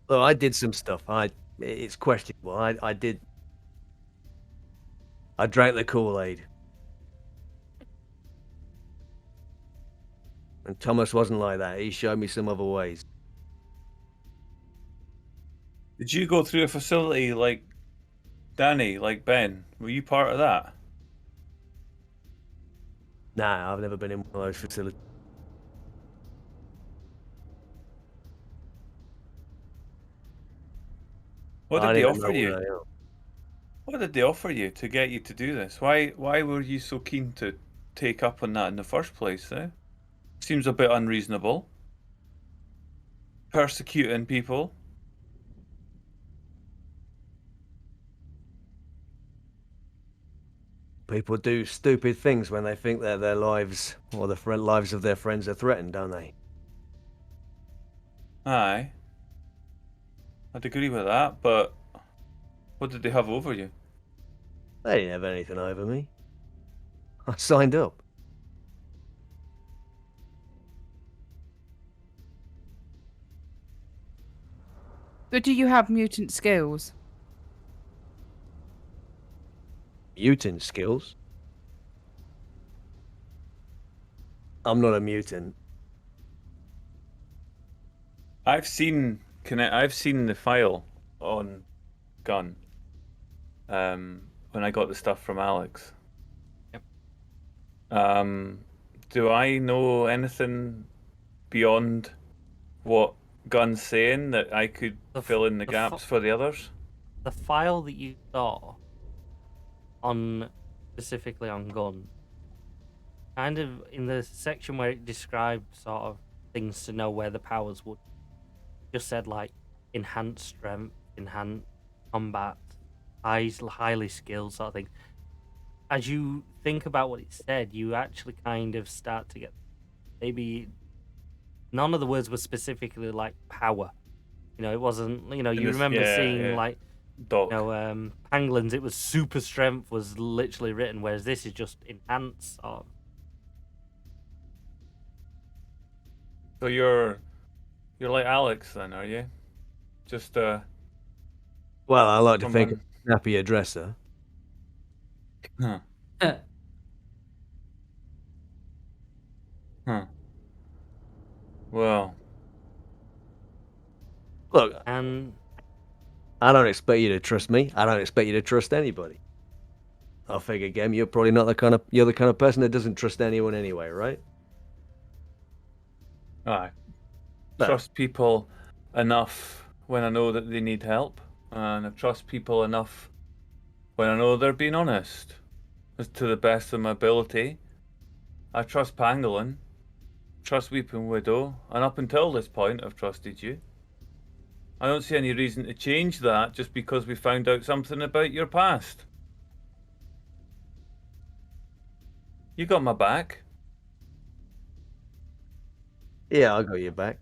Well, I did some stuff. It's questionable. I did. I drank the Kool-Aid. And Thomas wasn't like that. He showed me some other ways. Did you go through a facility like Danny, like Ben? Were you part of that? Nah, I've never been in one of those facilities. What I did they don't even offer know you? what they are. What did they offer you to get you to do this? Why were you so keen to take up on that in the first place, eh? Seems a bit unreasonable. Persecuting people. People do stupid things when they think that their lives or the lives of their friends are threatened, don't they? Aye. I'd agree with that, but what did they have over you? They didn't have anything over me. I signed up. But do you have mutant skills? Mutant skills? I'm not a mutant. I've seen the file on Gun. When I got the stuff from Alex. Yep. Do I know anything beyond what Gun saying that I could fill in the gaps for the others? The file that you saw specifically on Gun, kind of in the section where it described sort of things to know where the powers would, just said like enhanced strength, enhanced combat, highly skilled sort of thing. As you think about what it said, you actually kind of start to get maybe none of the words were specifically like power. It wasn't. You remember seeing like Doc. Pangolins. It was super strength was literally written, whereas this is just enhanced. So you're like Alex then, are you? Just Well, I like to think of a snappier dresser. Huh. Huh. Well. Look, and I don't expect you to trust me. I don't expect you to trust anybody. I figure, Gem, you're probably not the kind of person that doesn't trust anyone anyway, right? Aye. Trust people enough when I know that they need help, and I trust people enough when I know they're being honest, as to the best of my ability. I trust Pangolin, trust Weeping Widow, and up until this point I've trusted you. I don't see any reason to change that just because we found out something about your past. You got my back. Yeah, I got your back.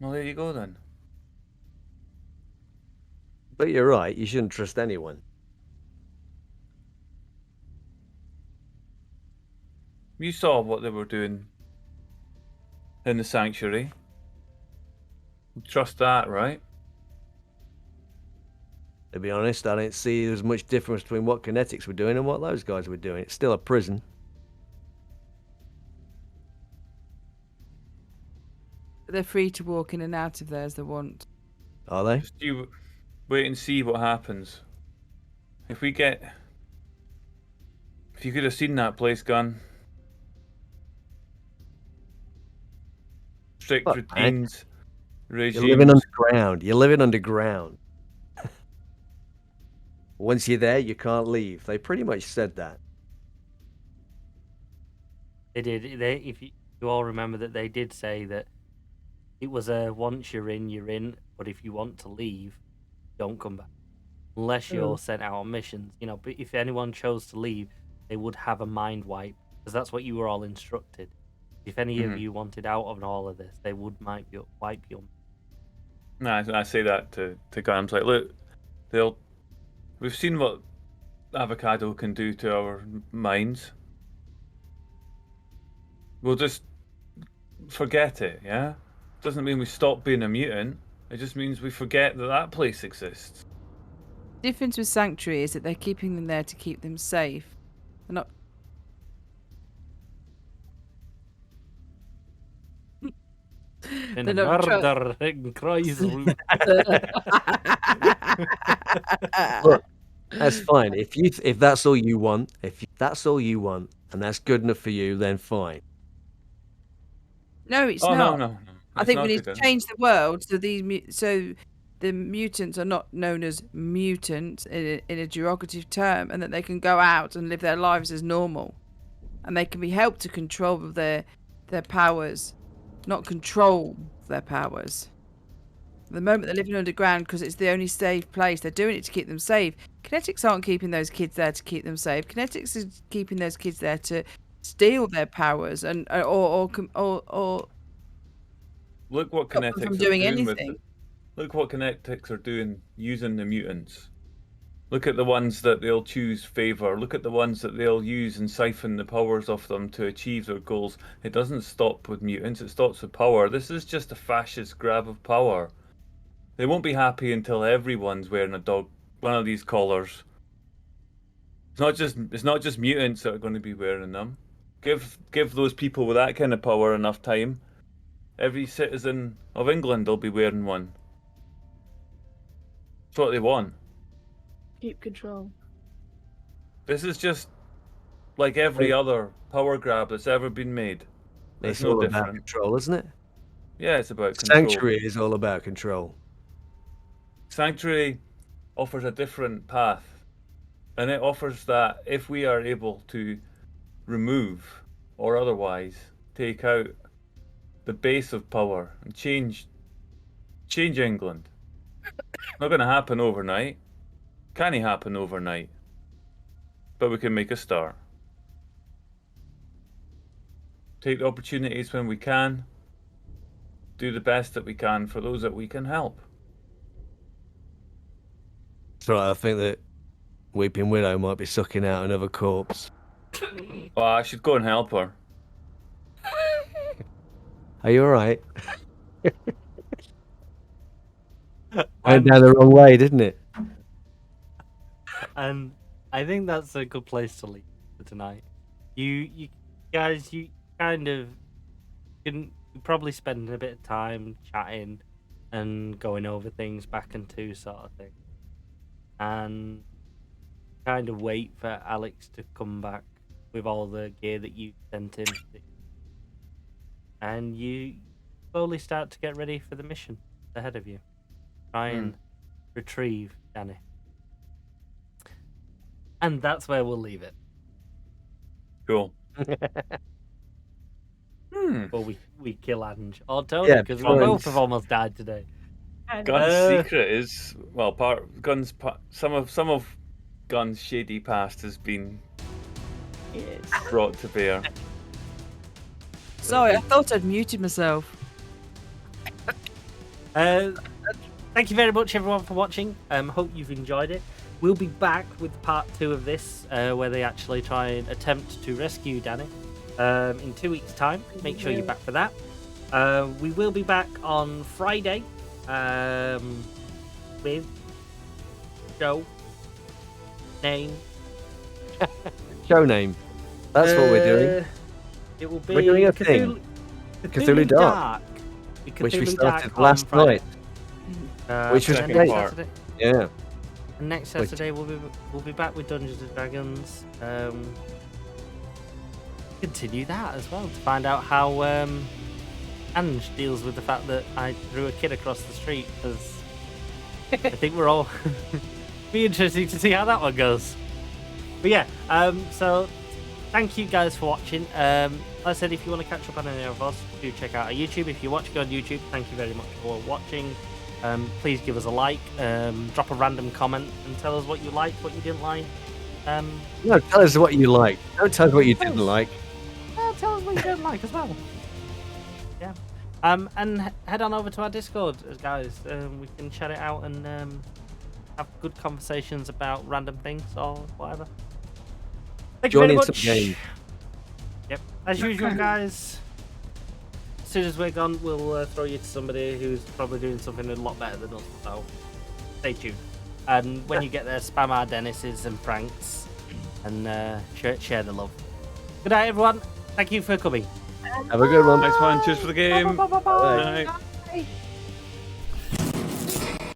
Well, there you go then. But you're right, you shouldn't trust anyone. You saw what they were doing in the sanctuary. Trust that, right? To be honest, I didn't see there's much difference between what Kinetics were doing and what those guys were doing. It's still a prison. They're free to walk in and out of there as they want. Are they? Just you wait and see what happens. If you could have seen that place, Gun. Strict routines, regimes. You're living underground. You're living underground. Once you're there, you can't leave. They pretty much said that. They did. If you all remember that they did say that it was once you're in, but if you want to leave, don't come back. Unless you're sent out on missions. But if anyone chose to leave, they would have a mind wipe, because that's what you were all instructed. If any of you wanted out of all of this, they would wipe you. No, I say that to Gun. I'm like, look, we've seen what Avocado can do to our minds. We'll just forget it, yeah? Doesn't mean we stop being a mutant. It just means we forget that place exists. The difference with Sanctuary is that they're keeping them there to keep them safe. They're not. In murder in Kreisruhe. Look, that's fine. If that's all you want, that's all you want, and that's good enough for you, then fine. No, it's not. No. I think we need to change the world so the mutants are not known as mutants in a derogative term, and that they can go out and live their lives as normal, and they can be helped to control their powers, not control their powers. At the moment they're living underground because it's the only safe place. They're doing it to keep them safe. Kinetics aren't keeping those kids there to keep them safe. Kinetics is keeping those kids there to steal their powers or look what Kinetics from are doing doing anything. Look what Kinetics are doing using the mutants. Look at the ones that they'll choose favor. Look at the ones that they'll use and siphon the powers off them to achieve their goals. It doesn't stop with mutants, it stops with power. This is just a fascist grab of power. They won't be happy until everyone's wearing one of these collars. It's not just mutants that are going to be wearing them. Give those people with that kind of power enough time. Every citizen of England will be wearing one. That's what they want. Keep control. This is just like every other power grab that's ever been made. It's all about control, isn't it? Yeah, it's about control. Sanctuary is all about control. Sanctuary offers a different path, and it offers that if we are able to remove or otherwise take out the base of power and change England. Not going to happen overnight. Can't happen overnight, but we can make a start. Take the opportunities when we can. Do the best that we can for those that we can help. So I think that Weeping Widow might be sucking out another corpse. Well, I should go and help her. Are you alright? Went down the wrong way, didn't it? And I think that's a good place to leave for tonight. You guys, you kind of can probably spend a bit of time chatting and going over things back and two sort of thing, and kind of wait for Alex to come back with all the gear that you sent him, and you slowly start to get ready for the mission ahead of you. Try and retrieve Danny. And that's where we'll leave it. Cool. Or we kill Ange or Tony, because we both have almost died today. Gun's secret is some of Gun's shady past has been brought to bear. Sorry, I thought I'd muted myself. Thank you very much, everyone, for watching. Hope you've enjoyed it. We'll be back with part 2 of this, where they actually try and attempt to rescue Danny in 2 weeks' time. Make sure you're back for that. We will be back on Friday with show name. Show name. That's what we're doing. It will be We're doing a thing. Cthulhu Dark. Which we started last night. Which was great. Saturday. Yeah. And next Saturday we'll be back with Dungeons and Dragons. Continue that as well to find out how Ange deals with the fact that I threw a kid across the street. Because I think we're all be interesting to see how that one goes. But yeah, so thank you guys for watching. Like I said, if you want to catch up on any of us, do check out our YouTube. If you're watching on YouTube, thank you very much for watching. Please give us a like, drop a random comment and tell us what you liked, what you didn't like. No, tell us what you liked. Don't tell us what you didn't like. Tell us what you don't like as well. Yeah. And head on over to our Discord, guys. We can chat it out and have good conversations about random things or whatever. Thank you very much. Some games. Yep. As usual, guys. As soon as we're gone, we'll throw you to somebody who's probably doing something a lot better than us. So stay tuned. And when you get there, spam our Dennis's and Franks and share the love. Good night, everyone. Thank you for coming. Have a good one. Nice one. Cheers for the game. Bye. Bye. Bye.